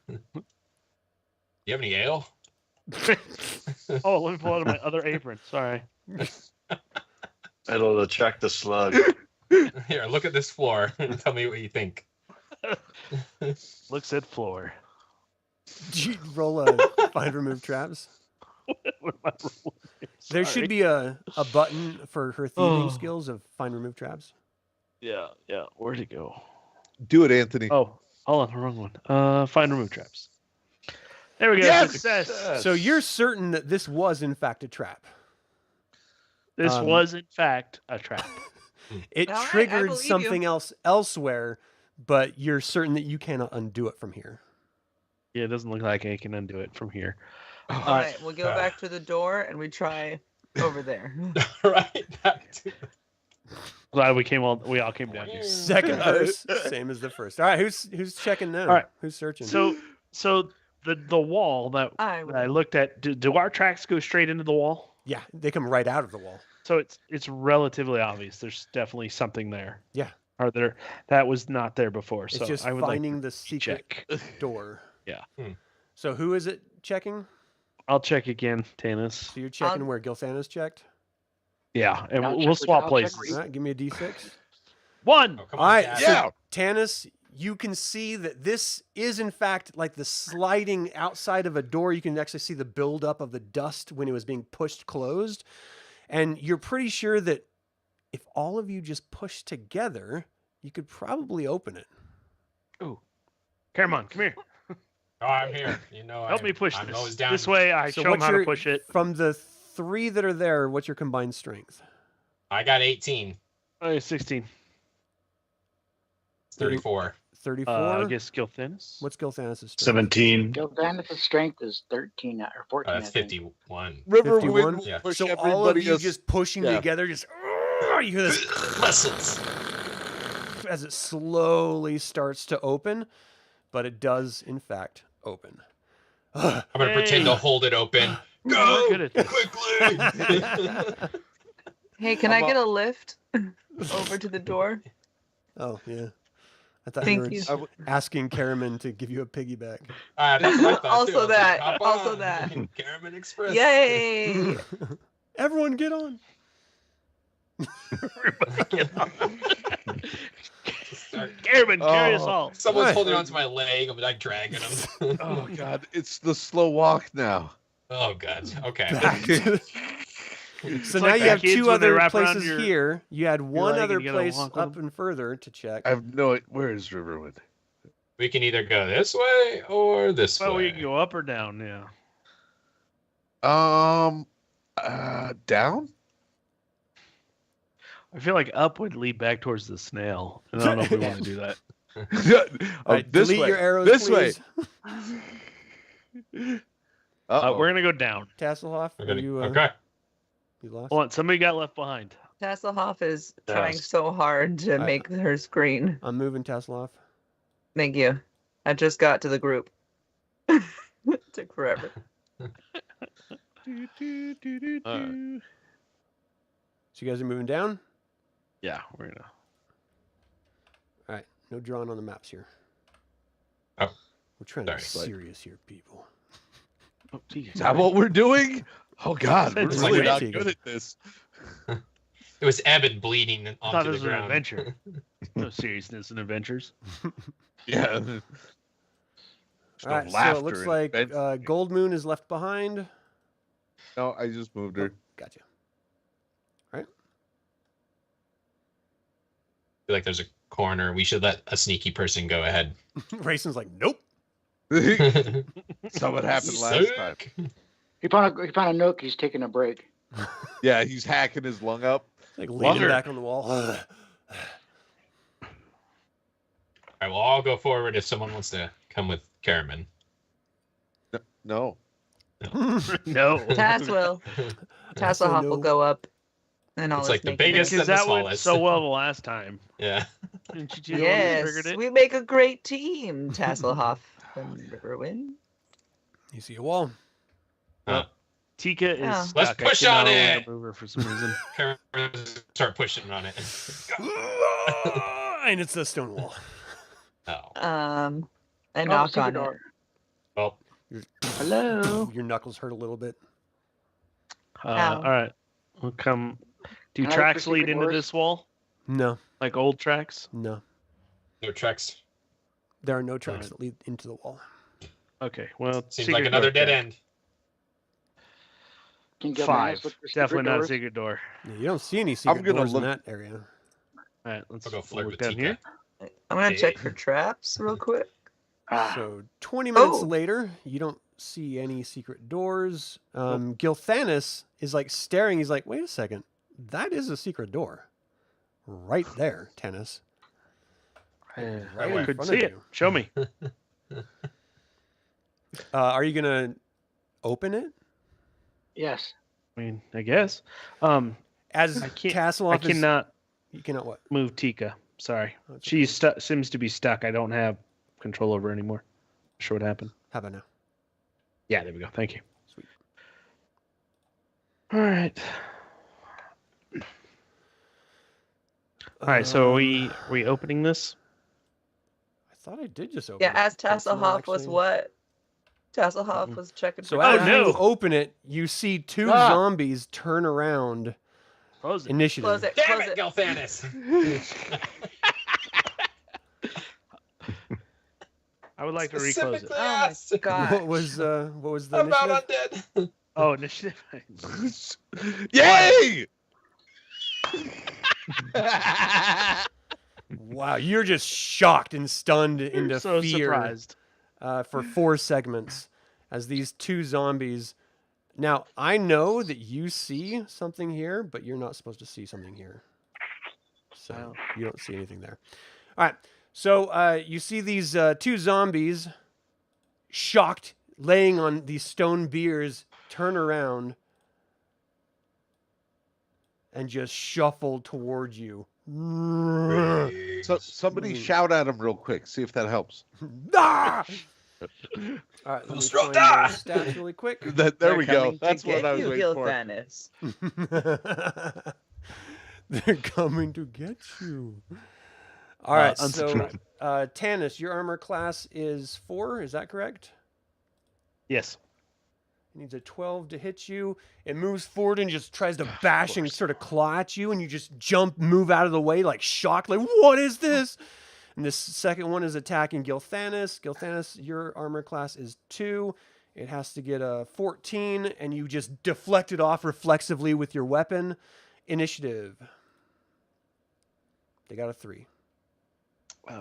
You have any ale? Oh, let me pull out my other apron. Sorry. It'll attract the slug. Here, look at this floor and tell me what you think. Looks at floor. Did you roll a find remove traps? What am I rolling? There Sorry. should be a button for her thieving Oh. skills of find remove traps. Yeah. Where'd it go? Do it, Anthony. Oh, hold on, the wrong one. Find remove traps. There we go. Yes! Success. So you're certain that this was in fact a trap. This um, was in fact a trap. It All right, I triggered believe you. something else elsewhere, but you're certain that you cannot undo it from here. Yeah, it doesn't look like I can undo it from here. All right, we'll go back to the door and we try over there. Right? Back to- Glad we all came down here. Second verse, same as the first. All right, who's checking now? All right. Who's searching? So So the wall that I I looked at, do our tracks go straight into the wall? Yeah, they come right out of the wall. So it's relatively obvious. There's definitely something there. Yeah. Or there that was not there before. It's So just I would finding like the secret check. door. Yeah. So who is it checking? I'll check again, Tanis. So you're checking where Gilthana's checked? Yeah, and I'll we'll check swap I'll check places. All right, give me a d6. 1. Oh, come All on, right, Dad. so Yeah. Tanis, you can see that this is in fact like the sliding outside of a door. You can actually see the buildup of the dust when it was being pushed closed. And you're pretty sure that if all of you just push together, you could probably open it. Ooh. Caramon, come here. Oh, I'm here. You know, Help me push I'm always this. down. This way I So show them what's how to your- push it. From the 3 that are there, what's your combined strength? I got 18. 16. 34. 34? I guess Gilthanis. What's Gilthanis' strength? 17. Gildanis' strength is 13 or 14. That's I think. 51. 51? Yeah. Push So all of everybody you else- just pushing yeah. together, just you hear this Muscles. as it slowly starts to open, but it does in fact open. I'm gonna pretend to hold it open. We're Go good at this. quickly. Hey, can I get a lift over to the door? Oh yeah, I thought Thank you you. were asking Caramon to give you a piggyback. That's what I thought, Also too. I was that, like, hop also on. that. Caramon Express. Yay! Everyone get on. Caramon, carry us Oh. all. Someone's Right. holding onto my leg. I'm like dragging them. Oh God, it's the slow walk now. Oh god. Okay. Back to- so now like you the have kids 2 when they other wrap around places your- here. You had one leg and other you gotta place walk with up and further to check. I have no. Where is Riverwind? We can either go this way or this Well, way. we can go up or down. Yeah. Down. I feel like up would lead back towards the snail. And I don't know if we want to do that. All right, this delete way. your arrows, This please. way. We're gonna go down. Tasslehoff, We're are gonna- you, okay. you lost? Hold on, somebody got left behind. Tasslehoff is trying Yes. so hard to make her screen. I'm moving Tasslehoff. Thank you. I just got to the group. Took forever. So you guys are moving down? Yeah, we're gonna. All right, no drawing on the maps here. Oh, We're trying to be sorry. serious here, people. Oh, geez. Is that what we're doing? Oh God, we're It's really like not Tigger. good at this. It was Evan bleeding I thought onto it the was an ground. adventure. No seriousness in adventures. Yeah. There's All no right, so laughter it looks in like adventure. Goldmoon is left behind. No, I just moved her. Gotcha. Feel like there's a corner. We should let a sneaky person go ahead. Raislin's like, nope. Saw what happened last time. Sick. He found a nook. He's taking a break. Yeah, he's hacking his lung up. Like leaning Longer. back on the wall. All right, well, I'll go forward if someone wants to come with Caramon. No. No. Tass will. Tasslehoff will no. go up. And all It's this like the making biggest noise. Because and the that went smallest. so well the last time. Yeah. Didn't you two the one who triggered Yes, it? we make a great team, Tasslehoff and Riverwind. You see a wall. Tika is Yeah. stuck. Let's I push cannot on allow it. to move her for some reason. Caramon, start pushing on it. And it's a stone wall. Oh. I Oh, knock secret on it. door. Well, Hello. Your knuckles hurt a little bit. Ow. All right. We'll come. Do Can I tracks proceed lead with into yours? this wall? No, Like old tracks? no. no tracks. There are no tracks Alright. that lead into the wall. Okay. Well, Seems secret like another door dead check. end. Can Gildanis 5. look for secret Definitely not a doors? secret door. Yeah, you don't see any secret gonna doors look- in that area. All right. Let's I'll go flirt look with down Tika. here. I'm gonna check Okay. for traps real quick. Ah, So 20 minutes Oh. later, you don't see any secret doors. Gilthanis is like staring. He's like, wait a second. That is a secret door. Right there, Tanis. Right I in could front see of it. you. Show me. Are you going to open it? yes. I mean, I guess. As I can't. Tasslehoff I is... cannot You cannot what? move Tika. Sorry. Oh, it's She seems to be stuck. I don't have control over her anymore. Not sure what happened. How about now? Yeah, there we go. Thank you. Sweet. All right. All right. So we opening this? I thought I did just open Yeah, it. as but it's not Tasslehoff was actually- what? Tasslehoff was checking So for as traps. you open it, you see two Ah. zombies turn around. Close it. Initiative. Close it. Damn Close it, it. Gilthanis! I would like to reclose it. Specifically Oh my asked. god. What was the I'm not initiative? undead. Oh, initiative. Yay! Wow, you're just shocked and stunned into So fear surprised. for 4 segments as these two zombies. Now, I know that you see something here, but you're not supposed to see something here. So Oh. you don't see anything there. All right. So you see these 2 zombies shocked, laying on these stone biers, turn around and just shuffle towards you. So somebody shout at him real quick. See if that helps. Ah! All right, let me Stroke find die! those stats really quick. There They're we go. coming to That's what get I was you, waiting for. Gilthanis. They're coming to get you. All right, so unsubscribe. Tanis, your armor class is 4. Is that correct? Yes. It needs a 12 to hit you. It moves forward and just tries to bash and sort of claw at you, and you just move out of the way, like shocked, like, what is this? And this second one is attacking Gilthanis. Gilthanis, your armor class is 2. It has to get a 14, and you just deflect it off reflexively with your weapon. Initiative. They got a 3. All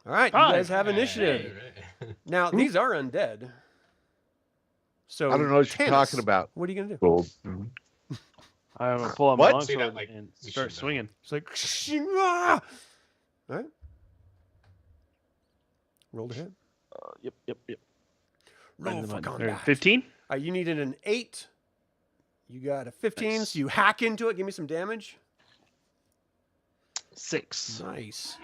right, you Five. guys have initiative. Right. Now, these are undead. So I don't know what you're Tanis, talking about. What are you going to do? Gold. I'm gonna pull out my What? See that, longsword like, and we start should know. swinging. It's like, ah! All right. Roll to hit. Yep. Roll Right in for the button. combat. 15. All right, you needed an 8. You got a 15, Nice. so you hack into it. Give me some damage. 6. Nice.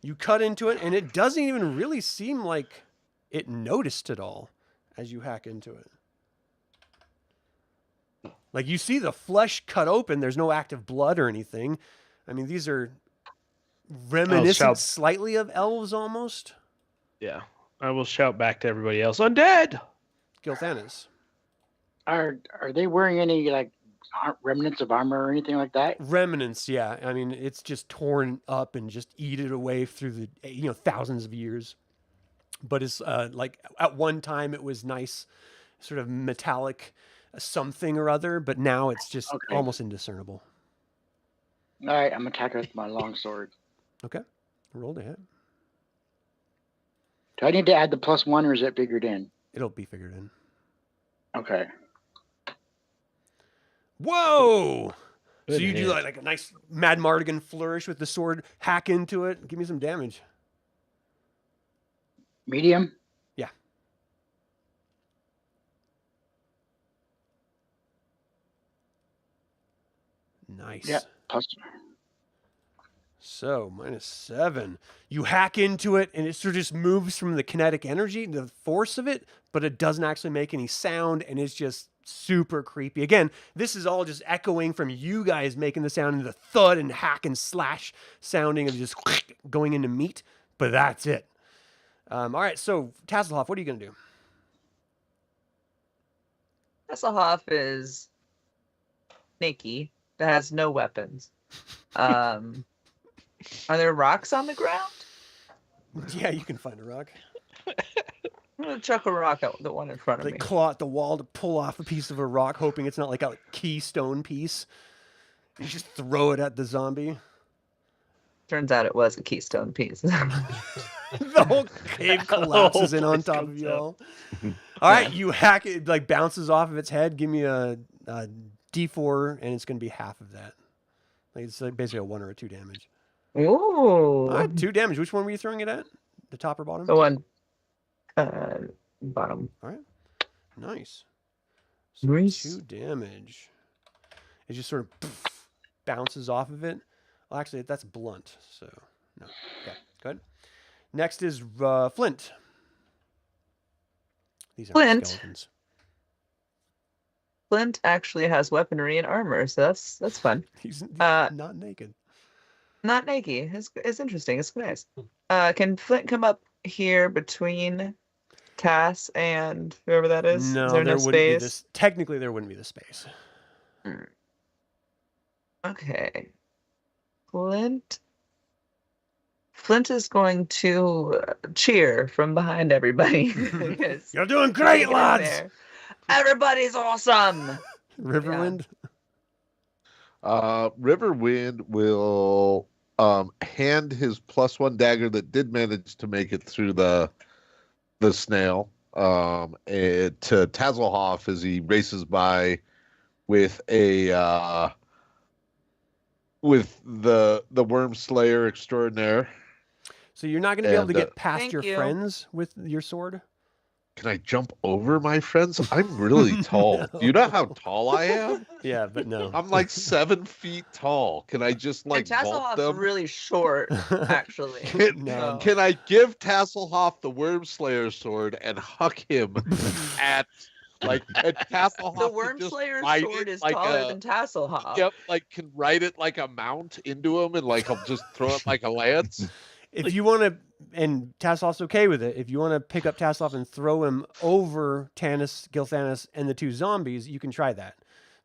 You cut into it, and it doesn't even really seem like it noticed at all as you hack into it. Like, you see the flesh cut open. There's no active blood or anything. I mean, these are reminiscent shout. slightly of elves almost. Yeah. I will shout back to everybody else. Undead. Gilthanis. Are they wearing any like remnants of armor or anything like that? Remnants, yeah. I mean, it's just torn up and just eaten away through the thousands of years. But it's like at one time it was nice, sort of metallic something or other, but now it's just Okay. almost indiscernible. All right, I'm attacking with my longsword. Okay, roll to hit. Do I need to add the +1 or is it figured in? It'll be figured in. Okay. Whoa! So Good you do hit. like a nice Mad Mardigan flourish with the sword, hack into it, give me some damage. Medium? Yeah. Nice. Yeah. Plus. So, -7. You hack into it, and it sort of just moves from the kinetic energy, the force of it, but it doesn't actually make any sound, and it's just super creepy. Again, this is all just echoing from you guys making the sound and the thud and hack and slash sounding of just going into meat, but that's it. All right, so, Tasslehoff, what are you going to do? Tasslehoff is snaky, that has no weapons. Are there rocks on the ground? Yeah, you can find a rock. I'm gonna chuck a rock at the one in front of Like me. claw at the wall to pull off a piece of a rock, hoping it's not like a keystone piece. You just throw it at the zombie. Turns out it was a keystone piece. The whole cave The whole collapses in on place top of comes you out. all. All right, you hack it, like bounces off of its head. Give me a D4, and it's going to be half of that. Like it's like basically a 1 or a 2 damage. Ooh. All right, 2 damage. Which one were you throwing it at? The top or bottom? The one bottom. All right, nice. So Nice. 2 damage. It just sort of bounces off of it. Well, actually, that's blunt, so no. Okay, good. Next is Flint. These aren't Flint. skeletons. Flint actually has weaponry and armor, so that's fun. He's Uh, not naked. Not naked. It's interesting. It's nice. Can Flint come up here between Tass and whoever that is? No, Is there there enough wouldn't be space? this. Technically, there wouldn't be the space. Okay. Flint is going to cheer from behind everybody. because You're doing he great, can't get in lads. there. Everybody's awesome. Riverwind. Riverwind will hand his +1 dagger that did manage to make it through the snail to Tasslehoff as he races by with a with the worm slayer extraordinaire. So you're not going to be able to And, get past Thank your you. friends with your sword? Can I jump over my friends? I'm really tall. No. Do you know how tall I am? Yeah, but no. I'm like 7 feet tall. Can I just like and vault Tasslehoff's them? really short, actually. No. Can I give Tasslehoff the Worm Slayer sword and huck him at Tasslehoff? The can Worm just Slayer's ride sword it is like taller a- than Tasslehoff. Yep, can ride it like a mount into him and I'll just throw it like a lance. If you want to, and Tasslehoff's okay with it, if you want to pick up Tasslehoff and throw him over Tanis, Gilthanis, and the 2 zombies, you can try that.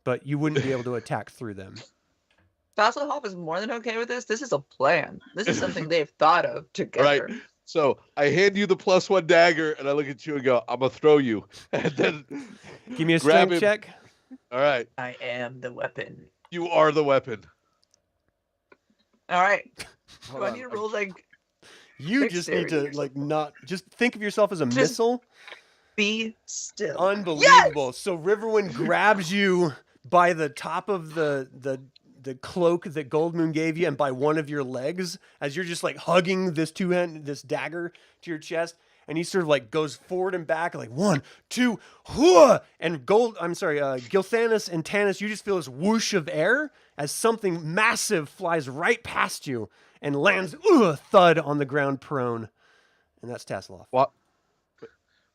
But you wouldn't be able to attack through them. Tasslehoff is more than okay with this. This is a plan. This is something they've thought of together. Right. So I hand you the +1 dagger and I look at you and go, I'm gonna throw you. And then Give me a grab strength him. check. All right, I am the weapon. you are the weapon. All right. Hold Do I on, need to I'm- roll like You just need Dexterity to or not just think of yourself as a Just- missile. be still? Unbelievable. So Riverwind grabs you by the top of the cloak that Goldmoon gave you and by one of your legs as you're just like hugging this dagger to your chest. And he sort of like goes forward and back like 1, 2, hooah! And Gilthanis and Tanis, you just feel this whoosh of air as something massive flies right past you and lands thud on the ground prone. And that's Tasslehoff. What?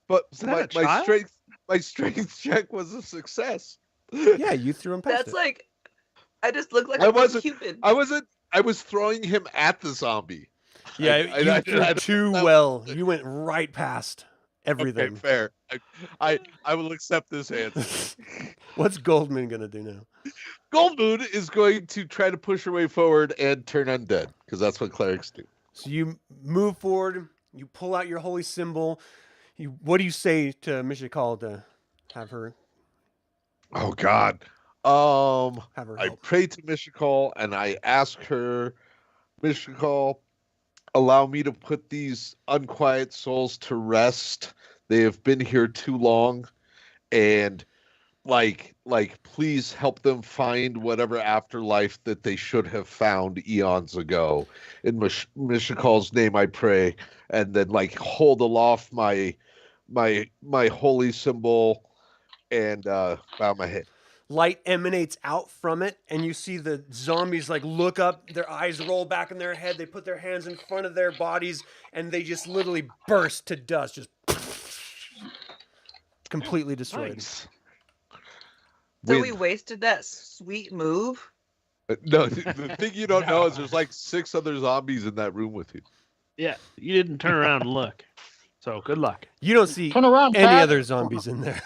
But that a my child? strength check was a success. Yeah, you threw him past That's it. like I just look like I a wasn't- Cupid. I was throwing him at the zombie. Yeah, I you threw don't too know. well. You went right past everything. Okay, fair. I will accept this answer. What's Goldmoon gonna do now? Goldmoon is going to try to push her way forward and turn undead because that's what clerics do. So you move forward. You pull out your holy symbol. What do you say to Mishakal to have her Oh God. have her I help? pray to Mishakal and I ask her, Mishakal, allow me to put these unquiet souls to rest. They have been here too long, and please help them find whatever afterlife that they should have found eons ago. In Mishakal's name, I pray, and then hold aloft my holy symbol and bow my head. Light emanates out from it, and you see the zombies look up, their eyes roll back in their head, they put their hands in front of their bodies, and they just literally burst to dust, just completely destroyed. Nice. So Wind. we wasted that sweet move. No, the thing you don't know No. is there's 6 other zombies in that room with you. Yeah, you didn't turn around and look. So good luck. You don't see Turn around, any Pat. other zombies in there.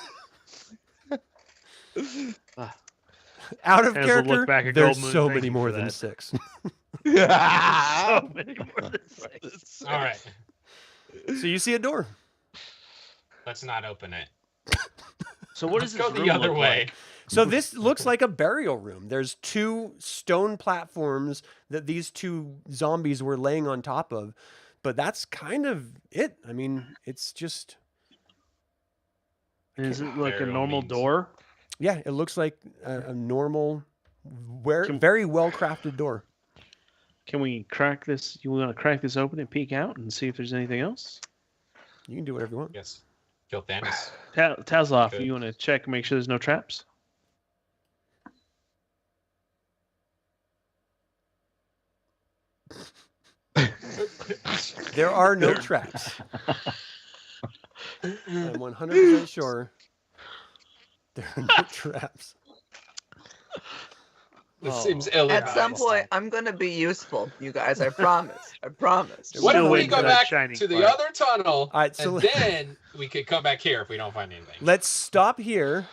Out of As we'll look character, back at there's Goldmoon, so thank many you more for than that. 6. So many more than 6. All right, So you see a door. let's not open it. So what Let's does go this the room other look way. like? So this looks like a burial room. There's 2 stone platforms that these 2 zombies were laying on top of, but that's kind of it. I mean, it's just Is it like a Burial normal means- door? yeah, it looks like a normal, Can- very well crafted door. Can we crack this? You want to crack this open and peek out and see if there's anything else? You can do whatever you want. Yes, kill Thanos. Tasslehoff, Good. you want to check and make sure there's no traps? There are no traps. I'm 100% sure there are no traps. This Oh. seems ill At some advised. point, I'm gonna be useful, you guys. I promise. I promise. What if Still we waiting go for that back shining to the spark. other tunnel, All right, so and then we could come back here if we don't find anything? let's stop here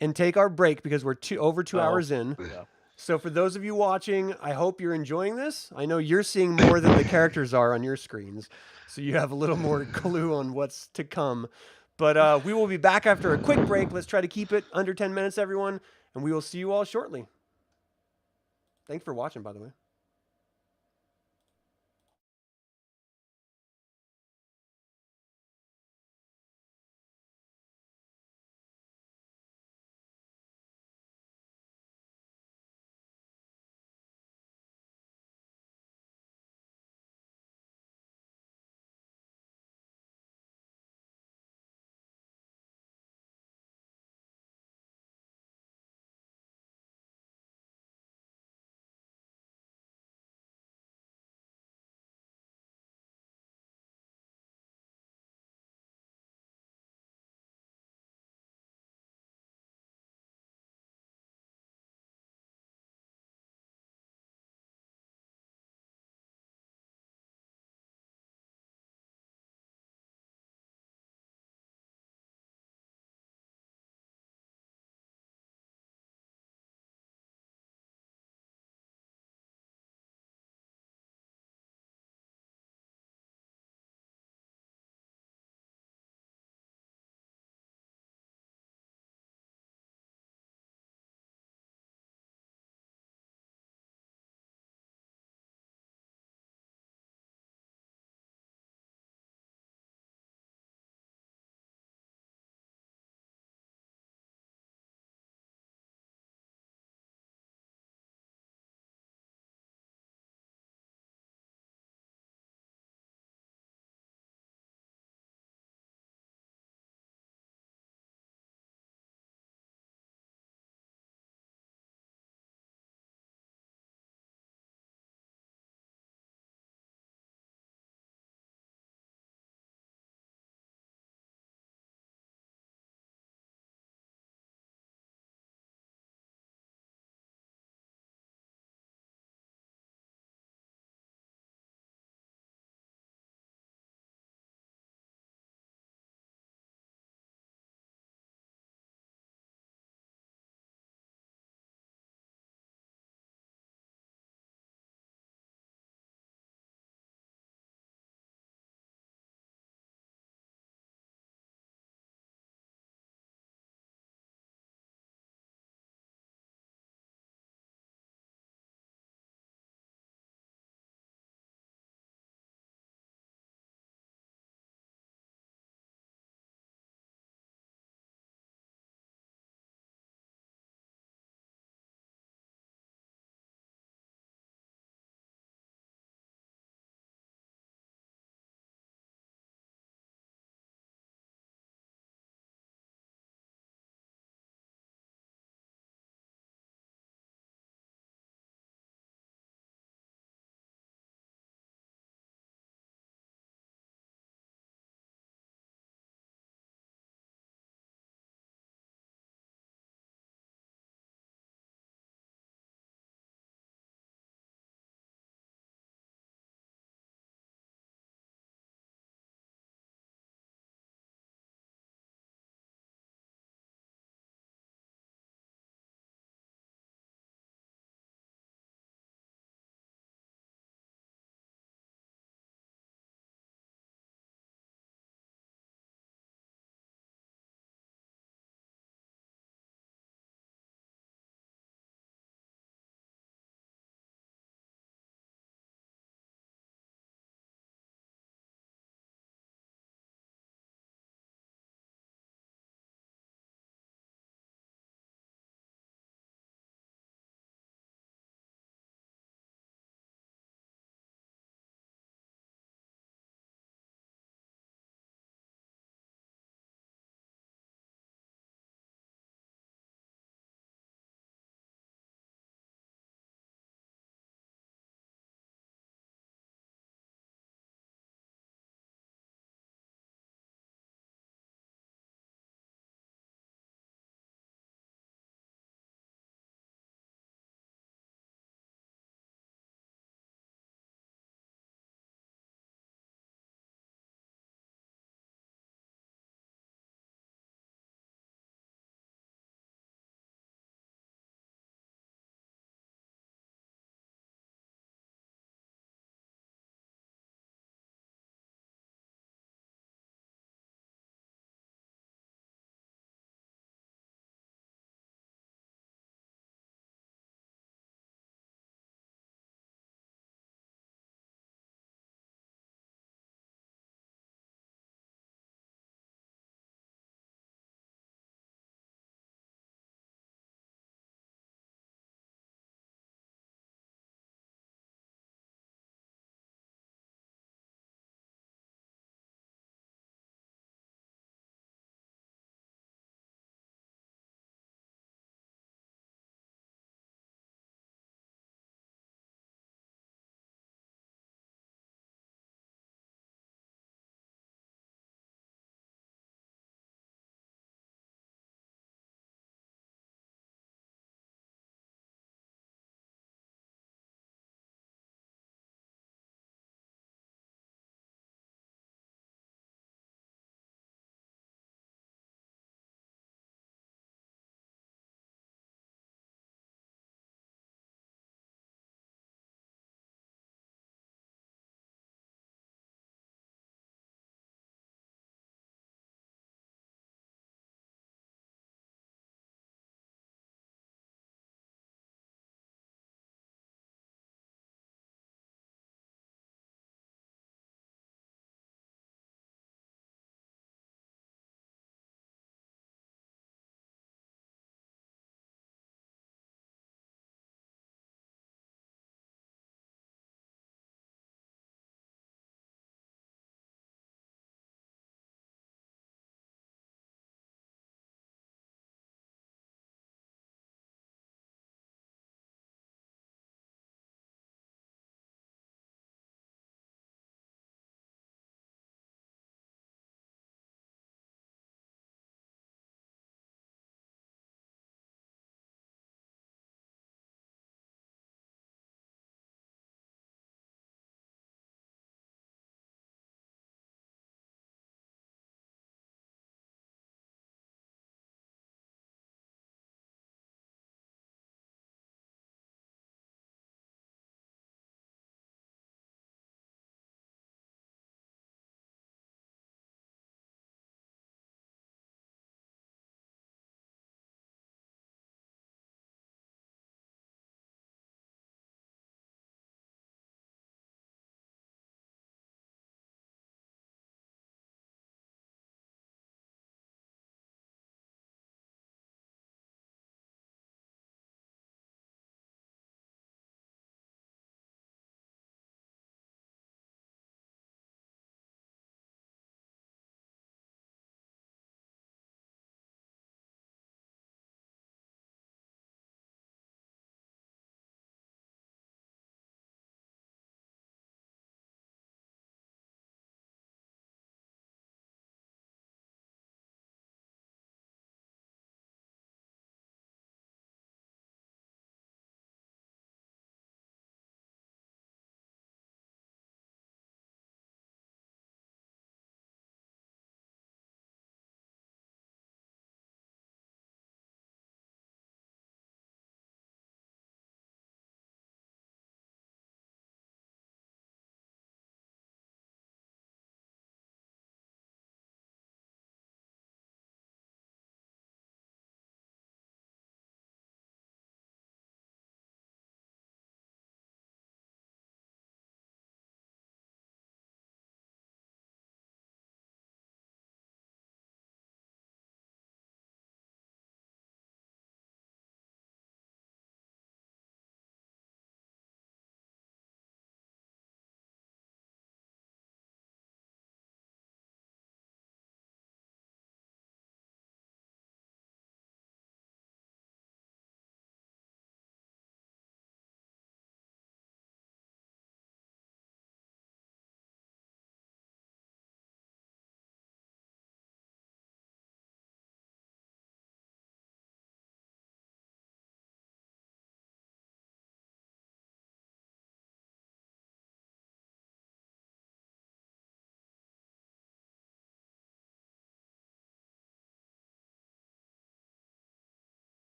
and take our break because we're over 2 Oh. hours in. Yeah. So for those of you watching, I hope you're enjoying this. I know you're seeing more than the characters are on your screens, so you have a little more clue on what's to come. But we will be back after a quick break. Let's try to keep it under 10 minutes, everyone, and we will see you all shortly. Thanks for watching, by the way.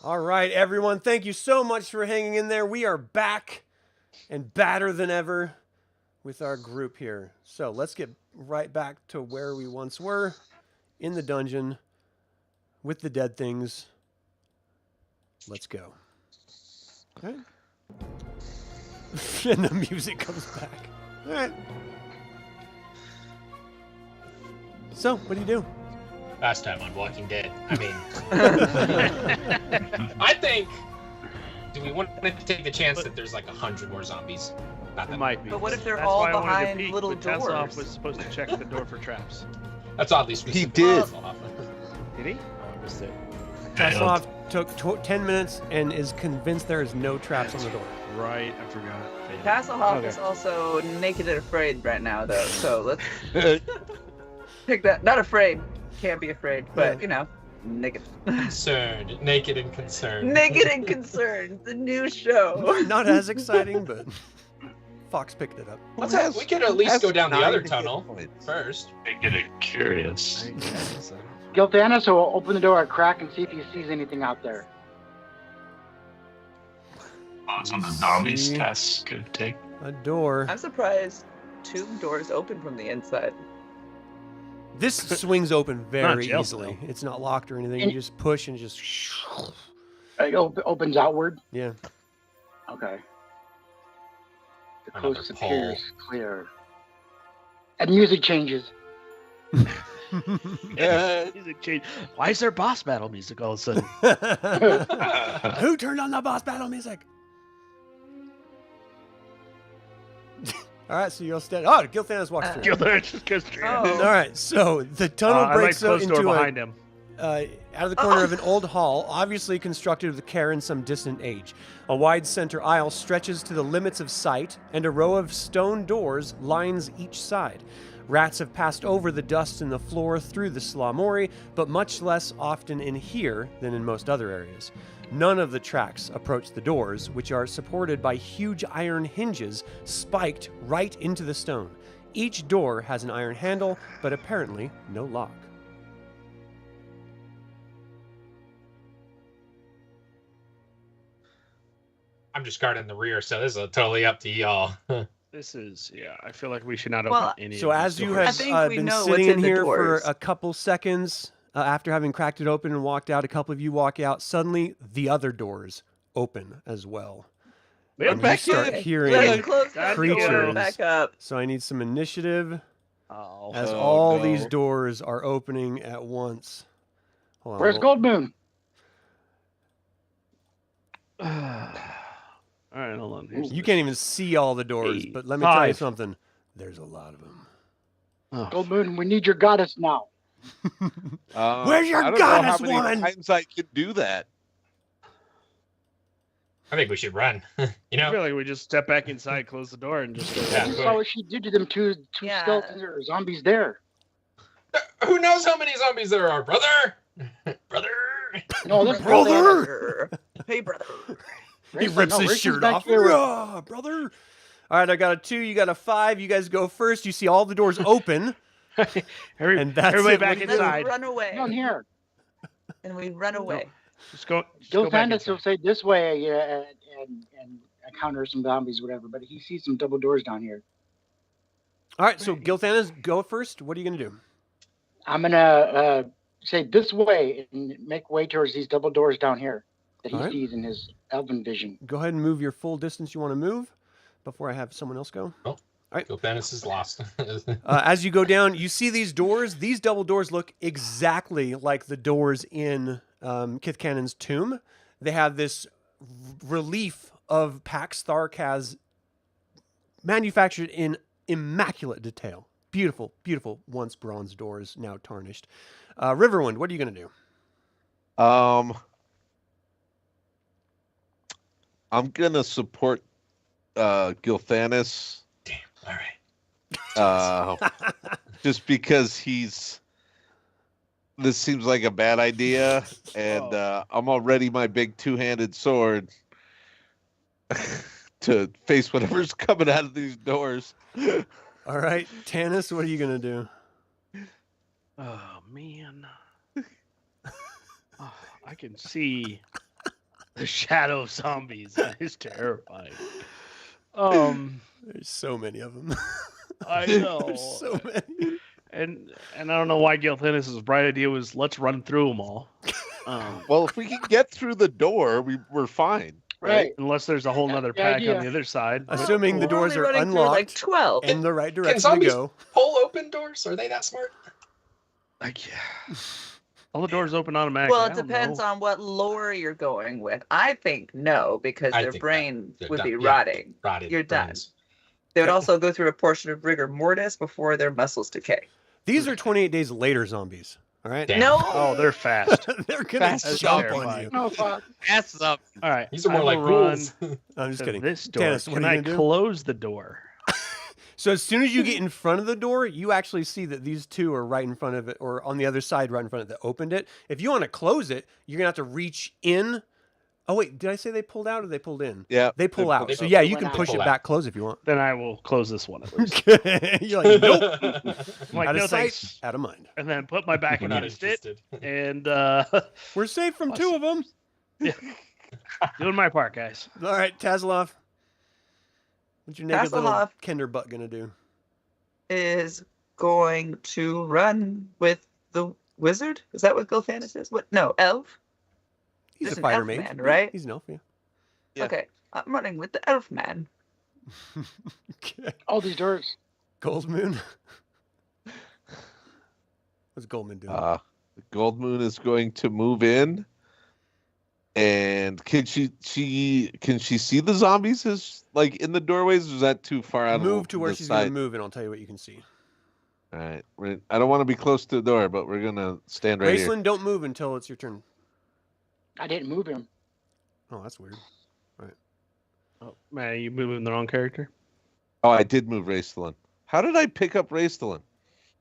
All right, everyone. Thank you so much for hanging in there. We are back and badder than ever with our group here. So let's get right back to where we once were, in the dungeon with the dead things. Let's go. All right. And the music comes back. All right. So, what do you do? Last time on Walking Dead. I mean, I think. Do we want to take the chance that there's like 100 more zombies? Not It that might be. But what if they're That's all why I wanted to behind peek, little but Tasslehoff doors? was supposed to check the door for traps. That's oddly He specific. did. Did he? Oh, I missed it. Tasslehoff took 10 minutes and is convinced there is no traps on the door. Right, I forgot. Tasslehoff Okay. is also naked and afraid right now, though. So let's pick that. Not afraid. Can't be afraid, but Yeah. you know, naked. Concerned, naked and concerned. Naked and concerned. The new show. Not as exciting, but Fox picked it up. Let's have, we could at least go down the other tunnel Points. first. Make it curious. Gilthanis will open the door a crack and see if he sees anything out there. Thoughts on the zombies See. Tess could take. A door. I'm surprised tomb doors open from the inside. This swings open very jail easily. cell. It's not locked or anything. You just push and just. It opens outward. Yeah. Okay. The Another coast pole. appears clear. And music changes. Music change. Why is there boss battle music all of a sudden? Who turned on the boss battle music? All right, so you'll stand. Oh, Gilthanis walks through. Gilder just goes straight. Oh. All right, so the tunnel I like breaks closed door into behind him. out of the corner of an old hall, obviously constructed with care in some distant age. A wide center aisle stretches to the limits of sight, and a row of stone doors lines each side. Rats have passed over the dust in the floor through the Slamori, but much less often in here than in most other areas. None of the tracks approach the doors, which are supported by huge iron hinges spiked right into the stone. Each door has an iron handle, but apparently no lock. I'm just guarding the rear, so this is totally up to y'all. This is, yeah, I feel like we should not Well, open any So of these as you doors. have I think we been know sitting what's in in the here for doors. a couple seconds, after having cracked it open and walked out, a couple of you walk out. Suddenly, the other doors open as well. We're And you back start in. hearing Let's close God that door creatures. back up. So I need some initiative Oh, as Oh, all no. these doors are opening at once. Hold on, Where's well- Goldmoon? all right, hold on. Here's You the- can't even see all the doors, Eight, but let me tell you 5. something. There's a lot of them. Oh, Goldmoon, we need your goddess now. Where's your I don't know goddess how many woman? times I can do that. I think we should run. You I know, feel like we just step back inside, close the door, and just go. Yeah. You saw what she did to them two Yeah. skeletons or zombies there. who knows how many zombies there are, brother? Brother. No, this Brother! Hey, brother. He rips his shirt off. Yeah, brother. All right, I got a 2, you got a 5. You guys go first. You see all the doors open. And that's everybody it. back What do you Let's inside. run away. Down here. And we run away. Just go back Gilthanis inside. will say this way and encounter some zombies, whatever. But he sees some double doors down here. All right, so Gilthanis, go first. What are you going to do? I'm gonna say this way and make way towards these double doors down here that he All right. sees in his elven vision. Go ahead and move your full distance you want to move before I have someone else go. Gilthanis is lost. As you go down, you see these doors. These double doors look exactly like the doors in Kithcannon's tomb. They have this relief of Pax Tharkas manufactured in immaculate detail. Beautiful, beautiful once bronze doors, now tarnished. Riverwind, what are you going to do? I'm gonna support Gilthanis Damn. All right. just because this seems like a bad idea, and I'm already my big two-handed sword to face whatever's coming out of these doors. All right, Tanis, what are you going to do? Oh man. Oh, I can see The shadow zombies. That is terrifying. There's so many of them. I know. There's so many. And I don't know why Gilthanis' bright idea was let's run through them all. Well, if we can get through the door, we're fine. Right. Unless there's a whole nother Good pack idea. on the other side. Assuming the We're doors only are running through, like unlocked 12. in the right Can direction to zombies go. pull open doors? Are they that smart? Like, all the doors open automatically. Well, it depends on what lore you're going with. I think no, because I their think brain that- would be yeah. rotting. Rotted. You're done. brains. They would also go through a portion of rigor mortis before their muscles decay. These are 28 days later zombies. All right. Damn. No. Oh, they're fast. They're gonna Fast as jump on terrifying. you. No, fuck. Ass up. All right. These are more I like will run ghouls. I'm just to kidding. this door. Tanis, what Can are you I gonna do? close the door? So as soon as you get in front of the door, you actually see that these two are right in front of it, or on the other side, right in front of it that opened it. If you want to close it, you're gonna have to reach in. Oh wait, did I say they pulled out or they pulled in? Yeah. They pull out. they So pull- yeah, they you went can out. push They it pull back close if you want. Then I will close this one at least. You're like, nope. I'm like, Out no of sight, thanks. out of mind. And then put my back We're not against it. interested. And We're safe from two of them. doing my part, guys. All right, Tasslehoff. What's your naked little Tasslehoff. Kender butt gonna do? Is going to run with the wizard? Is that what Gilthanis is? What? No, elf. He's There's a an fighter elf mage, man, right? He's an elf, yeah. Yeah. Okay, I'm running with the elf man. Okay. All these doors. Goldmoon. What's Goldmoon doing? Goldmoon is going to move in, and can she see the zombies as like in the doorways? Or is that too far out? Move of to where the she's side? gonna move, and I'll tell you what you can see. All right, I don't want to be close to the door, but we're gonna stand right here. Raistlin, don't move until it's your turn. I didn't move him. Oh, that's weird. Oh, man, you moving the wrong character? Oh, I did move Raistlin. How did I pick up Raistlin?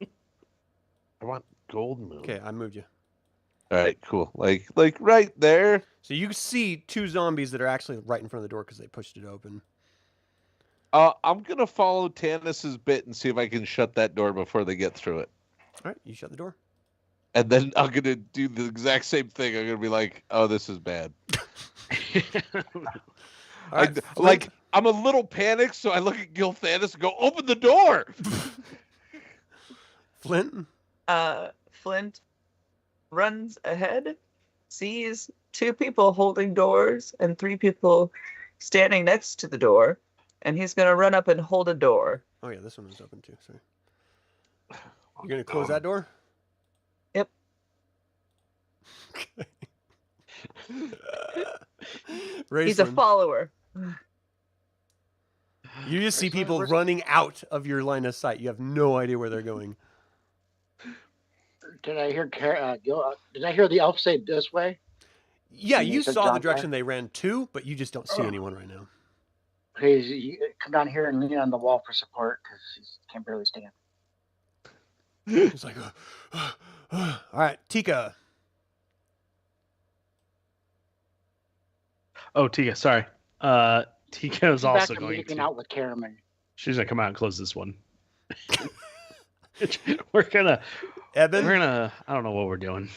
I want Goldmoon. Okay, I moved you. All right, cool. Like right there. So you see two zombies that are actually right in front of the door because they pushed it open. I'm gonna follow Tanis's bit and see if I can shut that door before they get through it. All right, you shut the door. And then I'm gonna do the exact same thing. I'm gonna be like, "Oh, this is bad." All right, Like I'm a little panicked, so I look at Gilthanis and go, "Open the door!" Flint. Flint runs ahead, sees two people holding doors and three people standing next to the door, and he's gonna run up and hold a door. Oh yeah, this one was open too. Sorry. You're gonna close that door? Yep. Okay. He's a Raistlin, follower. you just see Raistlin, people where's- running out of your line of sight. You have no idea where they're going. Did I hear did I hear the elf say this way? Yeah, You you said saw the John direction they ran to, but you just don't see Oh. anyone right now. Please come down here and lean on the wall for support because he can barely stand. It's like, all right, Tika. Oh, Tika, sorry. Tika is Back also to going making to. out with Caramon. She's gonna come out and close this one. we're gonna. Eben. We're gonna. I don't know what we're doing.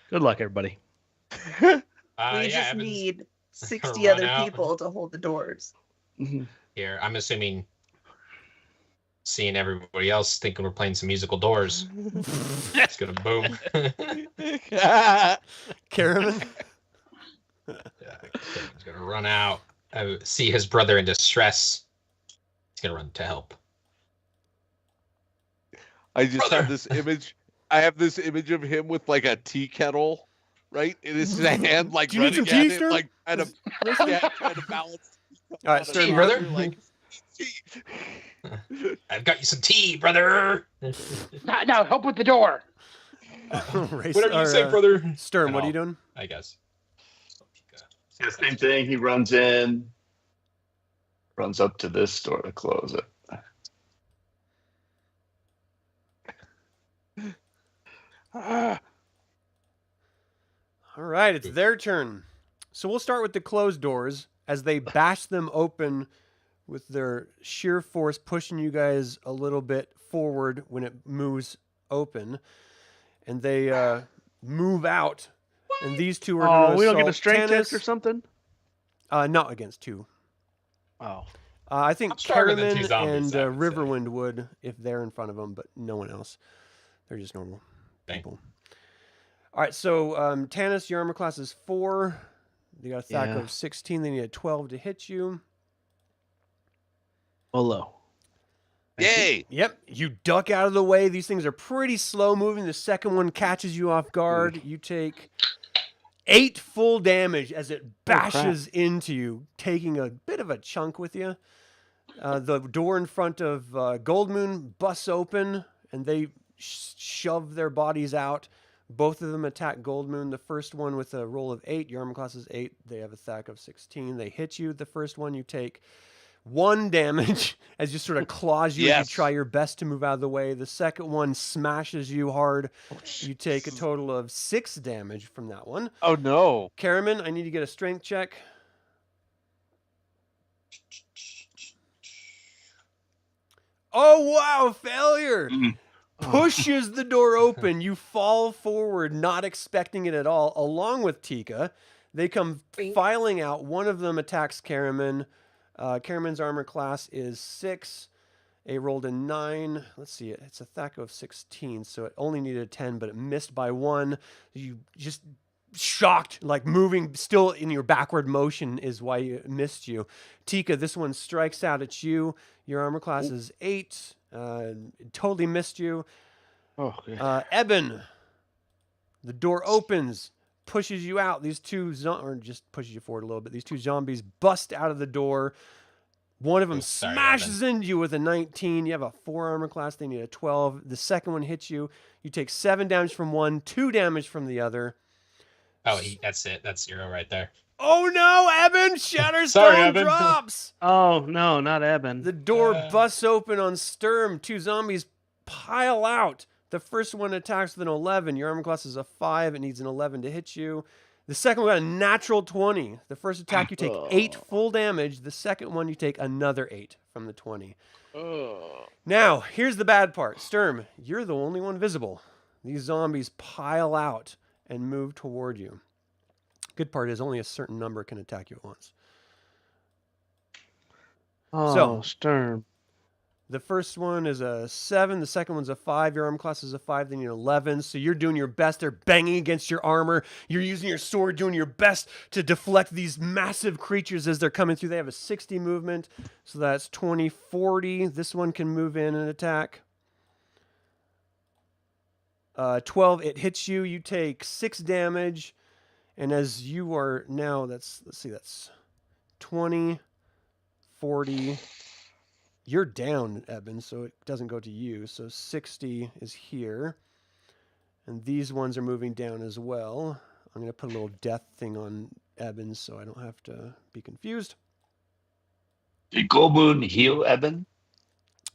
Good luck, everybody. We Yeah, just Evan's need 60 run other out. people to hold the doors. here. I'm assuming seeing everybody else thinking we're playing some musical doors. It's gonna boom. Caramon. Yeah, he's gonna run out. See his brother in distress. He's gonna run to help. I just Brother. have this image. I have this image of him with like a tea kettle, right, in his hand, like Do you need running some tea, at it, Sturm? like trying to balance. All right, Sturm, Tea, brother. brother. Like, I've got you some tea, brother. No, help with the door. Whatever you say, brother. Sturm, And what are you I'll- doing? I guess. Yeah, same thing. He runs in, runs up to this door to close it. ah, All right, it's their turn. So we'll start with the closed doors as they bash them open with their sheer force, pushing you guys a little bit forward when it moves open. And they move out. And these two are going Oh, to we don't get a assault strength Tanis. test or something. Not against 2. Oh. I think I'm stronger than 2 Caramon zombies, and I would say. Riverwind would if they're in front of them, but no one else. They're just normal Okay. people. All right, so Tanis, your armor class is 4. You got a attack Yeah. of 16. They need a 12 to hit you. Hello. Yay! Yep, you duck out of the way. These things are pretty slow moving. The second one catches you off guard. You take 8 full damage as it bashes into you, taking a bit of a chunk with you. The door in front of Goldmoon busts open, and they shove their bodies out. Both of them attack Goldmoon. The first one with a roll of 8. Your armor class is 8. They have a attack of 16. They hit you. The first one, you take 1 damage as you sort of claws you as Yes. you try your best to move out of the way. The second one smashes you hard. You take a total of 6 damage from that one. Oh no! Caramon, I need to get a strength check. Oh, wow, failure. Mm. Pushes the door open. You fall forward, not expecting it at all, along with Tika. They come filing out. One of them attacks Caramon. Caramon's armor class is 6. It rolled a 9. Let's see, it's a attack of 16, so it only needed a 10, but it missed by 1. You just shocked, like moving still in your backward motion is why it missed you. Tika, this one strikes out at you. Your armor class is 8. It totally missed you. Oh, good. Eben, the door opens, pushes you out. These two, or just pushes you forward a little bit. These 2 zombies bust out of the door. One of them Sorry, smashes into you with a 19. You have a 4 armor class. They need a 12. The second one hits you. You take 7 damage from one, 2 damage from the other. Oh, that's it. That's 0 right there. Oh no, Eben! Sorry, Shatterstone Eben. drops! Oh, no, not Eben. The door busts open on Sturm. 2 zombies pile out. The first one attacks with an 11. Your armor class is a 5. It needs an 11 to hit you. The second one got a natural 20. The first attack, you take 8 full damage. The second one, you take another 8 from the 20. Now, here's the bad part. Sturm, you're the only one visible. These zombies pile out and move toward you. Good part is only a certain number can attack you at once. Oh, So- Sturm. The first one is a 7. The second one's a 5. Your armor class is a 5. They need 11. So you're doing your best. They're banging against your armor. You're using your sword, doing your best to deflect these massive creatures as they're coming through. They have a 60 movement. So that's 20, 40. This one can move in and attack. 12, it hits you. You take 6 damage. And as you are now, let's see, that's 20, 40. You're down, Eben, so it doesn't go to you. So 60 is here. And these ones are moving down as well. I'm going to put a little death thing on Eben so I don't have to be confused. Did Goldmoon heal Eben?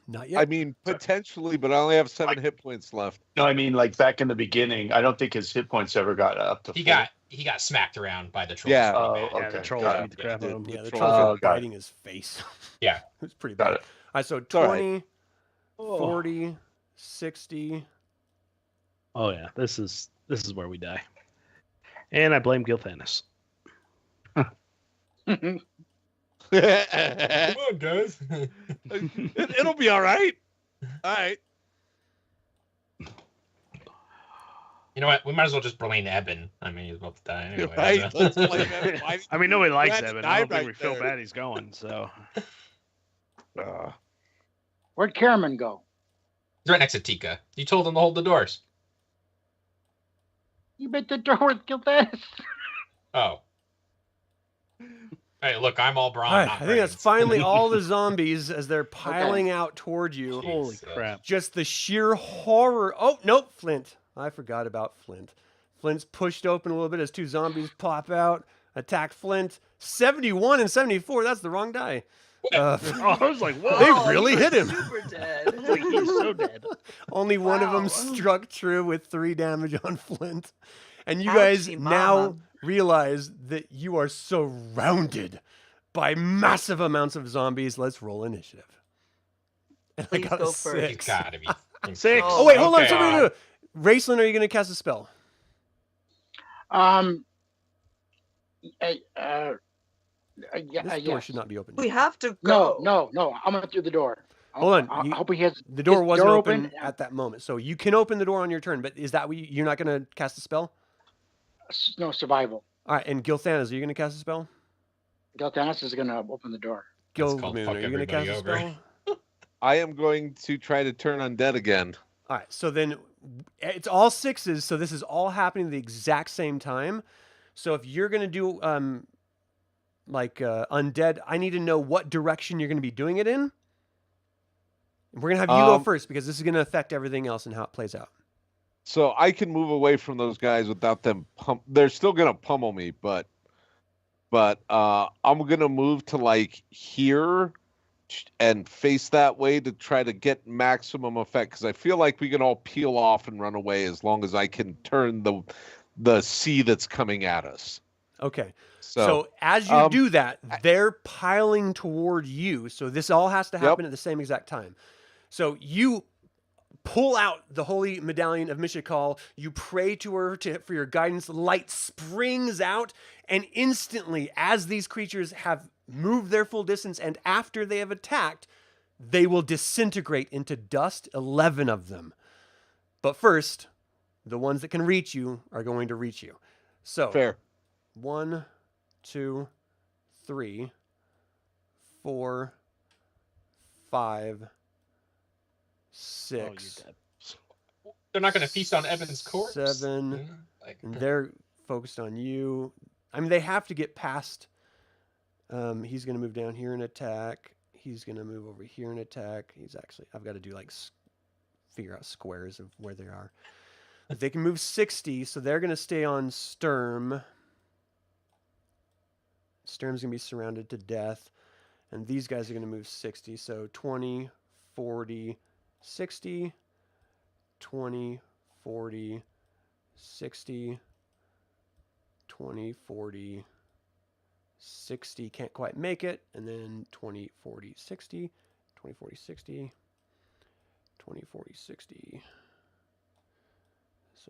Not yet. I mean, potentially, but I only have 7 hit points left. No, I mean like back in the beginning. I don't think his hit points ever got up to He full. got smacked around by the trolls. Yeah. pretty Oh, bad. Yeah, the okay, trolls got beat the crap out of him. Yeah, the Oh, trolls are got it. biting his face. Yeah. It was pretty Got bad. it. All right, so all right. 20, 40, 60. Oh yeah, this is where we die. And I blame Gil Thanis. Come on, guys. It'll be all right. All right. You know what? We might as well just blame Eben. I mean, he's about to die anyway. Right. so- Let's blame Eben. Why- I mean, nobody likes Glad to Eben. die I don't think right we feel there. bad he's going. So Where'd Caramon go? He's right next to Tika. You told him to hold the doors. You bet the door with Gildas. Oh. Hey, look, I'm all brawn. All right, not I think that's brains. finally all the zombies as they're piling out toward you. holy Jesus. crap! Just the sheer horror. Oh, nope, Flint. I forgot about Flint. Flint's pushed open a little bit as 2 zombies pop out, attack Flint. 71 and 74. That's the wrong die. Oh, I was like, whoa! They really hit him. Super dead. Like, he's so dead. Only one of them Wow. struck true with 3 damage on Flint. And you Ouchie, guys mama. now realize that you are surrounded by massive amounts of zombies. Let's roll initiative. And I Please got a go first. 6. He's gotta be. 6. Oh, wait, hold on. Okay. Sorry, no. Raistlin, are you going to cast a spell? This door should not be open. We have to go. No. I'm going through the door. Hold on. I hope he has The door his wasn't door open at that moment, so you can open the door on your turn. But is that what you're not going to cast a spell? No, survival. All right. And Gilthanas, are you going to cast a spell? Tanis is going to open the door. That's called Gilmoon, fuck are you going to cast everybody a over. spell? I am going to try to turn undead again. All right. So then it's all sixes. So this is all happening at the exact same time. So if you're going to do undead, I need to know what direction you're going to be doing it in. We're going to have you go first because this is going to affect everything else and how it plays out. So I can move away from those guys without them they're still going to pummel me, but I'm going to move to like here and face that way to try to get maximum effect because I feel like we can all peel off and run away as long as I can turn the sea that's coming at us. Okay. So as you do that, they're piling toward you. So this all has to happen at the same exact time. So you pull out the holy medallion of Mishakal. You pray to her for your guidance. Light springs out, and instantly, as these creatures have moved their full distance and after they have attacked, they will disintegrate into dust, 11 of them. But first, the ones that can reach you are going to reach you. So, fair. 1, 2, 3, 4, 5, 6. They're not going to feast on Evan's corpse. 7. Yeah, like, And they're focused on you. I mean, they have to get past. He's going to move down here and attack. He's going to move over here and attack. I've got to do figure out squares of where they are. But they can move 60, so they're going to stay on Sturm. Sturm's going to be surrounded to death. And these guys are going to move 60. So 20, 40, 60, 20, 40, 60, 20, 40, 60. Can't quite make it. And then 20, 40, 60, 20, 40, 60, 20, 40, 60.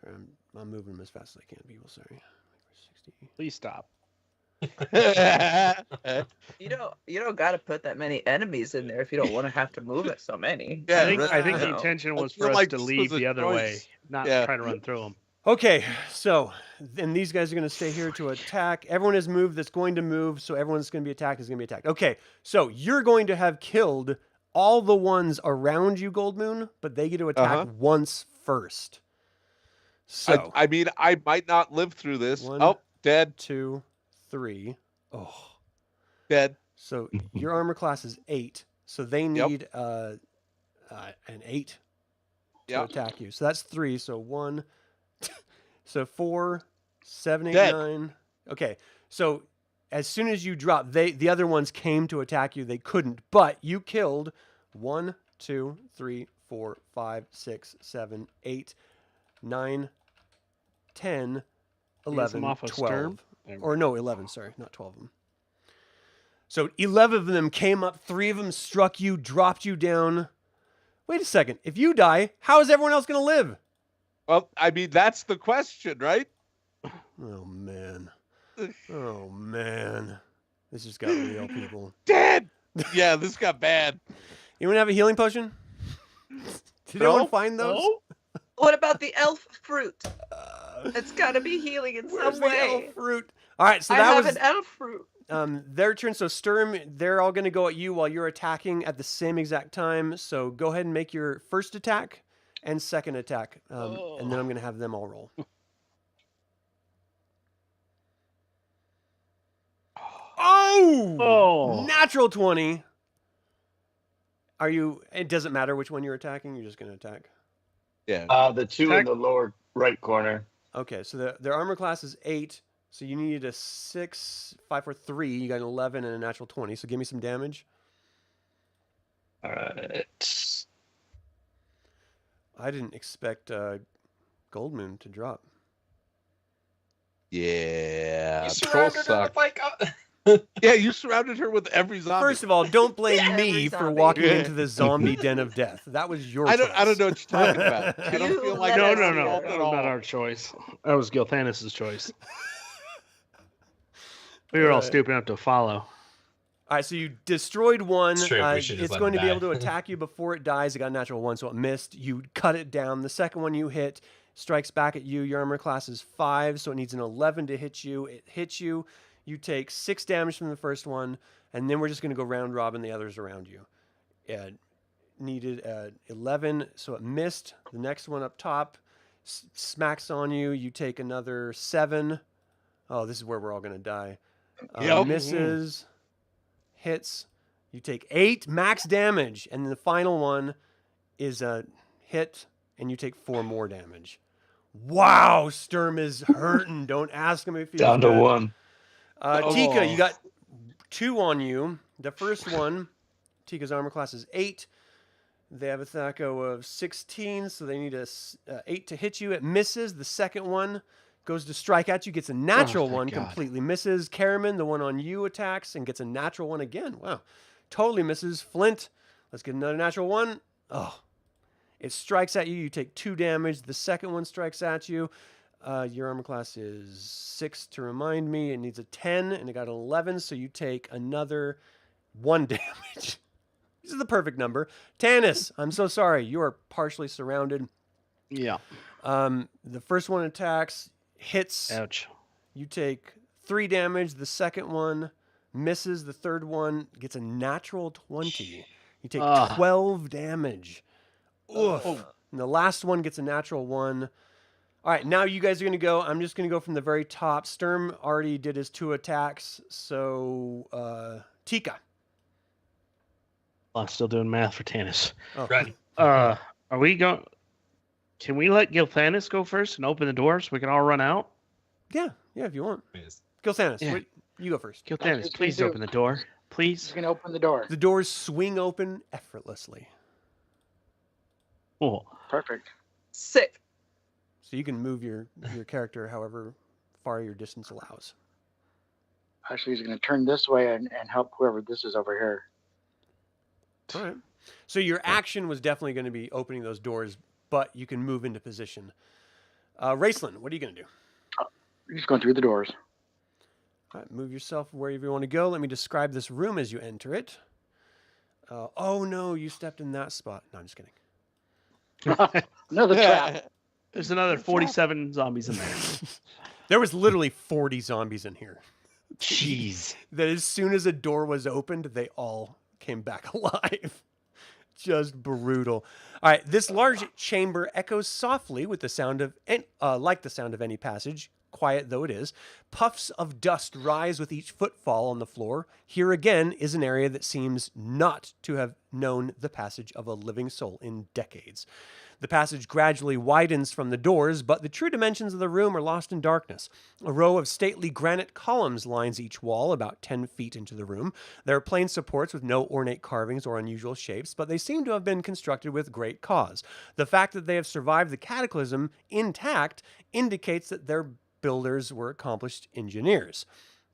Sorry, I'm moving them as fast as I can, people. Sorry. 60. Please stop. You don't got to put that many enemies in there if you don't want to have to move it so many. Yeah, I think the No. intention was feel for us like to this leave was a the other way, choice. not Yeah. try to run through them. Okay, so then these guys are going to stay here to attack. Everyone has moved that's going to move, so everyone's going to be attacked is going to be attacked. Okay, so you're going to have killed all the ones around you, Goldmoon, but they get to attack once first. So, I mean, I might not live through this. 1, Dead. 2, 3. Oh. Dead. So your armor class is 8, so they need an 8 to attack you. So that's 3. So 1, so 4, 7, 8, Dead. 9. Okay, so as soon as you drop, the other ones came to attack you. They couldn't, but you killed 1, 2, 3, 4, 5, 6, 7, 8, 9, 10, 11, off of 12. Sturm? Or no, 11, sorry, not 12 of them. So 11 of them came up, 3 of them struck you, dropped you down. Wait a second. If you die, how is everyone else going to live? Well, I mean, that's the question, right? Oh, man. Oh, man. This just got real, people. Dead. Yeah, this got bad. Anyone have a healing potion? Did anyone find those? No? What about the elf fruit? It's got to be healing in Where's some the way. elf fruit? All right, so I that have was an elf fruit. their turn. So Sturm, they're all going to go at you while you're attacking at the same exact time. So go ahead and make your first attack and second attack, and then I'm going to have them all roll. Oh! Natural 20. Are you? It doesn't matter which one you're attacking. You're just going to attack. Yeah. The two in the lower right corner. Okay, so their armor class is 8. So you need a 6, 5, 4, 3. You got an 11 and a natural 20. So give me some damage. All right. I didn't expect Goldmoon to drop. Yeah. you Troll surrounded her suck. with like Yeah, you surrounded her with every zombie. First of all, don't blame Yeah, me every for zombie. walking into the zombie den of death. That was your I choice. don't know what you're talking about. I don't You feel like let No, us no, no. hear. That was not our choice. That was Gilthanis' choice. We were all stupid enough to follow. All right, so you destroyed one. It's true, we should just It's let going it to be die. able to attack you before it dies. It got a natural 1, so it missed. You cut it down. The second one you hit strikes back at you. Your armor class is 5, so it needs an 11 to hit you. It hits you. You take 6 damage from the first one, and then we're just going to go round robin the others around you. It needed 11, so it missed. The next one up top smacks on you. You take another 7. Oh, this is where we're all going to die. Yep. Misses, hits. You take 8 max damage, and the final one is a hit, and you take 4 more damage. Wow, Sturm is hurting. Don't ask him if he's Down to good. 1. Tika, you got 2 on you. The first one, Tika's armor class is 8. They have a THACO of 16, so they need a 8 to hit you. It misses. The second one goes to strike at you, gets a natural thank 1, God. completely misses. Caramon, the one on you, attacks and gets a natural 1 again. Wow. Totally misses. Flint, let's get another natural 1. Oh. It strikes at you. You take 2 damage. The second one strikes at you. Your armor class is 6 to remind me. It needs a 10, and it got an 11, so you take another 1 damage. This is the perfect number. Tanis, I'm so sorry. You are partially surrounded. Yeah. The first one attacks, hits. Ouch. You take 3 damage. The second one misses. The third one gets a natural 20. You take 12 damage. Oof. And the last one gets a natural 1. All right, now you guys are going to go. I'm just going to go from the very top. Sturm already did his 2 attacks. So, Tika. I'm still doing math for Tanis. Oh. Run. Are we going? Can we let Gilthanis go first and open the door so we can all run out? Yeah, if you want. Yes. Gilthanis, Yeah. you go first. Gilthanis, what please we do. open the door. He's Please. gonna open the door. The doors swing open effortlessly. Oh, Perfect. Sick. So you can move your character however far your distance allows. Actually, he's gonna turn this way and help whoever this is over here. All right. So your action was definitely going to be opening those doors, but you can move into position. Raistlin, what are you going to do? He's going through the doors. All right, move yourself wherever you want to go. Let me describe this room as you enter it. Oh, no, you stepped in that spot. No, I'm just kidding. Another trap. there's another 47 zombies in there. There was literally 40 zombies in here. Jeez. That as soon as a door was opened, they all came back alive. Just brutal. All right, this large chamber echoes softly with the sound of, like the sound of any passage, quiet though it is. Puffs of dust rise with each footfall on the floor. Here again is an area that seems not to have known the passage of a living soul in decades. The passage gradually widens from the doors, but the true dimensions of the room are lost in darkness. A row of stately granite columns lines each wall about 10 feet into the room. There are plain supports with no ornate carvings or unusual shapes, but they seem to have been constructed with great cause. The fact that they have survived the cataclysm intact indicates that their builders were accomplished engineers.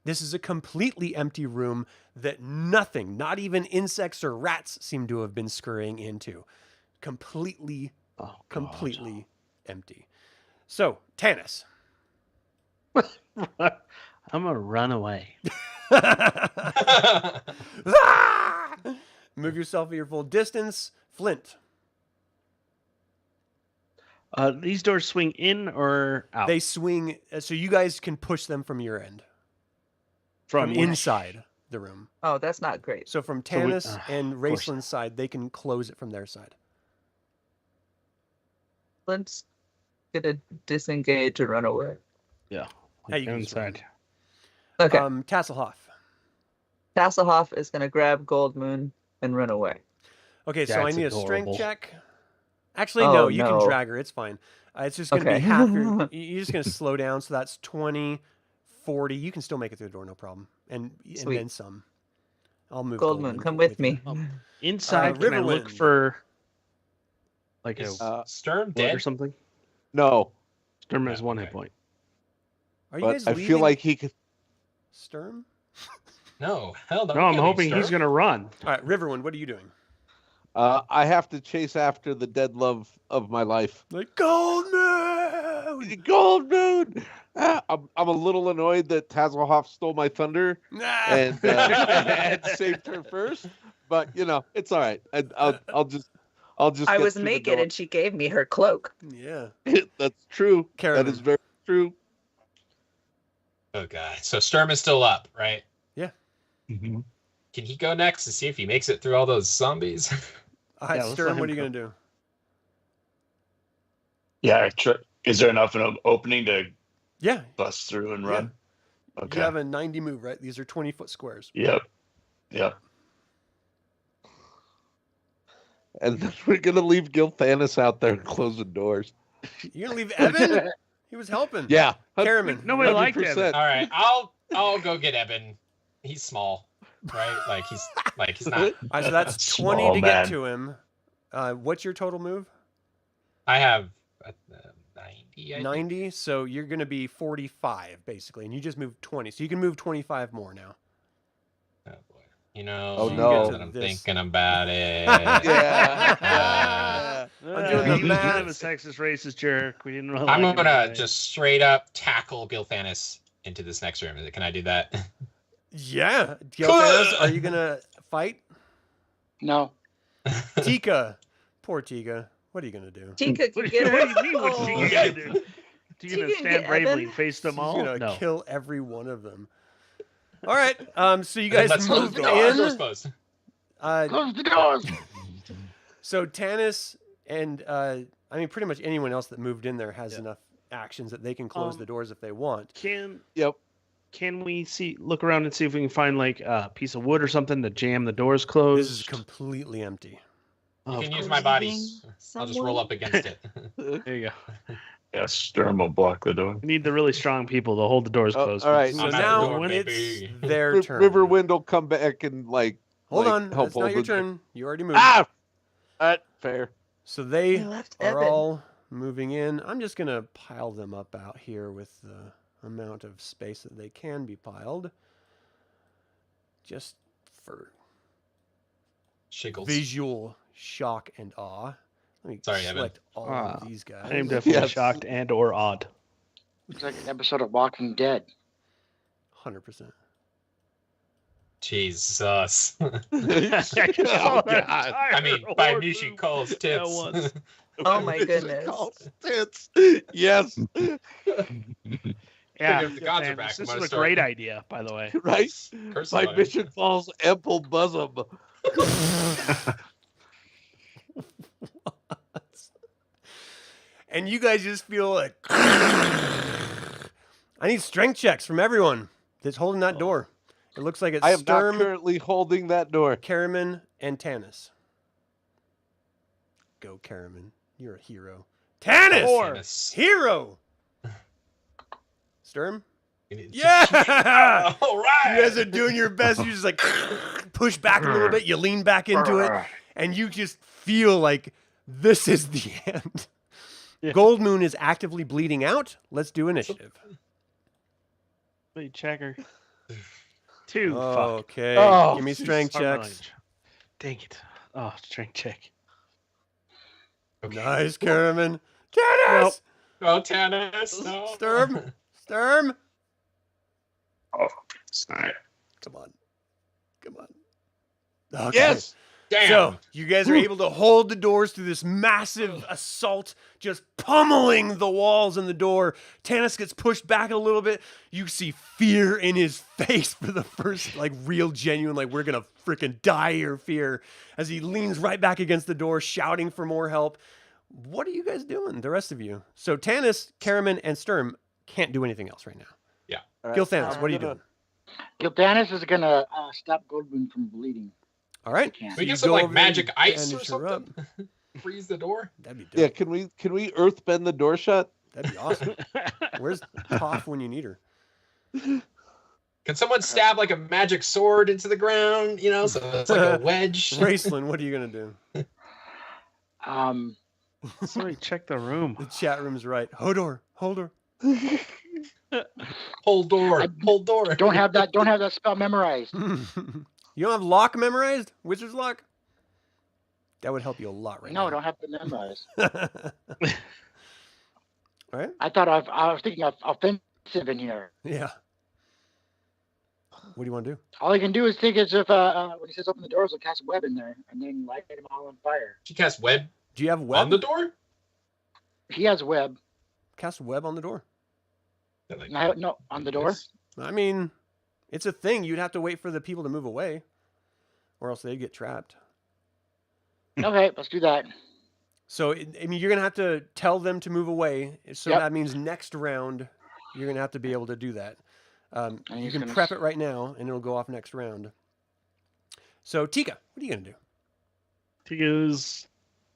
This is a completely empty room that nothing, not even insects or rats, seem to have been scurrying into. Completely empty. So, Tanis. I'm going to run away. Ah! Move yourself at your full distance. Flint. These doors swing in or out? They swing, so you guys can push them from your end. From inside the room. Oh, that's not great. So from So we- Tanis and of course. Raistlin's side, they can close it from their side. Flint's gonna disengage and run away. Yeah. How you can inside. Okay. Tasslehoff. Tasslehoff is gonna grab Goldmoon and run away. Okay, so I That's need a adorable. strength check. Actually, Oh, no, you no. can drag her. It's fine. It's just going to Okay. be half your... You're just going to slow down, so that's 20, 40. You can still make it through the door, no problem. And Sweet. then some. I'll move Goldmoon, come with me. you. Inside, can I look Riverwind. for like Is a Sturm blood or dead? something? No, Sturm has Yeah, 1 okay. hit point. Are you but guys I leaving feel like he could. Sturm? No, hell no. No, we I'm can't leave hoping he's Sturm. going to run. All right, Riverwind, what are you doing? I have to chase after the dead love of my life. Like, Goldmoon! Goldmoon! I'm a little annoyed that Tasslehoff stole my thunder and saved her first, but it's all right. I'll just. I get was through the naked door. and she gave me her cloak. Yeah. That's true. Caramon. That is very true. Oh god. So Sturm is still up, right? Yeah. Mm-hmm. Can he go next to see if he makes it through all those zombies? All right, Yeah, let's Sturm, let what are him you going to do? Yeah. Is there enough of an opening to Yeah. bust through and Yeah. run? Okay. You have a 90 move, right? These are 20-foot squares. Yep. Yep. And then we're gonna leave Gil Thanis out there and close the doors. You're going to leave Evan? He was helping. Yeah. Caramon. Nobody liked 100%. All right, I'll go get Evan. He's small, right? He's not. All right, so that's 20 Small to man. get to him. What's your total move? I have 90. I think. 90. So you're going to be 45, basically. And you just moved 20. So you can move 25 more now. Oh boy. No. Oh, no. That I'm This. thinking about it. Yeah. I'm doing the He was math. kind of a sexist, racist jerk. We didn't really I'm like him gonna anyway. just straight up tackle Gilthanis into this next room. Can I do that? Yeah. Gilfanis, are you going to fight? No. Tika. Poor Tika. What are you going to do? Tika What could do you get her. mean? What's Oh. he gonna do? You Tika gonna can stand get bravely Evan? and face them She's all? going to No. kill every one of them. All right. So you And then guys let's close moved the doors. Doors in. closed. Close the doors. So Tanis and pretty much anyone else that moved in there has enough actions that they can close the doors if they want. Yep. Can we look around and see if we can find like a piece of wood or something to jam the doors closed? This is completely empty. You Oh, can of use course. my body. Leaving I'll just roll up against it. There you go. Yeah. Sturm will block the door. We need the really strong people to hold the doors Oh, closed. all right. So I'm at the now door, it's baby. their turn. Riverwind will come back and Hold like, on. help It's not hold your the- turn. You already moved. Fair. So they You left are Evan. all moving in. I'm just going to pile them up out here with the amount of space that they can be piled. Just for Shiggles. visual shock and awe. Let me Sorry, Evan. select all of these guys. I am definitely Yes. shocked and or awed. It's like an episode of Walking Dead. 100%. Jesus. Oh, God. I mean, by Mishi Cole's tips. was. Oh my goodness. Tits. Yes. Yeah, If the gods are man, back, this I'm is gonna a start- great idea, by the way. Right. Curse My fire. mission calls ample bosom. And you guys just feel like I need strength checks from everyone that's holding that door. It looks like it's I am Sturm, not currently holding that door. Caramon, and Tanis. Go, Caramon. You're a hero. Tanis! Tanis. Hero! Sturm? You need- Yeah! All right. You guys are doing your best. You just like push back a little bit. You lean back into it. And you just feel like this is the end. Yeah. Goldmoon is actively bleeding out. Let's do initiative. Wait, checker. 2. Fuck. Okay. Oh, Give me jeez. strength Armor checks. range. Dang it. Oh, strength check. Nice, Caramon. Tanis! Oh, Tanis. No. Sturm? Sturm? Oh, sorry. Come on. Come on. Okay. Yes. Damn. So you guys are able to hold the doors through this massive assault, just pummeling the walls and the door. Tanis gets pushed back a little bit. You see fear in his face for the first, like, real genuine, like, we're gonna freaking die here fear, as he leans right back against the door, shouting for more help. What are you guys doing, the rest of you? So Tanis, Caramon, and Sturm can't do anything else right now. All right. Gilthanis, what are you doing? Gildanis is gonna stop Goldmoon from bleeding. All right. Can't. We You get some go like over there, magic you ice or bandage her up. something. Freeze the door. That'd be dope. Yeah. Can we earth bend the door shut? That'd be awesome. Where's Toph when you need her? Can someone stab like a magic sword into the ground? You know, so it's like a wedge. Raistlin, what are you gonna do? Somebody check the room. The chat room's right. Hodor, hold her. Hold door. Hold door. Don't have that spell memorized. You don't have lock memorized? Wizard's lock? That would help you a lot right No, now. I don't have it memorized. Right? I thought I was thinking of offensive in here. Yeah. What do you want to do? All I can do is think as if when he says open the doors, I'll cast a web in there and then light them all on fire. She cast web Do you have web? on the door? He has web. Cast web on the door. No, on the door. I mean, it's a thing. You'd have to wait for the people to move away, or else they'd get trapped. Okay, let's do that. So, I mean, you're going to have to tell them to move away. So Yep. that means next round, you're going to have to be able to do that. And You he's can gonna prep it right now, and it'll go off next round. So, Tika, what are you going to do? Tika's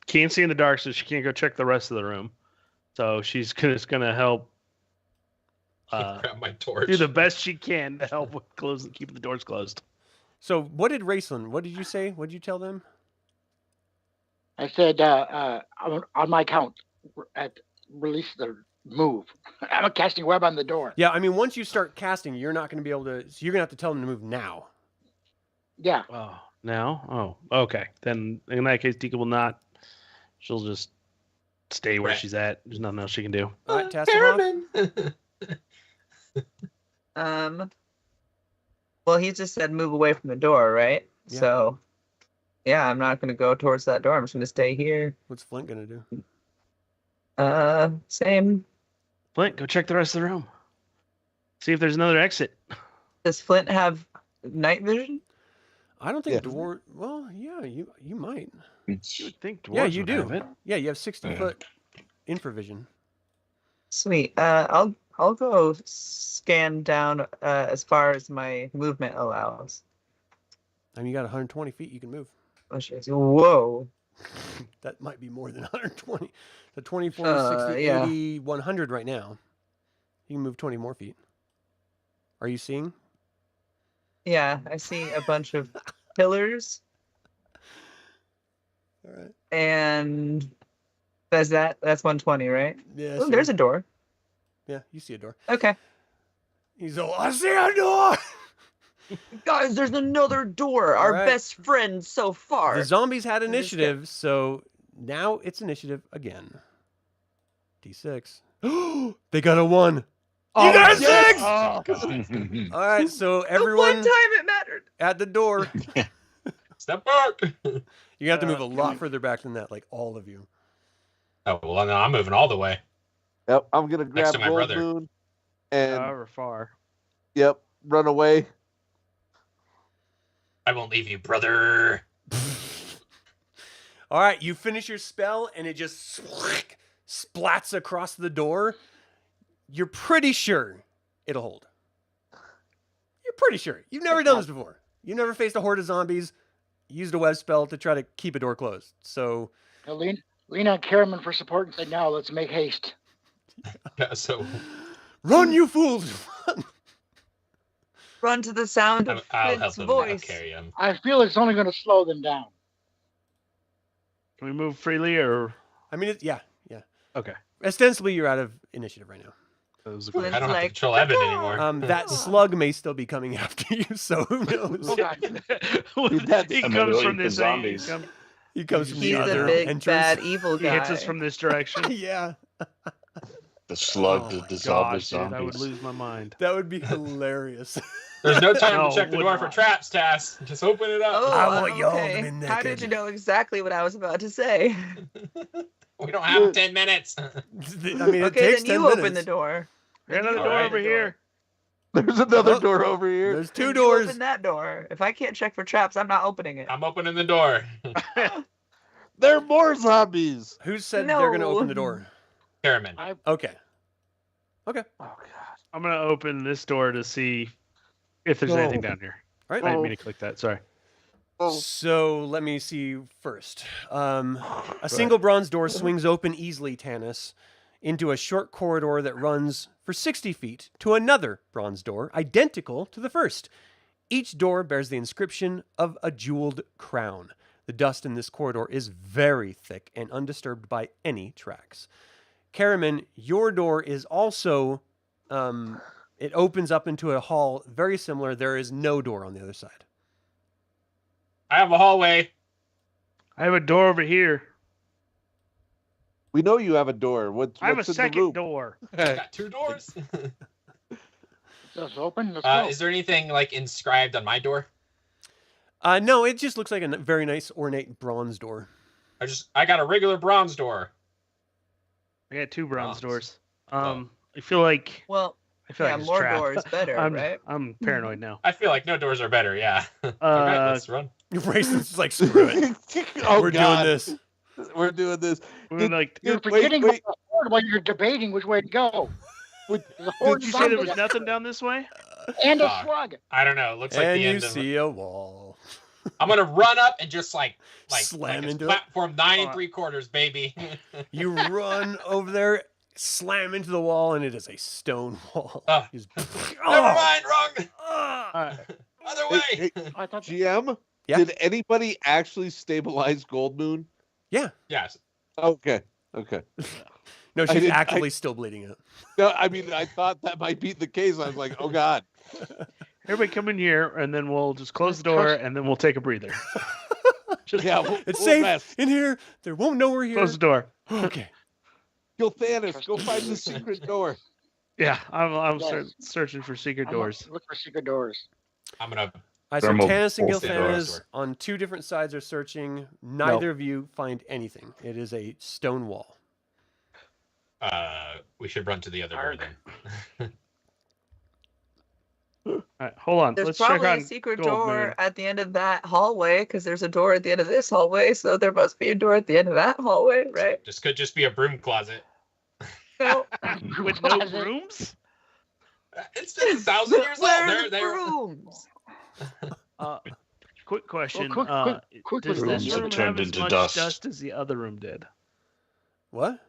can't see in the dark, so she can't go check the rest of the room. So she's just going to help Grab my torch. do the best she can to help with keeping the doors closed. So, what did Raistlin, what did you say? What did you tell them? I said on my count, release the move. I'm casting web on the door. Yeah, I mean, once you start casting, you're not going to be able to, so you're going to have to tell them to move now. Yeah. Oh, now? Oh, okay. Then in that case, Tika will not. She'll just stay where Right. she's at. There's nothing else she can do. All right, Tasslehoff. Caramon. Well, he just said move away from the door, right? Yeah. So, yeah, I'm not going to go towards that door. I'm just going to stay here. What's Flint going to do? Same. Flint, go check the rest of the room. See if there's another exit. Does Flint have night vision? I don't think Yeah. dwarf. Well, yeah, you might. You would think dwarves Yeah, you would do. have it. Yeah, you have 60 Yeah. foot infravision. Sweet. I'll go scan down as far as my movement allows. I mean, you got 120 feet you can move. Oh, shit. Whoa. That might be more than 120. The 24, 60, yeah. 80, 100 right now. You can move 20 more feet. Are you seeing? Yeah, I see a bunch of pillars, All right. and that's 120, right? Yeah. Oh, there's a door. Yeah, you see a door. Okay. He's all, I see a door! Guys, there's another door. Our Alright. best friend so far. The zombies had I'm just initiative, so now it's initiative again. D6. They got a 1. You got a 6! All right, so The one everyone time it mattered. at the door. Step back. You have to move a lot further back than that, like all of you. Oh, well, no, I'm moving all the way. Yep, I'm gonna Next grab to my brother. Goldmoon and However far. yep, run away. I won't leave you, brother. All right, you finish your spell, and it just splats across the door. You're pretty sure it'll hold. You're pretty sure. You've never done this before. You've never faced a horde of zombies, used a web spell to try to keep a door closed. So, Lean on Caramon for support and say, now let's make haste. Yeah, so run, you fools! Run. Run to the sound of I'll help Flint's him. I'll voice. carry him. I feel it's only going to slow them down. Can we move freely or? I mean, yeah. Okay. Ostensibly, you're out of initiative right now. That was a Flint's I don't have to like, control Evan anymore. That slug may still be coming after you, so who knows? Oh, God. He I'm comes really from this into zombies. He comes from He's the a other big entrance. bad evil He guy. hits us from this direction. Yeah, The slug Oh to my dissolve the gosh, dude, I would zombies. lose my mind. that would be hilarious. There's no time No, to check the would door for not. traps, Tass. Just open it up. Oh, I want you all to okay. be How did naked. you know exactly what I was about to say? We don't have 10 minutes. I mean, it Okay, takes then 10 you minutes. open the door. There's another You door Alright. over here. There's another Oh, door over here. There's Then 2 you doors. Open that door. If I can't check for traps, I'm not opening it. I'm opening the door. There are more zombies. Who said they're going to No. open the door? Caramon. Okay. Oh god. I'm gonna open this door to see if there's No. anything down here. All right. I didn't Oh. mean to click that. Sorry. Oh, So let me see first. A single bronze door swings open easily, Tanis, into a short corridor that runs for 60 feet to another bronze door, identical to the first. Each door bears the inscription of a jeweled crown. The dust in this corridor is very thick and undisturbed by any tracks. Caramon, your door is also, it opens up into a hall very similar. There is no door on the other side. I have a hallway. I have a door over here. We know you have a door. What's I have a in the second room? door. Got 2 doors. Just open. Let's go. Is there anything like inscribed on my door? No, it just looks like a very nice ornate bronze door. I got a regular bronze door. I got 2 bronze Bronze. doors. Oh. I feel like Well, it's more trapped. doors better, right? I'm paranoid now. I feel like no doors are better. Yeah. Okay, let's run. Raislin's just like, screw it. Oh, We're God. doing this. We're doing this. We're like, You're Wait, forgetting wait. about the horde while you're debating which way to go. Would- There's a horde did you say there was zombies nothing down this way? and a Fuck. slug. I don't know. It looks like And the you end of. see a wall. I'm gonna run up and just like Slam it's into it. platform 9 3/4, baby. You run over there, slam into the wall, and it is a stone wall. Ah. Just- Never Oh! mind. Wrong. Ah! Other Hey, way. hey, I thought GM, Yeah. did anybody actually stabilize Goldmoon? Yeah. Yes. Okay. No, she's didn't- actively still bleeding out. No, I mean, I thought that might be the case. I was like, oh, God. Everybody come in here, and then we'll just close the door, and then we'll take a breather. Just Yeah, It's we'll safe rest. in here. They won't know we're here. close the door. Okay. Kill Thanos. Go find the secret door. Yeah, I'm Yes. searching for secret doors. Look for secret doors. I'm gonna. All right, so Thermal Tanis and pulse Gilthanas door. on 2 different sides are searching. Neither of you find anything. It is a stone wall. We should run to the other door Arg. then. All right, hold on. There's Let's check probably on a secret Goldmoon. door at the end of that hallway because there's a door at the end of this hallway, so there must be a door at the end of that hallway, right? This could just be a broom closet. No. With no Closet. rooms? It's been 1,000 years old. Where are the They're rooms? Quick question. quick Does with this rooms have room turned have as into much dust. dust as the other room did? What?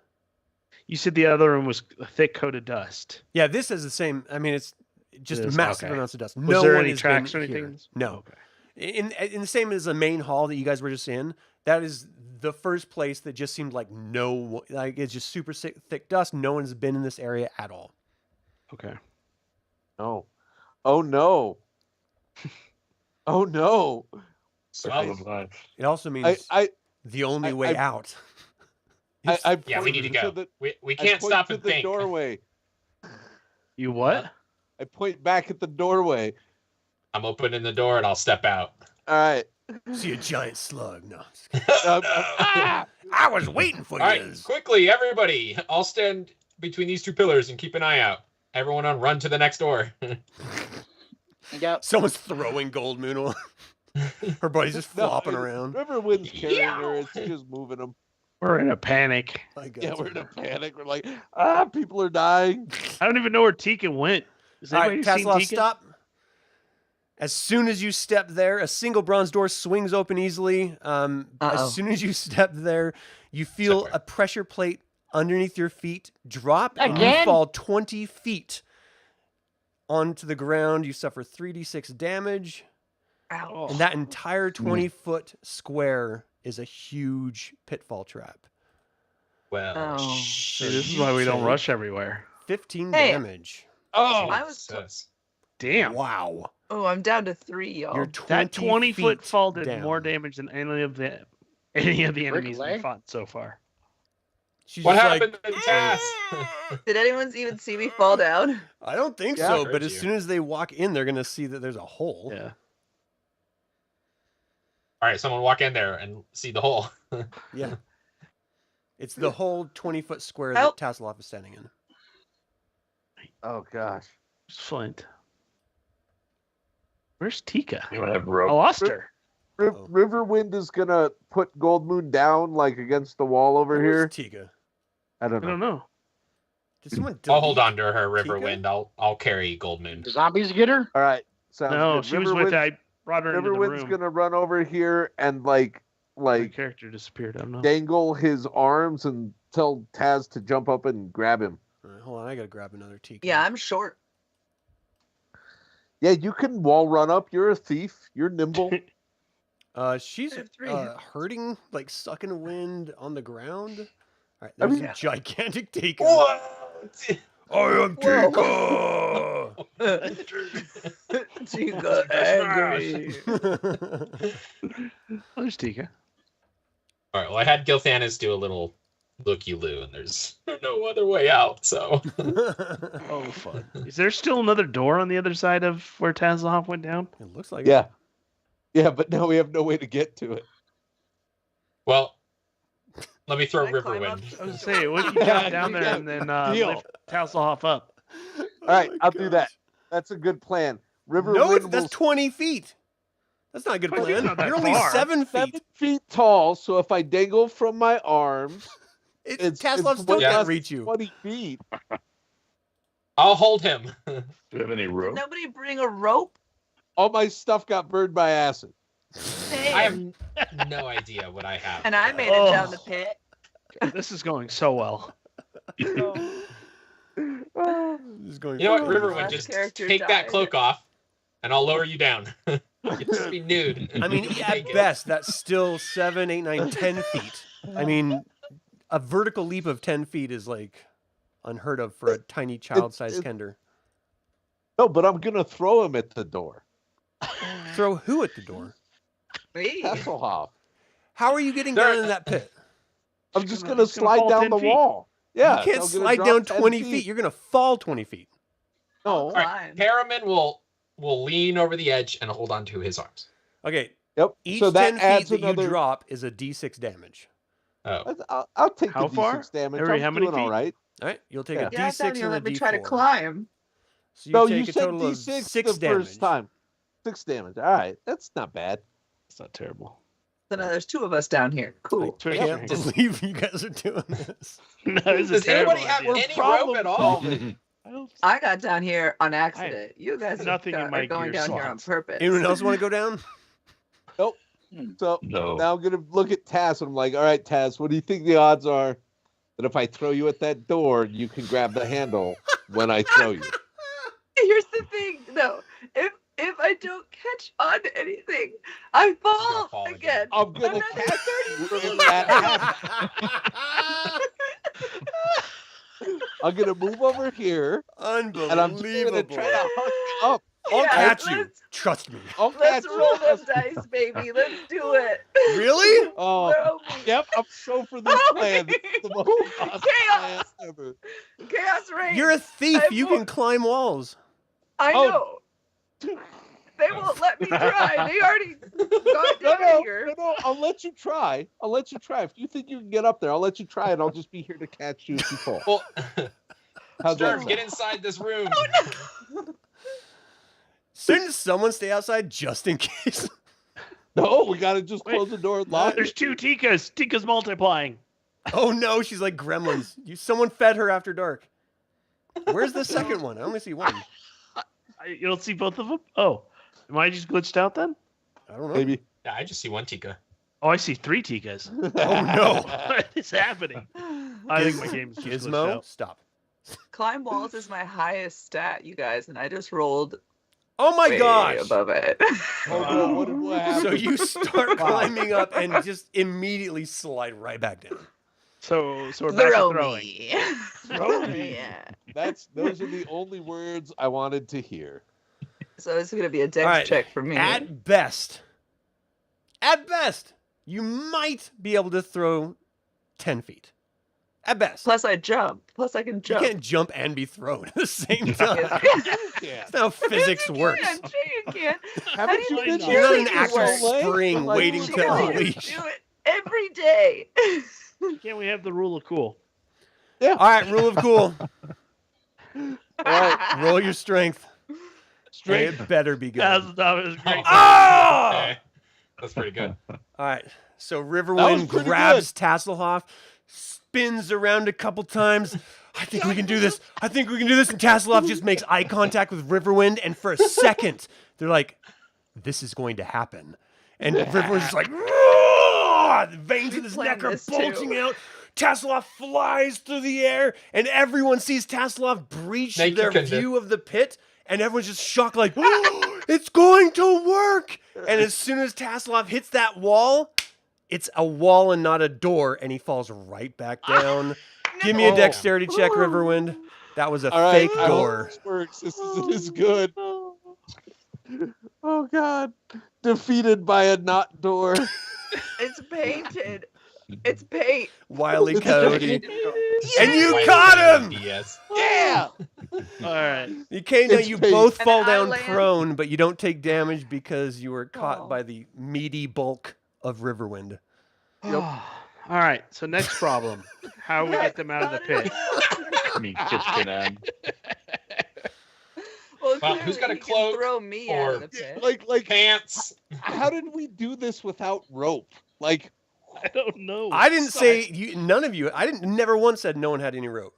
You said the other room was a thick coat of dust. Yeah, this is the same. I mean, it's just It is, massive okay. amounts of dust. Was No there one any has tracks been or anything? here. No. Okay. In the same as the main hall that you guys were just in, that is the first place that just seemed like it's just super thick dust. No one's been in this area at all. Okay. No. Oh, no. Oh, no. Circle of life. It also means I the only way out. I Yeah, we need to go. point We I can't point stop to and the think. doorway. You what? I point back at the doorway. I'm opening the door and I'll step out. All right. See a giant slug. No. Ah! I was waiting for All right, you. quickly, everybody. I'll stand between these 2 pillars and keep an eye out. Everyone on run to the next door. Yep. Someone's throwing Goldmoon. Her buddy's just No, flopping around. Riverwind's carrying her. Yeah. It's just moving them. We're in a panic. My God. Yeah, we're in a panic. We're like, people are dying. I don't even know where Tika went. Has All right, anybody seen Tasslehoff, Tika? stop. As soon as you step there, a single bronze door swings open easily. Uh-oh. As soon as you step there, you feel Step a pressure plate underneath your feet drop, and you Again? fall 20 feet onto the ground. You suffer 3d6 damage, Ow. and that entire 20-foot square is a huge pitfall trap. Well, Oh. See, this is why we don't rush everywhere. 15 Hey. damage. Oh, I was Jesus. Damn. Wow. Oh, I'm down to 3, y'all. You're 20 That 20-foot feet fall did down. more damage than any of the enemies we leg? fought so far. She's What just happened like, in Tass? Did anyone even see me fall down? I don't think Yeah. so, Heard but as you. soon as they walk in, they're going to see that there's a hole. Yeah. All right, someone walk in there and see the hole. Yeah. It's the whole 20-foot square Help. that Tasslehoff is standing in. oh gosh. Where's Flint? Where's Tika? You want to have I rope? lost her. Oh. Riverwind is gonna put Goldmoon down like against the wall over Where's here. Tika? I don't I know. don't know. Did someone I'll hold delete on to her, Tika? Riverwind. I'll carry Goldmoon. The zombies get her? All right. Sounds No, good. she was with. I brought her into the Riverwind's room. gonna run over here and My like character disappeared. I don't know. dangle his arms and tell Taz to jump up and grab him. All right, hold on, I gotta grab another Tika. Yeah, I'm short. Yeah, you can wall run up. You're a thief. You're nimble. She's I have 3 hurting, like sucking wind on the ground. All right, I there's mean- a gigantic Tika. What? I am Whoa. Tika. She got angry. Oh, there's Tika. All right. Well, I had Gilthanas do a little looky-loo, and there's no other way out. So Oh, fun. Is there still another door on the other side of where Tasslehoff went down? It looks like Yeah. Yeah, but now we have no way to get to it. well, let me throw Can I climb up Riverwind. to I was the gonna say, door? what if you jump down there and then Deal. lift Tasslehoff up? it. All right, Oh my I'll do that. gosh. That's a good plan. Riverwind No, will that's 20 feet. That's not a good 20 feet's plan. not that You're only far. 7 feet. 7 feet tall, so if I dangle from my arms, Tasslehoff still way can't less reach than you. 20 feet. I'll hold him. Do we have any Did rope? nobody bring a rope? All my stuff got burned by acid. I have no idea what I have. And I made it down the pit. This is going so well. This is going You know what, fine. Riverwind, Last just character take that died. cloak off, and I'll lower you down. You'll just be nude. I mean, Take at it. best, that's still 7, 8, 9, 10 feet. I mean, a vertical leap of 10 feet is like unheard of for a tiny child-sized Kender. No, but I'm going to throw him at the door. Throw who at the door? Me. Tasslehoff. How are you getting down in that pit? I'm just going gonna to slide fall down 10 the feet. wall. Yeah. You can't I'm gonna slide drop down 10 20 feet. You're going to fall 20 feet. No. All right, Fine. Caramon will lean over the edge and hold on to his arms. Okay, Yep. each so 10 that feet adds that another. you drop is a d6 damage. Oh, I'll take How the far? D6 damage. Every I'm how many doing all feet? right. All right, you'll take Yeah. a Yeah, I d6 thought you and a let me d4. try to climb. So you No, take you a said total of D6 6 the damage. first time. 6 damage. All right. That's not bad. It's not terrible. So now there's 2 of us down here. I Cool. can't believe you guys are doing this. No, it's a does terrible anybody have idea. any problem rope at all? I don't- I got down here on accident. You guys nothing in are my going gear down here on slots. purpose. Anyone else want to go down? So No. now I'm going to look at Taz and I'm like, all right, Taz, what do you think the odds are that if I throw you at that door, you can grab the handle when I throw you? Here's the thing, though. If I don't catch on to anything, I fall, fall again. I'm going to Another catch 30 you. And that happens. I'm going to move over here Unbelievable. and I'm just going to try to hook you up. I'll Yeah, catch you. let's- Trust me. I'll Let's catch roll you. them dice, baby. Let's do it. Really? Oh, Throw me. yep. I'm so for this plan. This is the most awesome plan Chaos. ever. Chaos reigns. You're a thief. I'm You more- can climb walls. I Oh. know. They won't let me try. They already got No, down no, here. no, no. I'll let you try. I'll let you try. If you think you can get up there, I'll let you try, and I'll just be here to catch you if you fall. Well, How's that Sturm, sound? get inside this room. Shouldn't someone stay outside just in case? No, we gotta just Wait. close the door and lock There's it. 2 Tikas. Tika's multiplying. Oh no, she's like gremlins. Someone fed her after dark. Where's the second one? I only see one. You don't see both of them? Oh. Am I just glitched out then? I don't know. Maybe. Yeah, I just see one Tika. Oh, I see 3 Tikas. Oh no. What is happening? I think my game's just glitched Gizmo, out. stop. Climb walls is my highest stat, you guys, and I just rolled Oh my way gosh. above it. Oh, no, what happened? So you start Wow. climbing up and just immediately slide right back down. So we're back to Throw throwing. me. Throw me. Yeah. Those are the only words I wanted to hear. So it's gonna be a dex All right, check for me. At best, you might be able to throw 10 feet. At best. Plus I jump. Plus I can You jump. can't jump and be thrown at the same time. Yeah. That's not how physics works. I'm sure you can. Haven't do you you been think You're not an cheerleaders actual work? spring Like, waiting to Cheerleaders unleash. do it every day. Can't we have the rule of cool? All right, rule of cool. All right. Roll your strength. Strength. It better be good. That was great. Oh! Okay. That's pretty good. All right. So was Riverwind pretty grabs Tasslehoff, spins around a couple times. I think we can do this. I think we can do this. And Tasslehoff just makes eye contact with Riverwind. And for a second, they're like, this is going to happen. And Riverwind's just like, "Roar!" The veins in his neck planned are this too. bulging out. Tasslehoff flies through the air, and everyone sees Tasslehoff breach Thank you, their Kender. view of the pit, and everyone's just shocked, like, "Oh, it's going to work!" And as soon as Tasslehoff hits that wall, it's a wall and not a door, and he falls right back down. Give me a No. dexterity check, Riverwind. That was a All right. fake I hope door. this works. This isn't as good. Oh God. Defeated by a not door. It's painted. It's bait. Wily Cody. And you White caught him! Yes. Yeah. All right. You came down, It's you bait. both And fall then I down land. prone, but you don't take damage because you were caught Oh. by the meaty bulk of Riverwind. All right. So next problem: how we get them out of the pit? Me kitchen end. Well, Well, who's got a clearly he can cloak Throw me out or- of the pit. Like, Pants. how did we do this without rope? Like, I don't know. I didn't say you. None of you. I didn't. Never once said no one had any rope.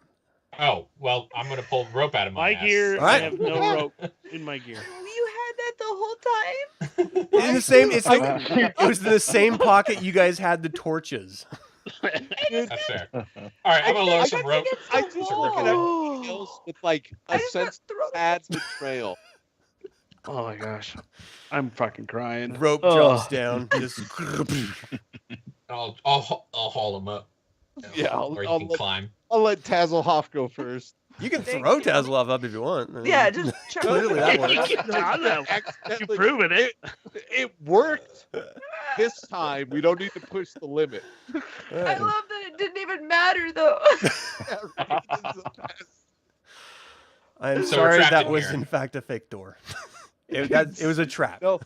Oh, well, I'm going to pull rope out of my My ass. gear. All I right. have no rope in my gear. You had that the whole time. In the same. It's like it was in the same pocket you guys had the torches. That's fair. All right, I'm going to lower some rope. I just look at everything else with like I a just sense throw of sad betrayal. Oh my gosh, I'm fucking crying. Rope Oh. drops down. Just I'll haul him up. Yeah, or you can climb. I'll let Tasslehoff go first. you can Thank throw you. Tasslehoff up if you want. I mean, Yeah, just chuck Clearly that works. I don't know. You've Accidentally- proven it. It worked this time. We don't need to push the limit. all I right. love that it didn't even matter though. I'm So we're sorry trapped that in was here. in fact a fake door. It was a trap. No,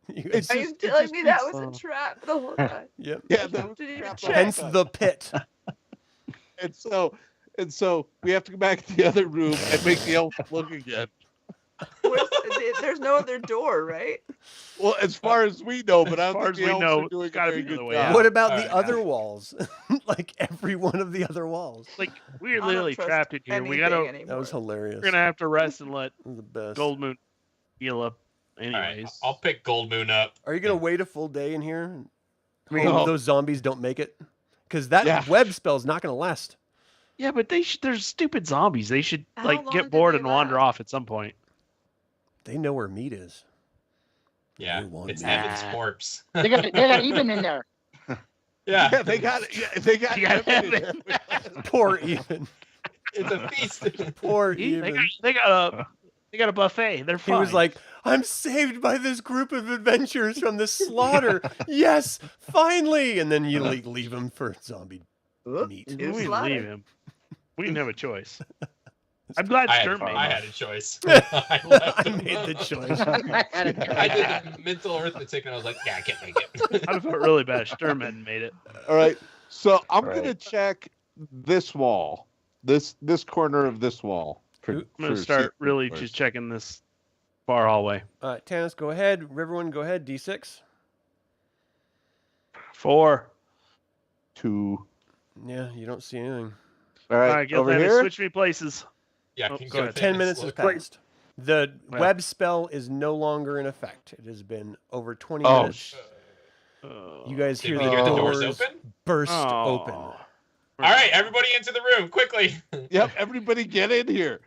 You it's guys- Are you just- it telling just me that means- was a trap the whole time? yep. Yeah, that was Didn't even crap check. Hence the pit. and so we have to go back to the other room and make the elf look again. There's no other door, right? Well, as far as we know, but I As don't far think as the we elves know, are doing it's gotta a very be good the way job. out. What about All the right. other walls? Like every one of the other walls. Like we're don't literally trust trapped in here. We anything gotta. anymore. That was hilarious. We're gonna have to rest and let That was the best. Goldmoon heal up. All right, Anyways, I'll pick Goldmoon up. Are you gonna wait a full day in here? I mean, No. Those zombies don't make it, because that Yeah. web spell's not gonna last. yeah, but they're stupid zombies. They should How like long get do bored they and wander last? off at some point. They know where meat is. Yeah, You want it's me. Evan's corpse. They got even in there. Yeah, Yeah, they got it. Yeah, they got You got Evan in Evan. there. Poor Even. it's a feast. Poor They Even. got a buffet. They're He fine. was like, I'm saved by this group of adventurers from the slaughter. Yes, finally. And then you leave him for zombie Oop, meat. we too didn't slotted. leave him. We didn't have a choice. I'm glad I Sturm made I it. had a choice. I left I him made the choice. I did the mental arithmetic and I was like, yeah, I can't make it. I felt really bad. Sturm hadn't made it. All right. So I'm Right. gonna check this wall, this corner of this wall. I'm I'm gonna start really just checking this far hallway. Tanis, go ahead. Riverwind, go ahead. D6. 4. 2. Yeah, you don't see anything. All All right, right, over Gildan, here. switch me places. Yeah, Oh, can you go go ahead. 10 minutes has look? passed. The Well. web spell is no longer in effect. It has been over 20 Oh, minutes. You guys Did hear we the hear the doors doors open? burst Oh. open. All right, everybody into the room quickly. Yep, everybody get in here.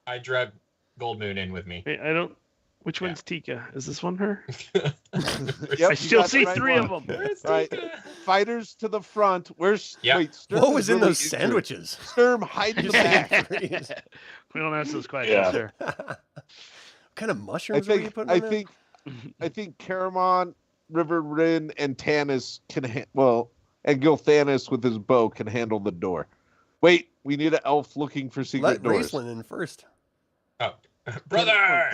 I drag Goldmoon in with me. Hey, I don't. Which Yeah. one's Tika? Is this one her? Yep, I you still got the see right 3 one. of them. Where's All right. Tika? Fighters to the front. Where's Yep. wait? Sturm What is was in really those injured. sandwiches? Sturm, hide in the back. We don't ask those questions, Yeah. sir. What kind of I mushrooms were you think putting I in there? think Caramon, Riverwind, and Tanis can and Gilthanis with his bow can handle the door. Wait, we need an elf looking for secret Let doors. Raistlin in first. Oh, brother!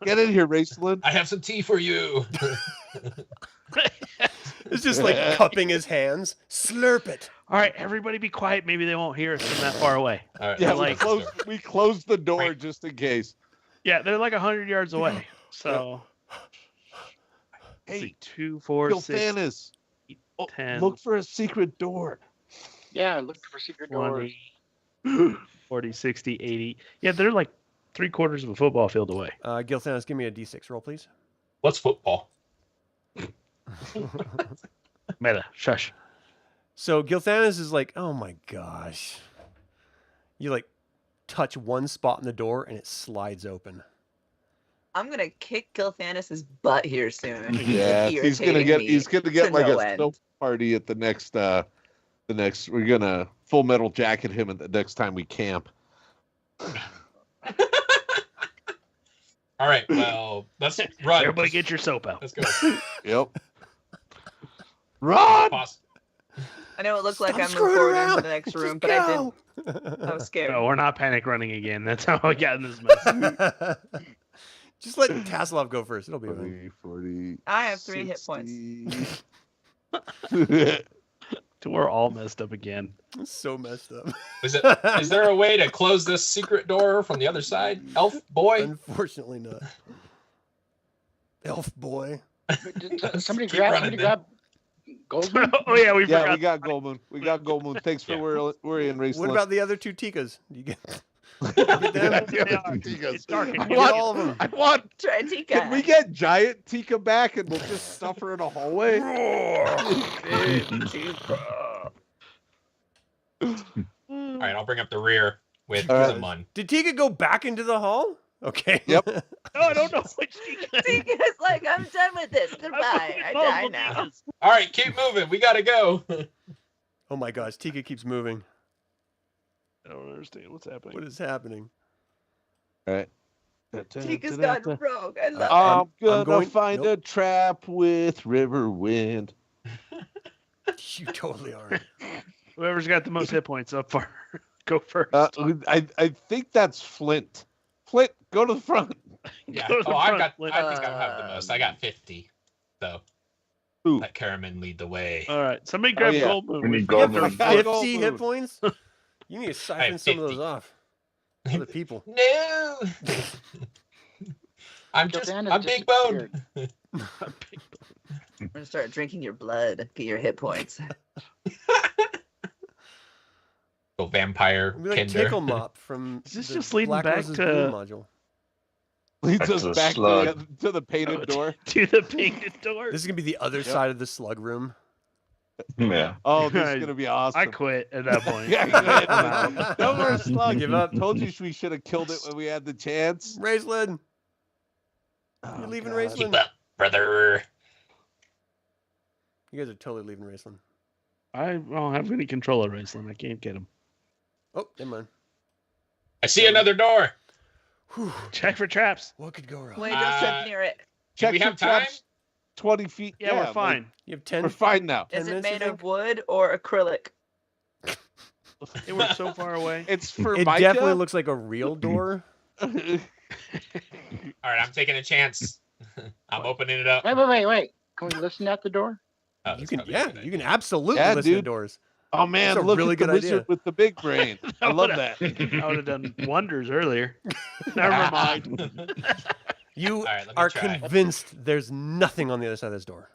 Get in here, Raistlin. I have some tea for you. It's just like cupping his hands. Slurp it. All right, everybody be quiet. Maybe they won't hear us from that far away. All right, Yeah, let's like- go. we closed the door Right. just in case. Yeah, they're like 100 yards away. So, let's see, Hey, 2, 4, 6, Gilthanis, 10, look for a secret door. Yeah, look for secret doors. 20, 40, 60, 80. Yeah, they're like 3/4 of a football field away. Gilthanis, give me a D6 roll, please. What's football? Meta, shush. So Gilthanis is like, oh my gosh. You like touch one spot in the door and it slides open. I'm gonna kick Gilthanis's butt here soon. Yeah, he's gonna irritating get me like no a end. snow party at the next. We're gonna full metal jacket him at the next time we camp. All right, well, let's run. Everybody get your soap out. Let's go. Yep. Run! I know it looked like Stop I moved screwing forward around. into the next Just room, but I go. didn't. I was scared. No, we're not panic running again. That's how I got in this mess. Just let Tasslehoff go first. It'll be fine. 20, 40. I have 3 hit points. 60. We're all messed up again. It's so messed up. Is there a way to close this secret door from the other side? Elf boy? Unfortunately not. Elf boy. Somebody Keep grab running, man. Goldmoon. Oh yeah, we Yeah, forgot. we got Goldmoon. We got Goldmoon. Thanks for worrying, Raistlin. What about the other 2 Tikas? Do you get them? It's dark in I here. want all of them? I want. Try Tika. Can we get giant Tika back and we'll just stuff her in a hallway? All right, I'll bring up the rear with All right. some mun. Did Tika go back into the hall? Okay. Yep. No, I don't know which Tika. Tika's like, I'm done with this. Goodbye. I die now. All right, keep moving. We gotta go. Oh my gosh, Tika keeps moving. I don't understand what's happening. What is happening? All right. Tika's gone rogue. I love I'm gonna going- find a trap with Riverwind. You totally are. Whoever's got the most hit points up far, go first. I think that's Flint. Flint, go to the front. Yeah. Go to the Oh, front, I Flint. think I have the most. I got 50. So Ooh. let Caramon lead the way. All right, somebody grab yeah. Goldmoon. We need You have Goldmoon. got 50 Goldmoon. hit points? You need to siphon some of 50. those off. Other people. No. I'm Jordana's big boned. I'm gonna start drinking your blood. Get your hit points. Go vampire We'll be like Kender. Tickle Mop from Is this the just leading Black back Rose's to- Blue module. Leads Back to us the back slug. to the painted door. To the painted door. This is going to be the other side of the slug room. Yeah. Oh, this is gonna be awesome. I quit at that point. Yeah, I'm good. out. No more slug. Give up. Told you we should have killed it when we had the chance. Raistlin, Oh, you're leaving God. Raistlin. Keep up, brother. You guys are totally leaving Raistlin. I don't have any control of Raistlin. I can't get him. Oh, never mind. I see another door. Whew. Check for traps. What could go wrong? Wait, don't step near it. Do we Check have for time? traps 20 feet. Yeah, we're fine. You have We're 10. fine now. 10 Is it minutes, you made think? of wood or acrylic? They were so far away. It's for It Micah. definitely looks like a real door. All right, I'm taking a chance. I'm opening it up. Wait. Can we listen at the door? Oh, You that's can, probably a yeah, good you idea. can absolutely Yeah, listen to dude. doors. Oh man, That's a look really at the good wizard idea. with the big brain. I love that. I would have done wonders earlier. Never mind. You All right, let me are try. convinced there's nothing on the other side of this door.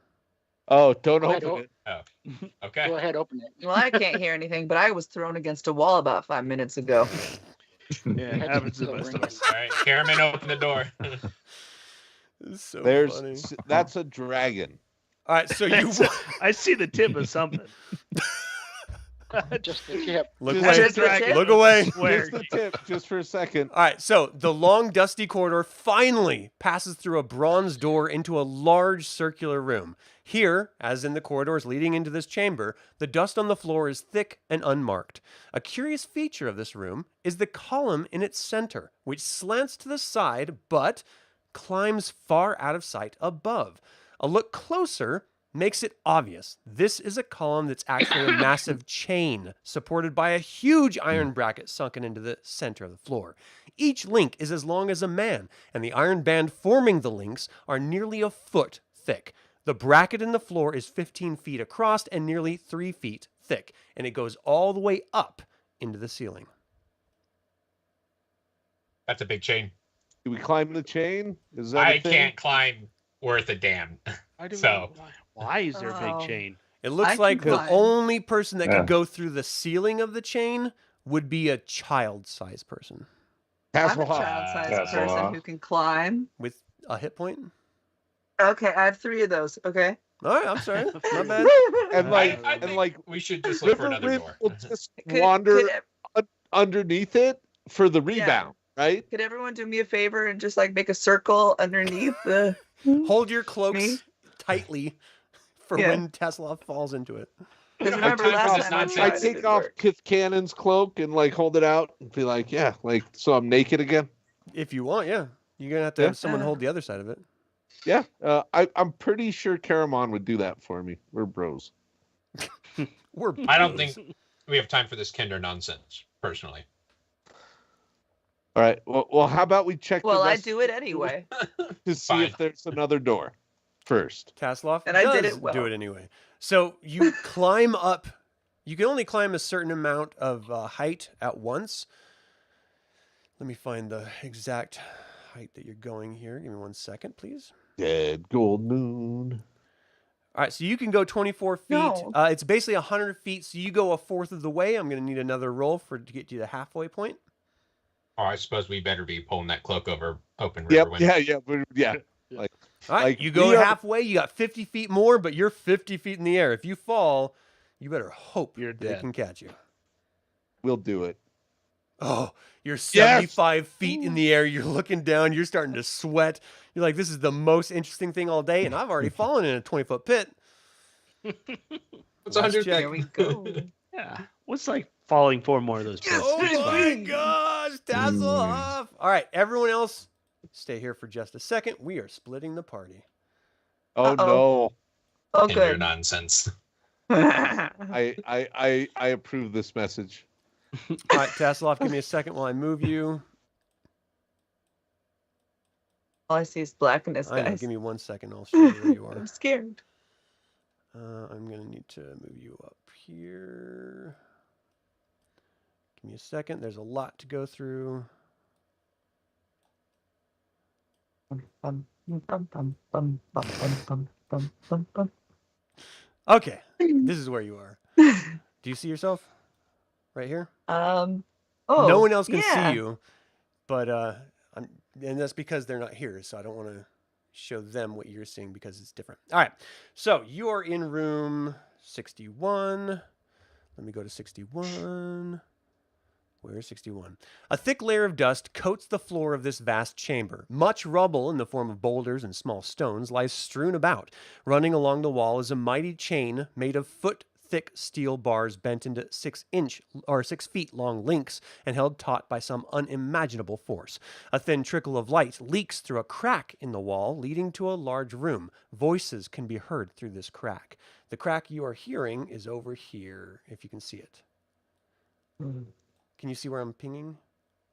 Oh, don't Go ahead, open it. Okay. Go ahead, open it. Well, I can't hear anything, but I was thrown against a wall about 5 minutes ago. Yeah, it happens to the best of us. All right, Caramon, open the door. This is so There's funny. that's a dragon. All right, so you I see the tip of something. Just the tip. look Just away. Just the tip? Look away. Just the tip, just for a second. All right, so the long, dusty corridor finally passes through a bronze door into a large circular room. Here, as in the corridors leading into this chamber, the dust on the floor is thick and unmarked. A curious feature of this room is the column in its center, which slants to the side but climbs far out of sight above. A look closer makes it obvious. This is a column that's actually a massive chain supported by a huge iron bracket sunken into the center of the floor. Each link is as long as a man, and the iron band forming the links are nearly a foot thick. The bracket in the floor is 15 feet across and nearly 3 feet thick, and it goes all the way up into the ceiling. That's a big chain. Do we climb the chain? Is that I a thing? can't climb worth a damn. So- Why is there a Oh. big chain? It looks I can like the climb. only person that Yeah. could go through the ceiling of the chain would be a child-sized person I'm a Tasslehoff. child-sized That's person all. who can climb. with a hit point. Okay, I have 3 of those. Okay. All right, I'm sorry. My bad. And like I and think like we should just look for another Riverwind door. will just Could- wander could- underneath it for the rebound, right? Could everyone do me a favor and just like make a circle underneath the? Hold your cloaks Me? tightly for Yeah. when Tasslehoff falls into it. Because I remember take last off- time I I tried I it, take it off worked. Kith Cannon's cloak and like hold it out and be like, yeah, like so I'm naked again. If you want, yeah. You're going to have to Yeah. have someone hold the other side of it. Yeah, I'm pretty sure Caramon would do that for me. We're bros. We're I don't bros. think we have time for this Kender nonsense, personally. All right. Well, how about we check Well, the I rest do it anyway. to see Fine. if there's another door first. Tasslehoff And I does did it well. do it anyway. So you climb up. You can only climb a certain amount of height at once. Let me find the exact height that you're going here. Give me 1 second, please. Dead Goldmoon. All right, so you can go 24 feet. No. It's basically 100 feet, so you go a fourth of the way. I'm going to need another roll to get you to the halfway point. Oh, I suppose we better be pulling that cloak over open Yep. Riverwind. Yeah. All right, Like, you go we are- halfway. You got 50 feet more, but you're 50 feet in the air. If you fall, you better hope You're they dead. can catch you. We'll do it. Oh, you're 75 feet in the air. You're looking down. You're starting to sweat. You're like, this is the most interesting thing all day, and I've already fallen in a 20-foot pit. What's Last 100 check. Here we go. Yeah. What's like falling 4 more of those pits? Oh It's my fine. gosh, Tasslehoff! All right, everyone else, stay here for just a second. We are splitting the party. Oh no. Oh, Kender good. nonsense. I approve this message. All right, Tasslehoff, give me a second while I move you. All I see is blackness, I know, guys. give me 1 second. I'll show you where you are. I'm scared. I'm going to need to move you up here. Give me a second. There's a lot to go through. Okay, this is where you are. Do you see yourself right here? Oh, No one else can yeah. see you, but and that's because they're not here, so I don't want to show them what you're seeing because it's different. All right, so you are in room 61. Let me go to 61. Where's 61? A thick layer of dust coats the floor of this vast chamber. Much rubble in the form of boulders and small stones lies strewn about. Running along the wall is a mighty chain made of foot-thick steel bars bent into 6 feet long links and held taut by some unimaginable force. A thin trickle of light leaks through a crack in the wall, leading to a large room. Voices can be heard through this crack. The crack you are hearing is over here, if you can see it. Can you see where I'm pinging?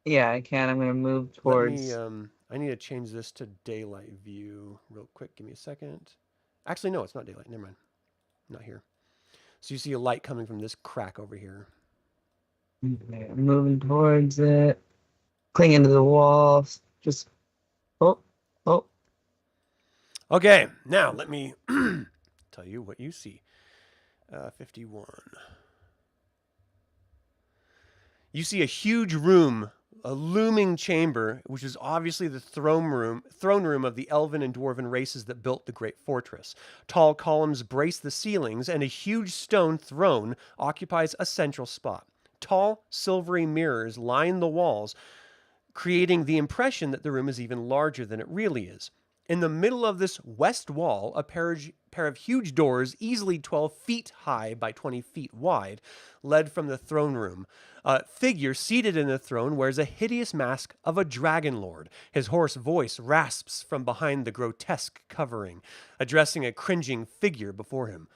Yeah, I can. I'm going to move Let towards. me, I need to change this to daylight view real quick. Give me a second. Actually, no, it's not daylight. Never mind. Not here. So you see a light coming from this crack over here. Okay, I'm moving towards it. Clinging to the walls. Just. Oh. Okay, now let me tell you what you see. 51. You see a huge room, a looming chamber, which is obviously the throne room of the elven and dwarven races that built the great fortress. Tall columns brace the ceilings, and a huge stone throne occupies a central spot. Tall, silvery mirrors line the walls, creating the impression that the room is even larger than it really is. In the middle of this west wall, a pair of huge doors, easily 12 feet high by 20 feet wide, led from the throne room. A figure seated in the throne wears a hideous mask of a dragon lord. His hoarse voice rasps from behind the grotesque covering, addressing a cringing figure before him.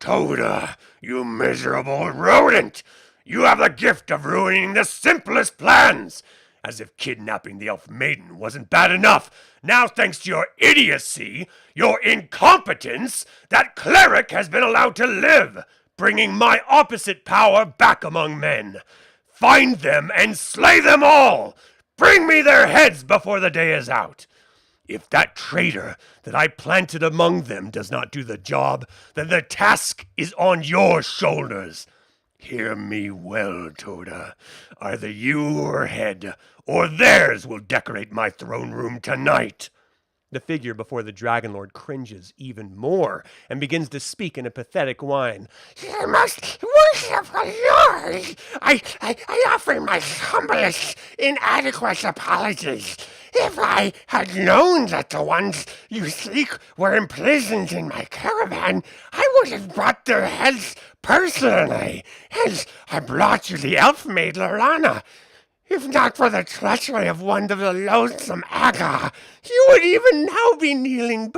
"Toda, you miserable rodent! You have the gift of ruining the simplest plans! As if kidnapping the elf maiden wasn't bad enough, now thanks to your idiocy, your incompetence, that cleric has been allowed to live, bringing my opposite power back among men. Find them and slay them all! Bring me their heads before the day is out! If that traitor that I planted among them does not do the job, then the task is on your shoulders. Hear me well, Toda. Either your head or theirs will decorate my throne room tonight." The figure before the Dragon Lord cringes even more and begins to speak in a pathetic whine. "You must worship a lord. I offer my humblest, inadequate apologies. If I had known that the ones you seek were imprisoned in my caravan, I would have brought their heads personally. Hence, I brought you the elf maid Lorana. If not for the treachery of one of the loathsome Aga, you would even now be kneeling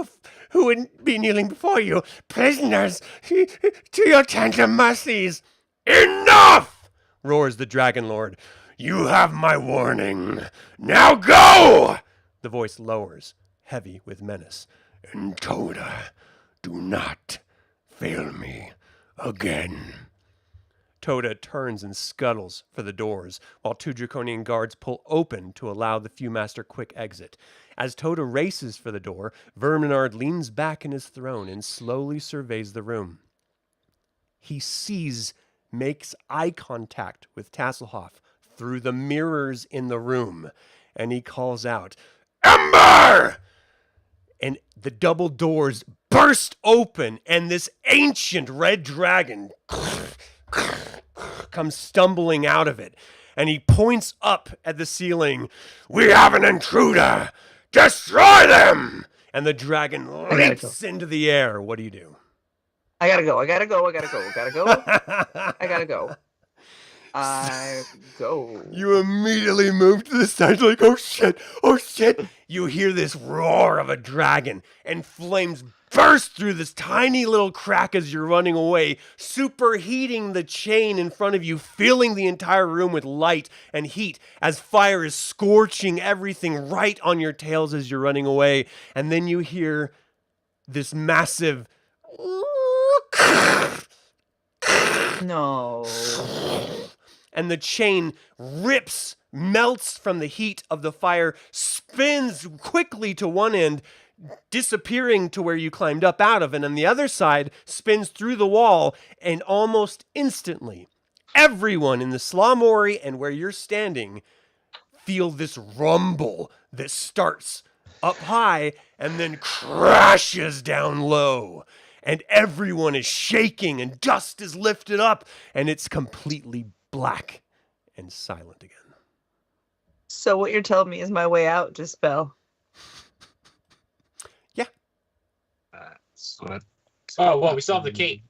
who would be kneeling before you, prisoners to your tender mercies. Enough! Roars the Dragon Lord. You have my warning. Now go! The voice lowers, heavy with menace. And Toda, do not fail me again. Toda turns and scuttles for the doors, while 2 Draconian guards pull open to allow the Viewmaster quick exit. As Toda races for the door, Verminard leans back in his throne and slowly surveys the room. He makes eye contact with Tasslehoff through the mirrors in the room, and he calls out, Ember! And the double doors burst open, and this ancient red dragon comes stumbling out of it, and he points up at the ceiling. We have an intruder! Destroy them! And the dragon leaps into the air. What do you do? I gotta go. I go. You immediately move to the side like, oh shit. You hear this roar of a dragon, and flames burst through this tiny little crack as you're running away, superheating the chain in front of you, filling the entire room with light and heat as fire is scorching everything right on your tails as you're running away. And then you hear this massive No. and the chain melts from the heat of the fire, spins quickly to one end, disappearing to where you climbed up out of, and on the other side spins through the wall, and almost instantly, everyone in the Slamori and where you're standing feel this rumble that starts up high and then crashes down low. And everyone is shaking, and dust is lifted up, and it's completely black and silent again. So what you're telling me is my way out, Dispel. Yeah. Oh, well, we still have the cake.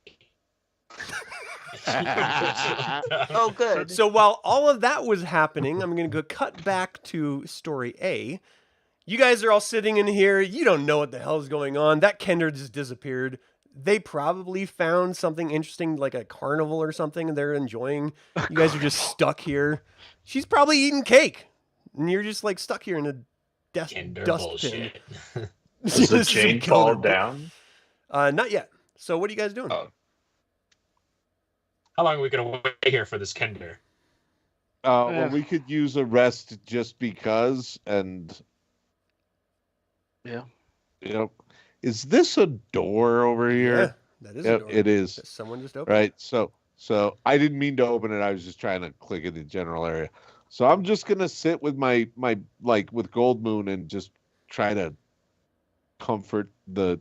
Oh, good. So while all of that was happening, I'm going to go cut back to story A. You guys are all sitting in here. You don't know what the hell is going on. That Kender just disappeared. They probably found something interesting, like a carnival or something, and they're enjoying. You guys are just stuck here. She's probably eating cake, and you're just like stuck here in a Kender dust bullshit. pin. Does the This is chain Kender fall bull- down? Not yet. So what are you guys doing? Oh. How long are we going to wait here for this Kender? Well, we could use a rest just because, and Yeah. you know, is this a door over Yeah, here? that is Yeah, a door. it is. That someone just opened. Right. So I didn't mean to open it. I was just trying to click in the general area. So I'm just gonna sit with my like with Goldmoon and just try to comfort the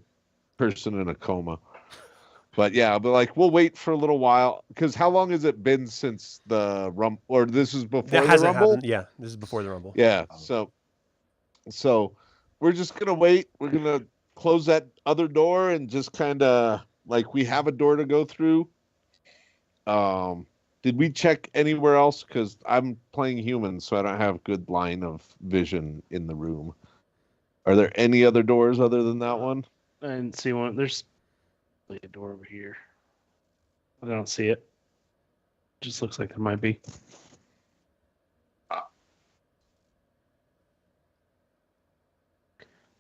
person in a coma. But yeah, I'll be like, we'll wait for a little while, because how long has it been since the rumble? Or this is before That the hasn't rumble? happened. Yeah, this is before the rumble. Yeah. So we're just gonna wait. We're gonna close that other door and just kind of like we have a door to go through. Did we check anywhere else? Because I'm playing human, so I don't have good line of vision in the room. Are there any other doors other than that one? I didn't see one. There's a door over here. I don't see it. Just looks like there might be.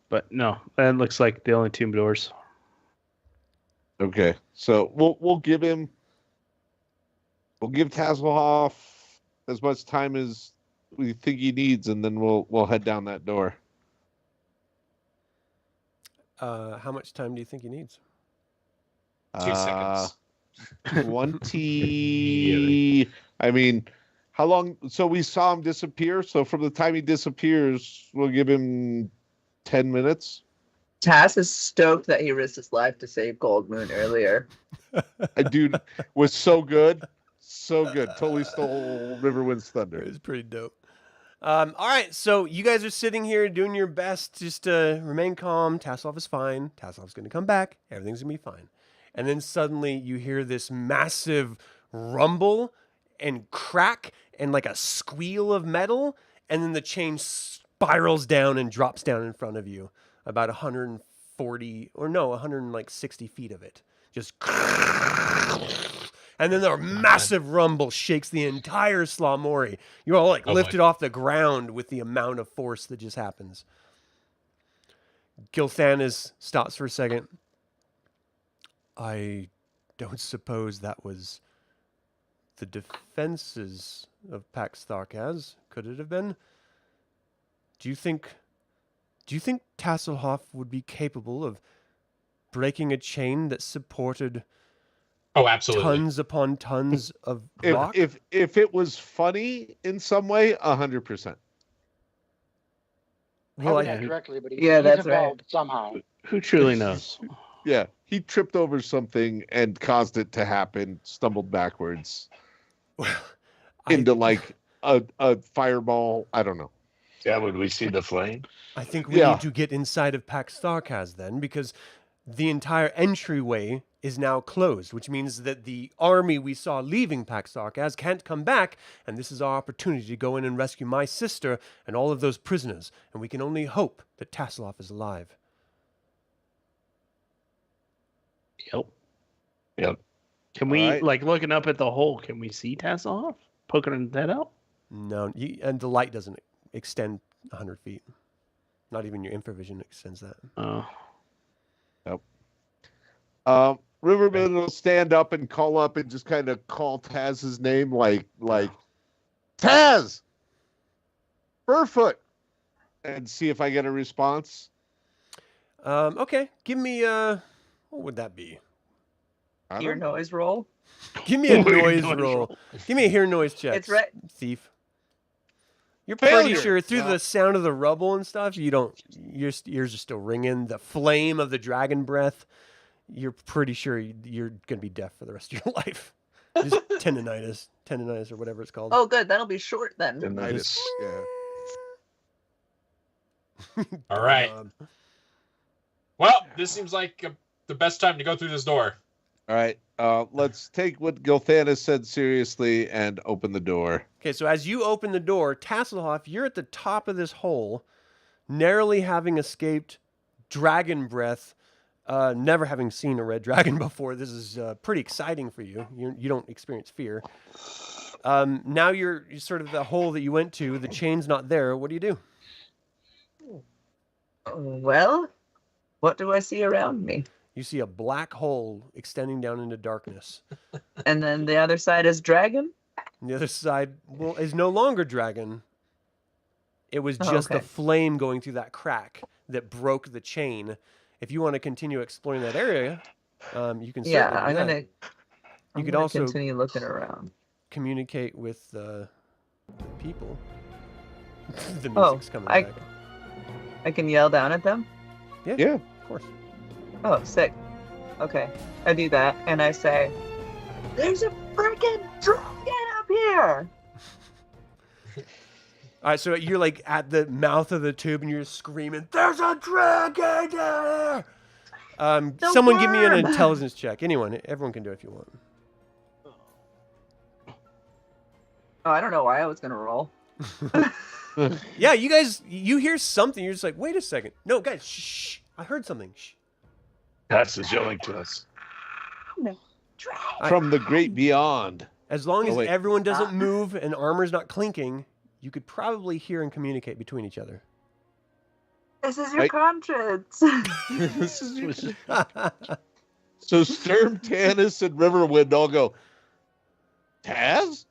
But no, that looks like the only 2 doors. Okay, so we'll give Tasslehoff as much time as we think he needs, and then we'll head down that door. How much time do you think he needs? 2 seconds. 20. I mean, how long? So we saw him disappear. So from the time he disappears, we'll give him 10 minutes. Tass is stoked that he risked his life to save Goldmoon earlier. Dude was so good. So good. Totally stole Riverwind's thunder. It was pretty dope. All right, so you guys are sitting here doing your best just to remain calm. Tasslehoff is fine. Tasslehoff's going to come back. Everything's going to be fine. And then suddenly you hear this massive rumble and crack and like a squeal of metal, and then the chain spirals down and drops down in front of you, about 150 160 feet of it. Just, and then the massive rumble shakes the entire Slamori. You're all like lifted off the ground with the amount of force that just happens. Gilthanas stops for a second. I don't suppose that was the defenses of Pax Tharkas. Could it have been? Do you think Tasslehoff would be capable of breaking a chain that supported absolutely. tons upon tons of rock? If it was funny in some way, 100%. Well, Probably not directly, but he's that's involved somehow. Who truly knows? Yeah, he tripped over something and caused it to happen, stumbled backwards into like a fireball. I don't know. Yeah, would we see the flame? I think we need to get inside of Pax Tharkas then, because the entire entryway is now closed, which means that the army we saw leaving Pax Tharkas can't come back, and this is our opportunity to go in and rescue my sister and all of those prisoners, and we can only hope that Tasslehoff is alive. Yep. Can we, like, looking up at the hole, can we see Tasslehoff poking that out? No, and the light doesn't extend 100 feet. Not even your infravision extends that. Oh. Yep. Riverman will stand up and call up and just kind of call Taz's name like Taz! Burrfoot! And see if I get a response. Okay, give me what would that be? Ear noise roll. Give me a noise roll. Give me a hear noise check. It's right. Thief. You're pretty Failure. sure through the sound of the rubble and stuff, your ears are still ringing. The flame of the dragon breath, you're pretty sure you're going to be deaf for the rest of your life. Just tendinitis or whatever it's called. Oh, good. That'll be short then. Tinnitus. Yeah. All right. Well, this seems like the best time to go through this door. All right. Let's take what Gilthanas said seriously and open the door. Okay, so as you open the door, Tasslehoff, you're at the top of this hole, narrowly having escaped dragon breath, never having seen a red dragon before. This is pretty exciting for you. You don't experience fear. Now you're sort of the hole that you went to. The chain's not there. What do you do? Well, what do I see around me? You see a black hole extending down into darkness. And then the other side is dragon? And the other side, well, is no longer dragon. It was just the okay. flame going through that crack that broke the chain. If you want to continue exploring that area, you can certainly Yeah, do that. You could also continue looking around. communicate with the people. The Oh, music's coming back. I can yell down at them? Yeah. Of course. Oh, sick. Okay, I do that, and I say, "There's a freaking dragon up here!" All right, so you're like at the mouth of the tube and you're screaming, "There's a dragon there!" Someone give me an worm! intelligence check. Everyone can do it if you want. Oh, I don't know why I was gonna roll. Yeah, you guys, you hear something. You're just like, wait a second. No, guys, shh. I heard something. Shh. Taz is yelling to us. No, dragon. From the great beyond. As long as wait. everyone doesn't move and armor's not clinking, you could probably hear and communicate between each other. This is your Right. conscience. This is so Sturm, Tanis, and Riverwind all go, Taz?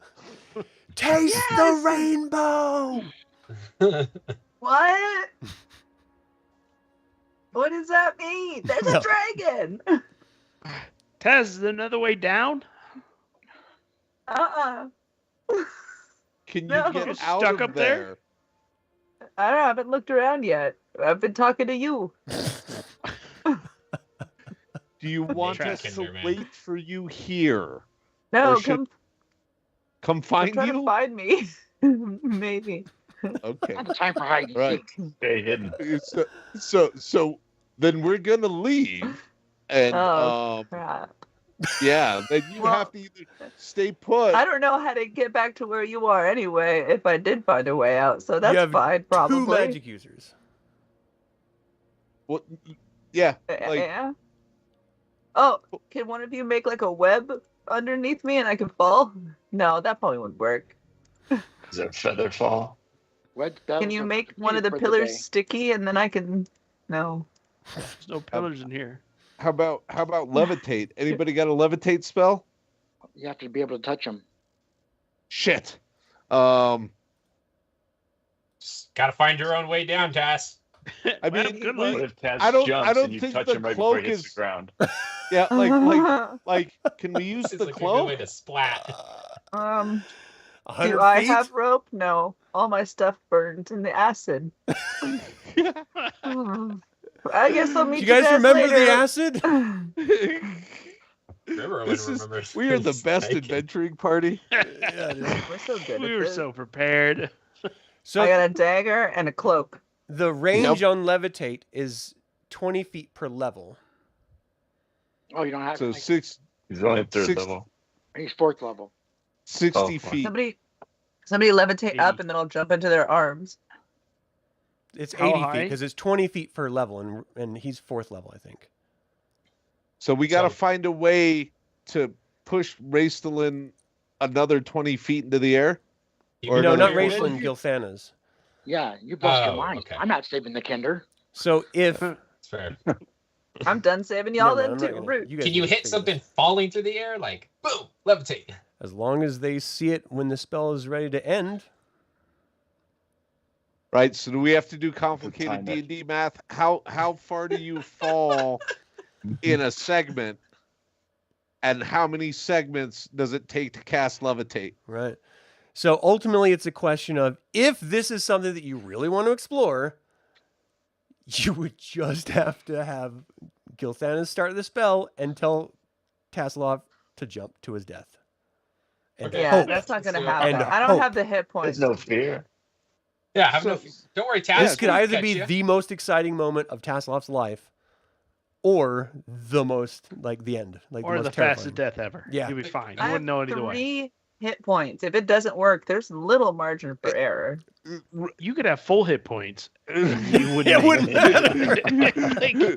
Taste Yes! the rainbow! What? What does that mean? There's No. a dragon. Taz, is there another way down? Uh-uh. Can you No. get Just out stuck of up there? there? I haven't looked around yet. I've been talking to you. Do you want Track us to Kender, man. wait for you here? No, Or should- Come find try to you? find me. Maybe. Okay. Not the time for hide and Right. seek. Stay hidden. So then we're gonna leave, and Oh, crap. yeah, then you Well, have to either stay put. I don't know how to get back to where you are anyway, if I did find a way out, so that's have fine, probably. Two magic users. Well, Yeah, like Yeah. Oh, can one of you make like a web underneath me and I can fall? No, that probably wouldn't work. Is it feather fall? Can you make one of the pillars sticky and then I can? No. There's no pillars in here. how about levitate? Anybody got a levitate spell? You have to be able to touch them. Shit. Gotta find your own way down, Tass. I Well, mean, good we- luck. What if Taz I don't jumps and you think touch the him right before cloak he hits is- the ground? yeah, like, can we use Seems the like a good way cloak? to splat. Do 100 I feet? have rope? No. All my stuff burned in the acid. I guess I'll Do meet you guys remember later. the acid? Remembers. We are the best Bacon. adventuring party. Yeah, dude. We're so good We at were this. so prepared. So I got a dagger and a cloak. the range on levitate is 20 feet per level. Oh, you don't have So to. six, He's only at third Six- level. He's 4th level. 60 Oh, feet. Somebody levitate up and then I'll jump into their arms. It's How 80 feet high? because it's 20 feet per level, and he's 4th level, I think. So we got to So- find a way to push Raistlin another 20 feet into the air. Or No, not another Raistlin, Gilthanas. Yeah, you bust your Oh, mind. okay. I'm not saving the Kender. So if It's fair. I'm done saving y'all Never then mind, I'm too. not gonna- Rude. guys Can you can hit figure something this. falling through the air? Like, boom, levitate. As long as they see it when the spell is ready to end. Right. So do we have to do complicated Time it. D&D math? How far do you fall in a segment? And how many segments does it take to cast levitate? Right. So ultimately, it's a question of if this is something that you really want to explore, you would just have to have Gilthanas start the spell and tell Tasslehoff to jump to his death. And Okay. Yeah, hope. that's not gonna And happen. I don't hope. have the hit points. There's no fear. Yeah, have So- no. Don't worry, Tass. This could we'll either catch be ya. the most exciting moment of Tasslehoff's life, or the most like the end, like Or the the most terrifying. fastest death ever. Yeah. You'll be fine. You I wouldn't know have it either way. 3 hit points. If it doesn't work, there's little margin for error. You could have full hit points. You wouldn't It wouldn't Like,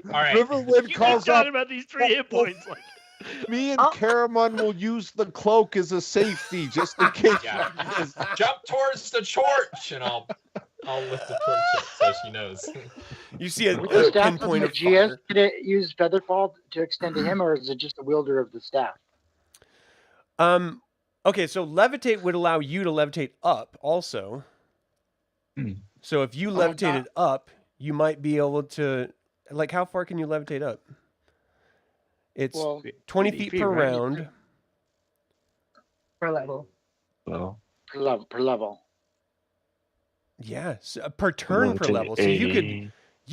All right. Riverwind you calls guys up. talking about these 3 hit points. Like, Me and Oh. Caramon will use the cloak as a safety, just in case. Yeah. Jump towards the torch, and I'll lift the torch up so she knows. You see a, With the a staff of pinpoint of Magia, fire. could it use Featherfall to extend to him, or is it just the wielder of the staff? Okay, so levitate would allow you to levitate up also. Hmm. So if you Oh, levitated up, you might be able to, like, how far can you levitate up? It's Well, 20 80 feet feet, per right? round. Per level. Well, per level. Yeah, so, per turn per level. So you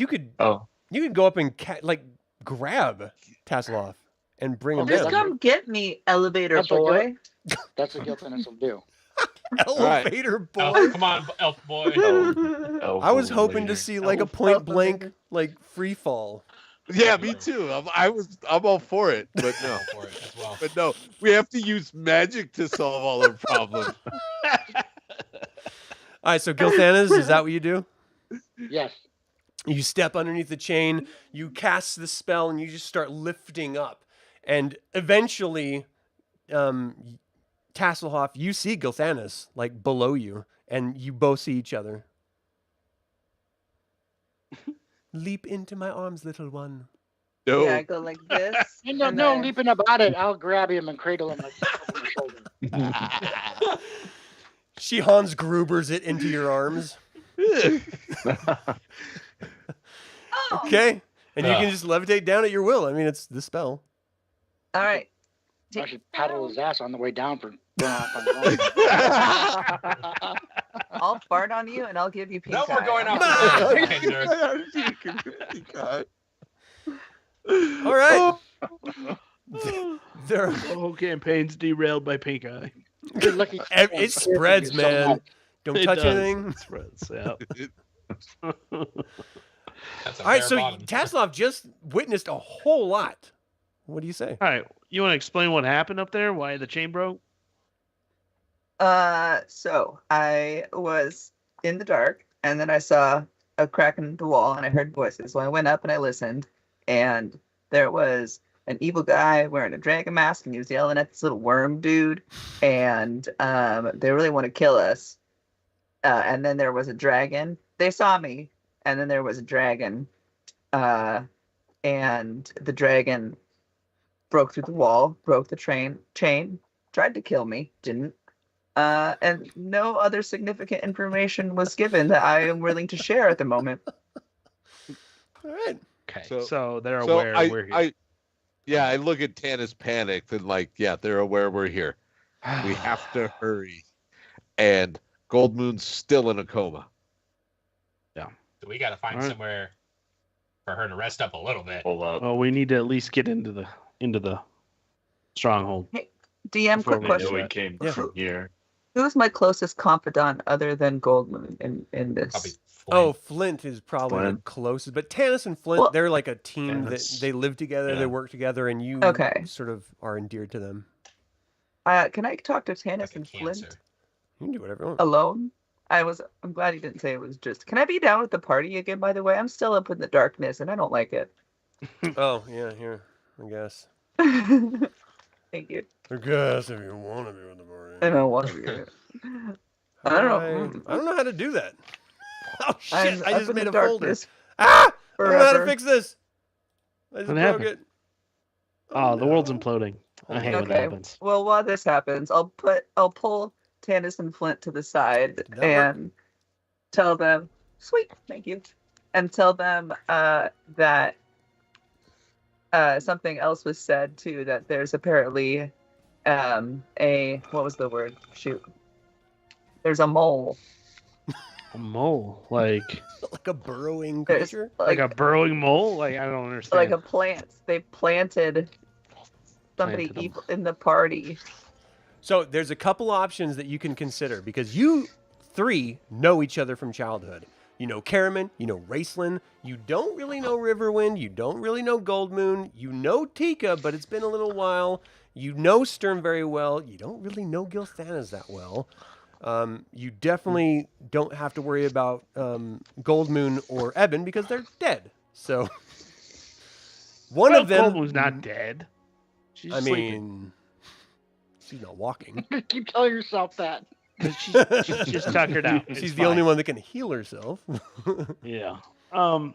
could Oh, go up and like grab Tasslehoff and bring him Okay, Just down. come get me, elevator That's what boy. That's what Gilthanas will do. Elevator boy. Elf, come on, elf boy. I was hoping to later. see like a Elf point elevator. blank like free fall. Yeah, me too. I'm all for it, but no. Go for it as well. But no, we have to use magic to solve all our problems. All right, so Gilthanas, is that what you do? Yes. You step underneath the chain, you cast the spell, and you just start lifting up. And eventually, Tasslehoff, you see Gilthanas like below you, and you both see each other. Leap into my arms, little one. No. Yeah, I go like this. No, and no then- leaping about it. I'll grab him and cradle him like over my shoulder. She Hans Grubers it into your arms. Oh! Okay. And you Ah. can just levitate down at your will. I mean, it's the spell. All right. I should paddle his ass on the way down for going off on his own. I'll fart on you and I'll give you pink No, we're eye. going off All right. There, The whole campaign's derailed by pink eye. Good looking. it spreads, man. Don't It touch does. anything. It spreads, yeah. That's a All right, bare so bottom. Tasslehoff just witnessed a whole lot. What do you say? All right, you want to explain what happened up there? Why the chain broke? So I was in the dark and then I saw a crack in the wall and I heard voices. So I went up and I listened. and there was an evil guy wearing a dragon mask, and he was yelling at this little worm dude, and they really want to kill us. And then there was a dragon. They saw me, and then there was a dragon, and the dragon broke through the wall, broke the chain, tried to kill me, didn't. And no other significant information was given that I am willing to share at the moment. All right. Okay, so they're aware we're here. I look at Tanis panicked and like, yeah, they're aware we're here. We have to hurry. And Goldmoon's still in a coma. So we got to find somewhere for her to rest up a little bit. Hold up. Well, we need to at least get into the stronghold. Hey, DM, quick question. We came from here. Who's my closest confidant other than Goldmoon in this? Probably Flint. Oh, Flint is probably the closest, but Tanis and Flint, they're like a team that they live together, they work together, and you sort of are endeared to them. Can I talk to Tanis Like a and cancer. Flint You can do whatever you want. alone? I'm glad he didn't say it was just. Can I be down with the party again? By the way, I'm still up in the darkness, and I don't like it. Oh, yeah, here, I guess. Thank you. I guess if you want to be with the party. I don't want to be. I don't know. I don't know how to do that. Oh, shit, I'm I up just in made the a folder. darkness Ah! I don't know how to forever. fix this. I just What broke happened? it. Oh, the world's imploding. I hate when that Okay. happens. Well, while this happens, I'll pull Tanis and Flint to the side That work? and tell them, sweet, thank you, and tell them that something else was said too. That there's apparently what was the word? Shoot, there's a mole. A mole, like Like a burrowing There's creature? a burrowing mole. Like I don't understand. like a plant. They planted somebody Planted 'em. evil in the party. So there's a couple options that you can consider because you three know each other from childhood. You know Caramon, you know Raistlin, you don't really know Riverwind, you don't really know Goldmoon, you know Tika, but it's been a little while. You know Sturm very well. You don't really know Gilthanas that well. You definitely don't have to worry about Goldmoon or Eben because they're dead. So one of them Goldmoon's not dead. She's I sleeping. mean, she's not walking. Keep telling yourself that. She's just tuckered out. It's She's the only fine. one that can heal herself. Yeah. Well,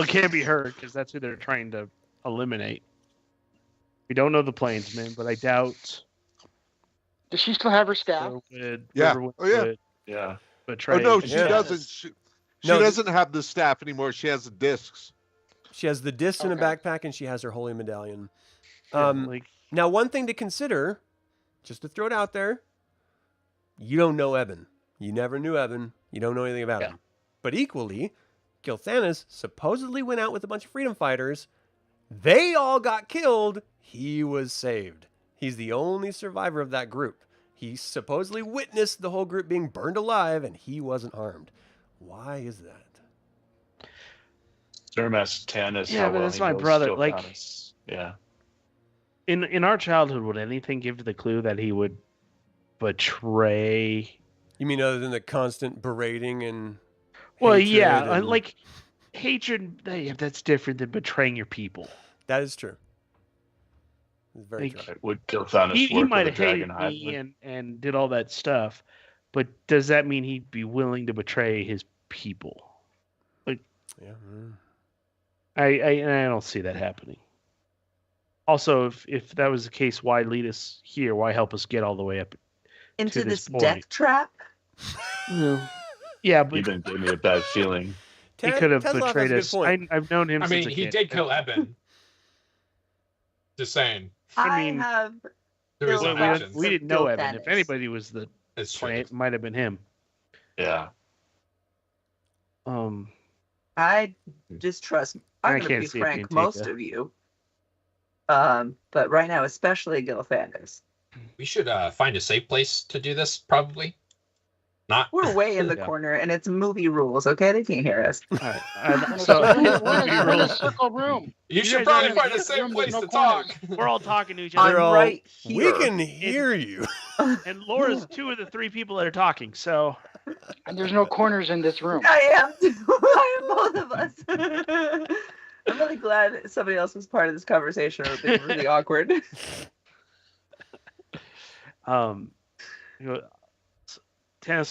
it can't be her because that's who they're trying to eliminate. We don't know the Plainsman, but I doubt. Does she still have her staff? Riverwind would Yeah. betray. Oh no, she Yeah. doesn't. She No, doesn't have the staff anymore. She has the discs. She has the disc in a Okay. backpack and she has her holy medallion. Yeah, like Now, one thing to consider, just to throw it out there, you don't know Eben. You never knew Eben. You don't know anything about him. But equally, Gilthanas supposedly went out with a bunch of freedom fighters. They all got killed. He was saved. He's the only survivor of that group. He supposedly witnessed the whole group being burned alive and he wasn't harmed. Why is that? Sturm asked Tanis. Yeah, how but well that's he my knows brother, Gilthanas. like- Yeah. in our childhood, would anything give the clue that he would betray? You mean other than the constant berating and Well, hatred yeah, and- like hatred. That's different than betraying your people. That is true. It's very Like, true. Would Gilthanas He work might with have a hated dragon me hive? and did all that stuff, but does that mean he'd be willing to betray his people? Yeah. mm. I don't see that happening. Also, if that was the case, why lead us here? Why help us get all the way up? Into To this this point. death trap. Yeah, but Even gave me a bad feeling. he could have Tasslehoff has betrayed a good us. point. I've known him I since mean, a he kid. did kill Eben. Just saying. I mean, have There is Well, We, some we- options. we didn't know Evan. Gilthanas. If anybody was the It's true. plan, it might have been him. Yeah. I distrust. I I'm going can't to see be it frank, being most Tika. of you. But right now, especially Gilthanas. We should find a safe place to do this, probably. Not. We're way in the Yeah. corner, and it's movie rules. Okay, they can't hear us. All right. We're So in a circle room. You You should guys probably are- find a room safe with place no to corners. talk. we're all talking to each I'm other, They're all, right We here. can hear you. and Laura's two of the three people that are talking. So And there's no corners in this room. I am too. I am both of us. I'm really glad somebody else was part of this conversation, or it would be really awkward. Tanis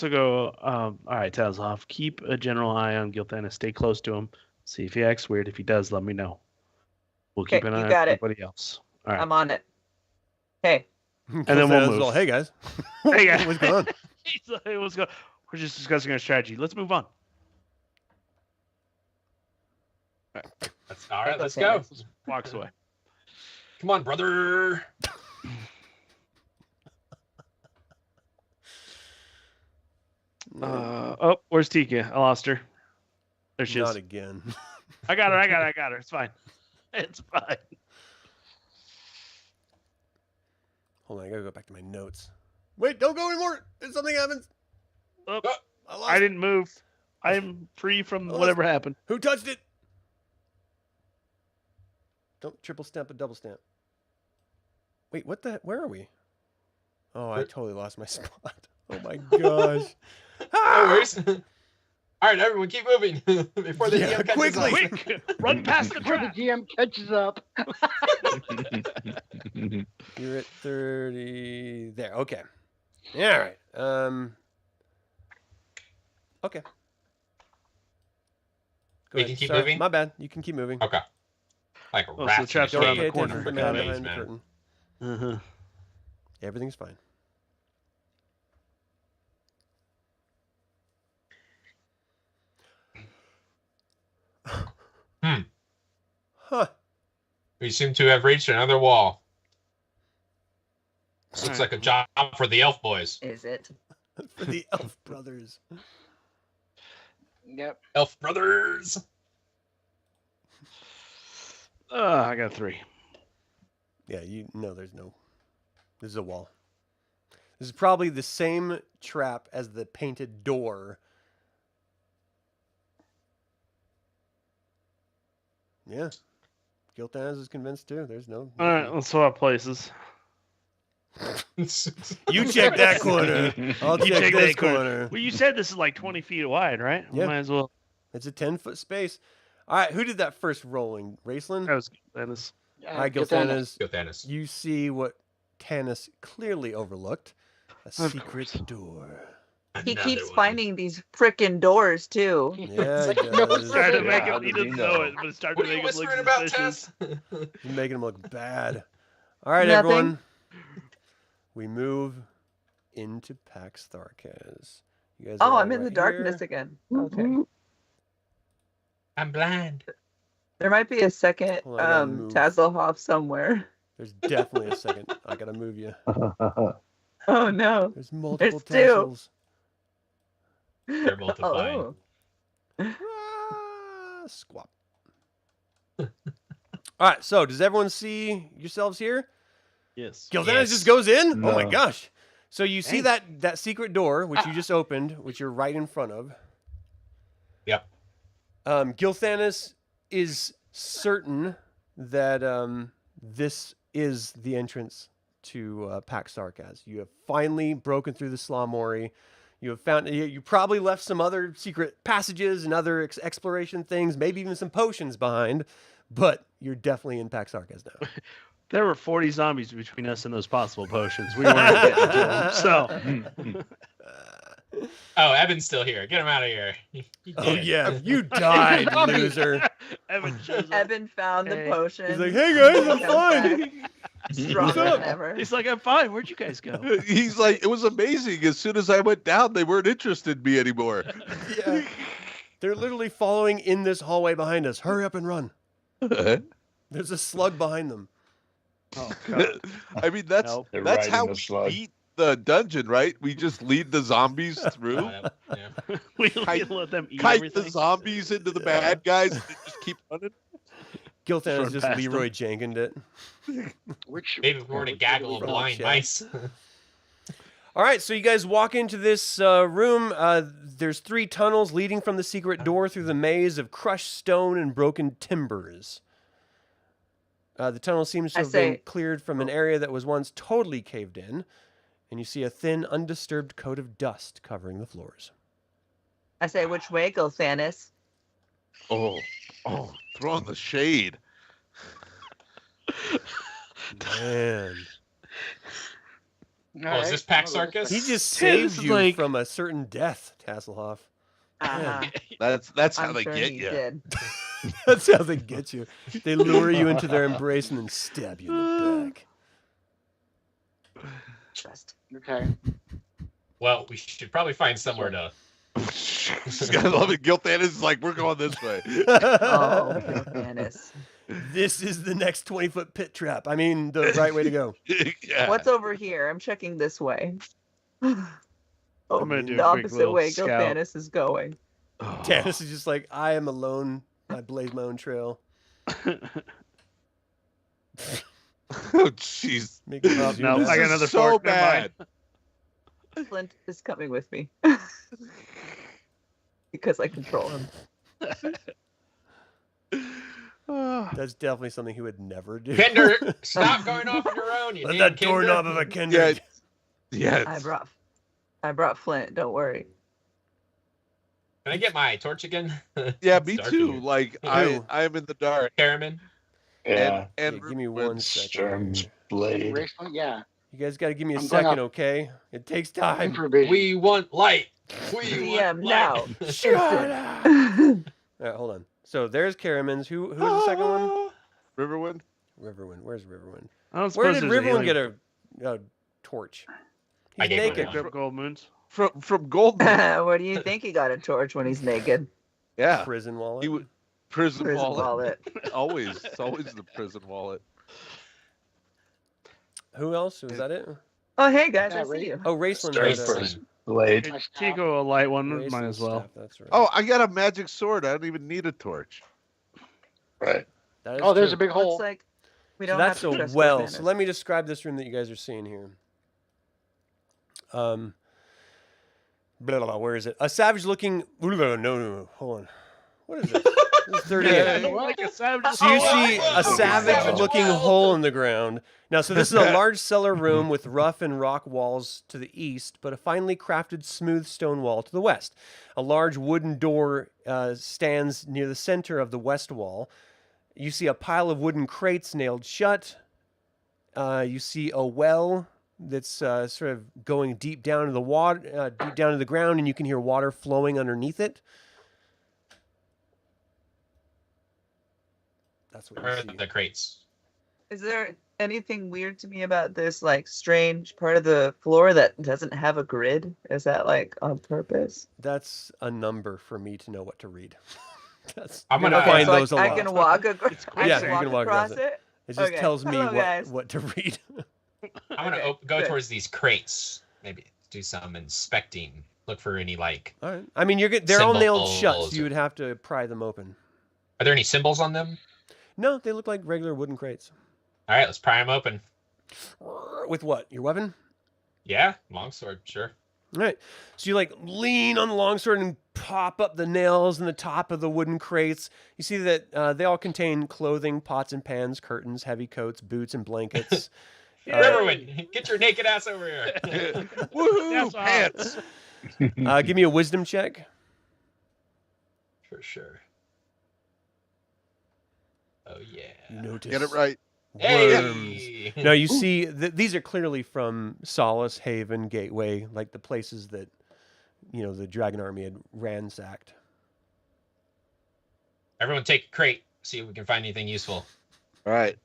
will go, all right, Tasslehoff, keep a general eye on Gilthanas. Stay close to him. See if he acts weird. If he does, let me know. We'll keep Okay, an eye you on got it. everybody else. All right. I'm on it. Hey. And then we'll move. Well, hey guys. Hey, guys. What's going on? He's like, "What's going-" We're just discussing our strategy. Let's move on. All right, let's go. Walks away. Come on, brother. Oh, where's Tika? I lost her. There she Not is. again. I got her. It's fine. It's fine. Hold on, I gotta go back to my notes. Wait, don't go anymore. If something happens. Oh, I lost. I didn't move. I'm free from whatever happened. Who touched it? Don't triple stamp a double stamp. Wait, what the? Where are we? Oh, I totally lost my spot. Oh my gosh. No worries. All right, everyone, keep moving before the DM catches quickly. us. Quick, run past the Before the trap. GM catches up. You're at 30. There. Okay. Yeah, all right. Okay. Go We ahead. can keep Sorry, moving? My bad. You can keep moving. Okay. Like so the rats. trap's in a around Don't the pay cage. attention corner. to the Got man it. behind the Man. curtain. Uh-huh. Everything's fine. Huh. We seem to have reached another wall. This looks Alright. like a job for the elf boys. Is it? For the elf brothers. Yep. Elf brothers. I got 3. Yeah, you know there's no. This is a wall. This is probably the same trap as the painted door. Yeah. Gilthanas is convinced too. There's no. All right, let's swap places. You check that corner. I'll You check check this that corner. corner. Well, you said this is like 20 feet wide, right? We Yeah. might as well. It's a 10-foot space. All right, who did that first rolling? Raistlin? That was Tanis. All right, Gilthanas. Gilthanas. Go, Tanis. You see what Tanis clearly overlooked. A Of secret course. door. He Another keeps one. finding these frickin' doors too. Yeah, Like, he no, does. Started to Yeah, make how him. He did he doesn't know know? it, but it started What to are you make him look whispering about, suspicious. Tess? You're making him look bad. All right, Nothing. everyone. We move into Pax Tharkas. You guys Oh, are I'm in the right darkness here. again. Okay. I'm blind. There might be a second Hold on, I gotta move. Tasslehoff somewhere. There's definitely a second. I gotta move you. Oh no. There's multiple There's two. tassels. They're multiplying. Oh. Squat. All right, so does everyone see yourselves here? Yes. Gilthanas Yes. just goes in? Oh my No. gosh. So you see Dang. that secret door, which you just opened, which you're right in front of. Yep. Gilthanas is certain that this is the entrance to Pax Tharkas. You have finally broken through the Slamori. You have found. You probably left some other secret passages and other exploration things, maybe even some potions behind, but you're definitely in Pax Tharkas now. There were 40 zombies between us and those possible potions. We weren't getting to them. So, Oh, Evan's still here. Get him out of here. He Oh did. yeah, you died, loser. Evan shows up. Evan found the Hey. potion. He's like, hey guys, I'm Comes fine. back, Stronger up? than ever. He's like, I'm fine. Where'd you guys go? He's like, it was amazing. As soon as I went down, they weren't interested in me anymore. Yeah. They're literally following in this hallway behind us. Hurry up and run. There's a slug behind them. Oh, God. I mean, that's Nope. They're that's riding how the we slug. beat the dungeon, right? We just lead the zombies through, Oh, yeah. we Kite- let them eat kite everything. the zombies into the bad guys, and they just keep running. Gilthanas Run just past Leroy Jenkins it. Which Maybe if we were to gaggle of From blind chat. mice. All right, so you guys walk into this room. There's 3 tunnels leading from the secret door through the maze of crushed stone and broken timbers. The tunnel seems to I have been say- cleared from an area that was once totally caved in, and you see a thin, undisturbed coat of dust covering the floors. I say, which way go, Tanis? Oh, throwing the shade. Man. Oh, is this Pax Tharkas? He just This saved is you like- from a certain death, Tasslehoff. Uh-huh. That's how I'm they sure get he you. did. That's how they get you. They lure you into their embrace and then stab you in the back. Just. Okay. Well, we should probably find somewhere to. She's gotta love it. Guilt is like, we're going this way. Oh, Tanis. This is the next 20-foot pit trap. I mean, the right way to go. Yeah. What's over here? I'm checking this way. Oh, I'm gonna do the a quick opposite little way scout. Gilthanis is going. Tanis is just like, I am alone. I blaze my own trail. Oh, jeez. Make it No, zoom I out. got This is another so fork, never mind. bad. Flint is coming with me. Because I control him. That's definitely something he would never do. Kender, stop going off on your own. You Let damn that doorknob of a Yeah. Kender. Yeah. I brought Flint, don't worry. Can I get my torch again? Yeah, It's me dark too. in here. Like Who? I'm in the dark. Caramon. Yeah. And Yeah, give me 1 second. Sturm's blade. Raistlin, yeah. You guys got to give me a I'm going second, up. okay? It takes time. Improvisation. We want light. We DM want now. light. Shut up. All right, hold on. So there's Caramon's. Who's the second one? Riverwind. Riverwind. Where's Riverwind? I don't Where suppose did there's Riverwind alien get a torch? I He's gave him naked. one. picked up gold moons. From Goldmoon. Where do you think he got a torch when he's naked? Yeah. Prison wallet. He would prison Prison wallet. wallet. Always. It's always the prison wallet. Who else? Was that it? Oh, hey guys, Yeah, I see you. Oh, Raistlin. Sturm's had a- first blade. My staff. Tico, a light one, might Raistlin's as well. staff, that's right. Oh, I got a magic sword. I don't even need a torch. Right. That is Oh, there's true. a big hole. Looks like we So don't that's have to a trust well. Gilthanis. So let me describe this room that you guys are seeing here. Blah, blah, blah, where is it? A savage-looking. No, hold on. What is this? This is 38. Like a savage. So you Oh, see wow. a savage-looking hole in the ground. Now, so this is a large cellar room with rough and rock walls to the east, but a finely crafted smooth stone wall to the west. A large wooden door stands near the center of the west wall. You see a pile of wooden crates nailed shut. You see a well that's sort of going deep down to the water, deep down to the ground, and you can hear water flowing underneath it. That's what Where you are see. the crates? Is there anything weird to me about this like strange part of the floor that doesn't have a grid? Is that like on purpose? That's a number for me to know what to read. That's, I'm gonna I find so those a I lot. can walk, I Yeah, can you walk can walk across across it. It just Okay. tells me Hello, guys. what to read. I'm gonna Okay, go good. towards these crates. Maybe do some inspecting. Look for any like. All right. I mean, you're good. They're all nailed shut, so Symbols you or- would have to pry them open. Are there any symbols on them? No, they look like regular wooden crates. All right, let's pry them open. With what? Your weapon? Yeah, longsword, sure. All right. So you like lean on the longsword and pop up the nails in the top of the wooden crates. You see that they all contain clothing, pots and pans, curtains, heavy coats, boots, and blankets. Riverwind, get your naked ass over here. Woohoo! That's Pants. Give me a wisdom check. For sure. Oh yeah. You notice Get it right. worms. Hey! Now you see these are clearly from Solace, Haven, Gateway, like the places that the Dragon Army had ransacked. Everyone take a crate. See if we can find anything useful. All right.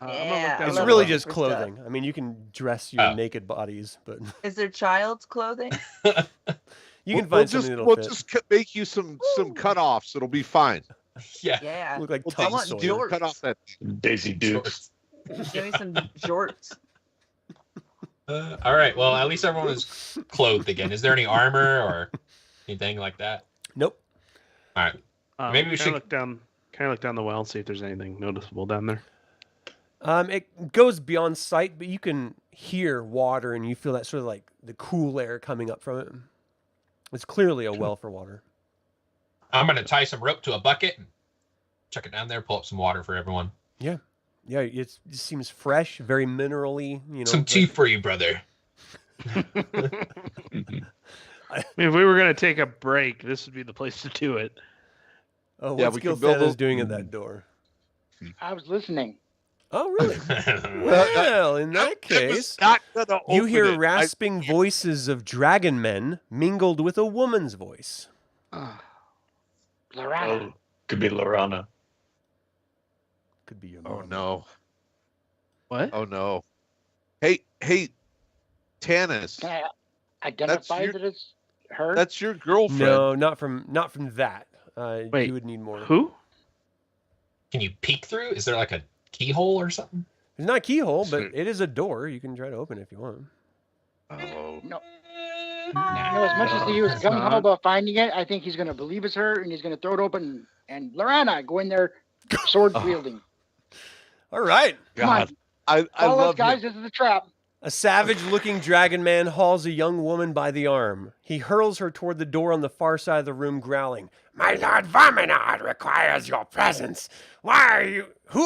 I'm gonna look Yeah, down It's the love really well. just for stuff. clothing. I mean, you can dress your Oh. naked bodies, but Is there child's clothing? you can find something that'll we'll fit. just make you some cutoffs. It'll be fine. Yeah. Yeah. Look like We'll I Tom want Sawyer. George. Cut off that. Daisy Dukes. Give me some jorts. All right. Well, at least everyone is clothed again. Is there any armor or anything like that? Nope. All right. Maybe we Can I should- look down. Can I look down the well and see if there's anything noticeable down there? It goes beyond sight, but you can hear water, and you feel that sort of like the cool air coming up from it. It's clearly a well for water. I'm gonna tie some rope to a bucket and chuck it down there. Pull up some water for everyone. Yeah, it seems fresh, very minerally. Some tea for you, brother. I mean, if we were going to take a break, this would be the place to do it. Oh, Yeah, what's we can build Gilthana's a- doing at that door? I was listening. Oh, really? Well, in that case, Not gonna you open hear it. rasping voices of dragonmen mingled with a woman's voice. Lorana. Oh, could be Lorana. Could be your Oh mom. no! What? Oh no! Hey, Tanis, Can I identify your- that it's her? that's your girlfriend. No, not from that. Wait, you would need more. Who? Can you peek through? Is there like a keyhole or something? It's not a keyhole, but Sweet. it is a door. You can try to open it if you want. Oh, No. Nah. No, as much as he was it's gung ho not. about finding it, I think he's going to believe it's her and he's going to throw it open. And Lorana, go in there, sword wielding. All right. Come on, God, I follow us, love guys. him. This is a trap. A savage-looking dragon man hauls a young woman by the arm. He hurls her toward the door on the far side of the room, growling, "My Lord Verminard requires your presence. Who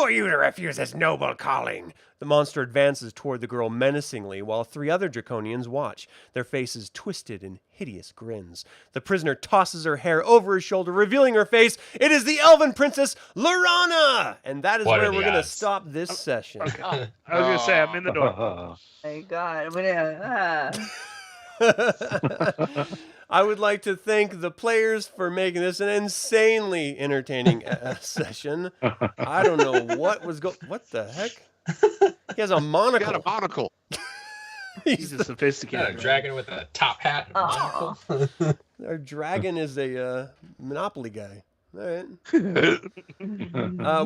are you to refuse this noble calling?" The monster advances toward the girl menacingly, while 3 other draconians watch, their faces twisted in hideous grins. The prisoner tosses her hair over her shoulder, revealing her face. It is the elven princess Lorana! And that is What are where the we're going to odds? stop this session. I was going to say, I'm in the door. My God. I'm gonna, I would like to thank the players for making this an insanely entertaining session. I don't know what the heck? He has a He monocle. got a monocle. He's a Got sophisticated a man. dragon with a top hat. And a Aw. monocle. Our dragon is a Monopoly guy. All right.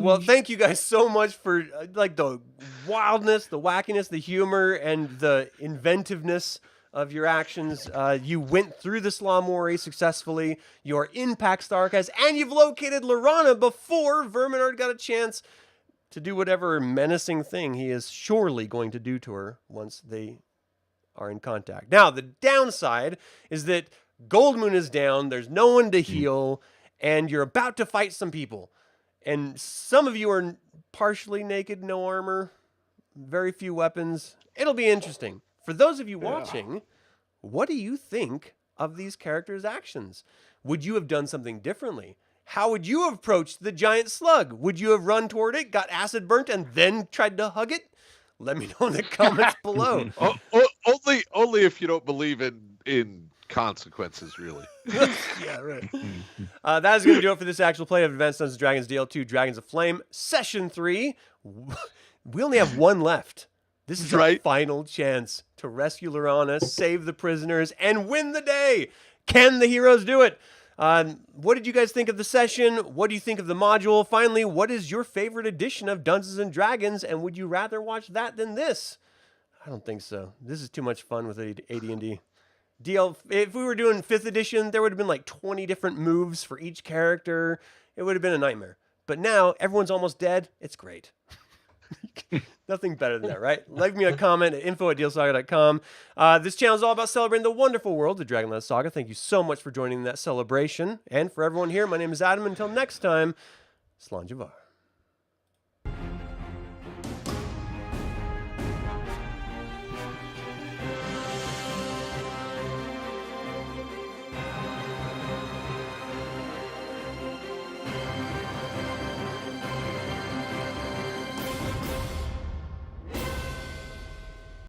Well, thank you guys so much for like the wildness, the wackiness, the humor, and the inventiveness of your actions. You went through the Slummory successfully. You're in Pax Tharkas, and you've located Lorana before Verminard got a chance to do whatever menacing thing he is surely going to do to her once they are in contact. Now, the downside is that Goldmoon is down. There's no one to heal, and you're about to fight some people. And some of you are partially naked, no armor, very few weapons. It'll be interesting. For those of you watching, what do you think of these characters' actions? Would you have done something differently? How would you have approached the giant slug? Would you have run toward it, got acid burnt, and then tried to hug it? Let me know in the comments below. Only if you don't believe in consequences, really. Yeah, right. That is going to do it for this actual play of Advanced Dungeons & Dragons DL2 Dragons of Flame, Session 3. We only have one left. This is our Right. final chance to rescue Lorana, save the prisoners, and win the day. Can the heroes do it? What did you guys think of the session? What do you think of the module? Finally, what is your favorite edition of Dungeons & Dragons, and would you rather watch that than this? I don't think so. This is too much fun with AD&D. If we were doing 5th edition, there would have been like 20 different moves for each character. It would have been a nightmare. But now, everyone's almost dead. It's great. Nothing better than that, right? Leave me a comment at info@dlsaga.com. This channel is all about celebrating the wonderful world of DragonLance Saga. Thank you so much for joining that celebration. And for everyone here, my name is Adam. Until next time, Slanjavar.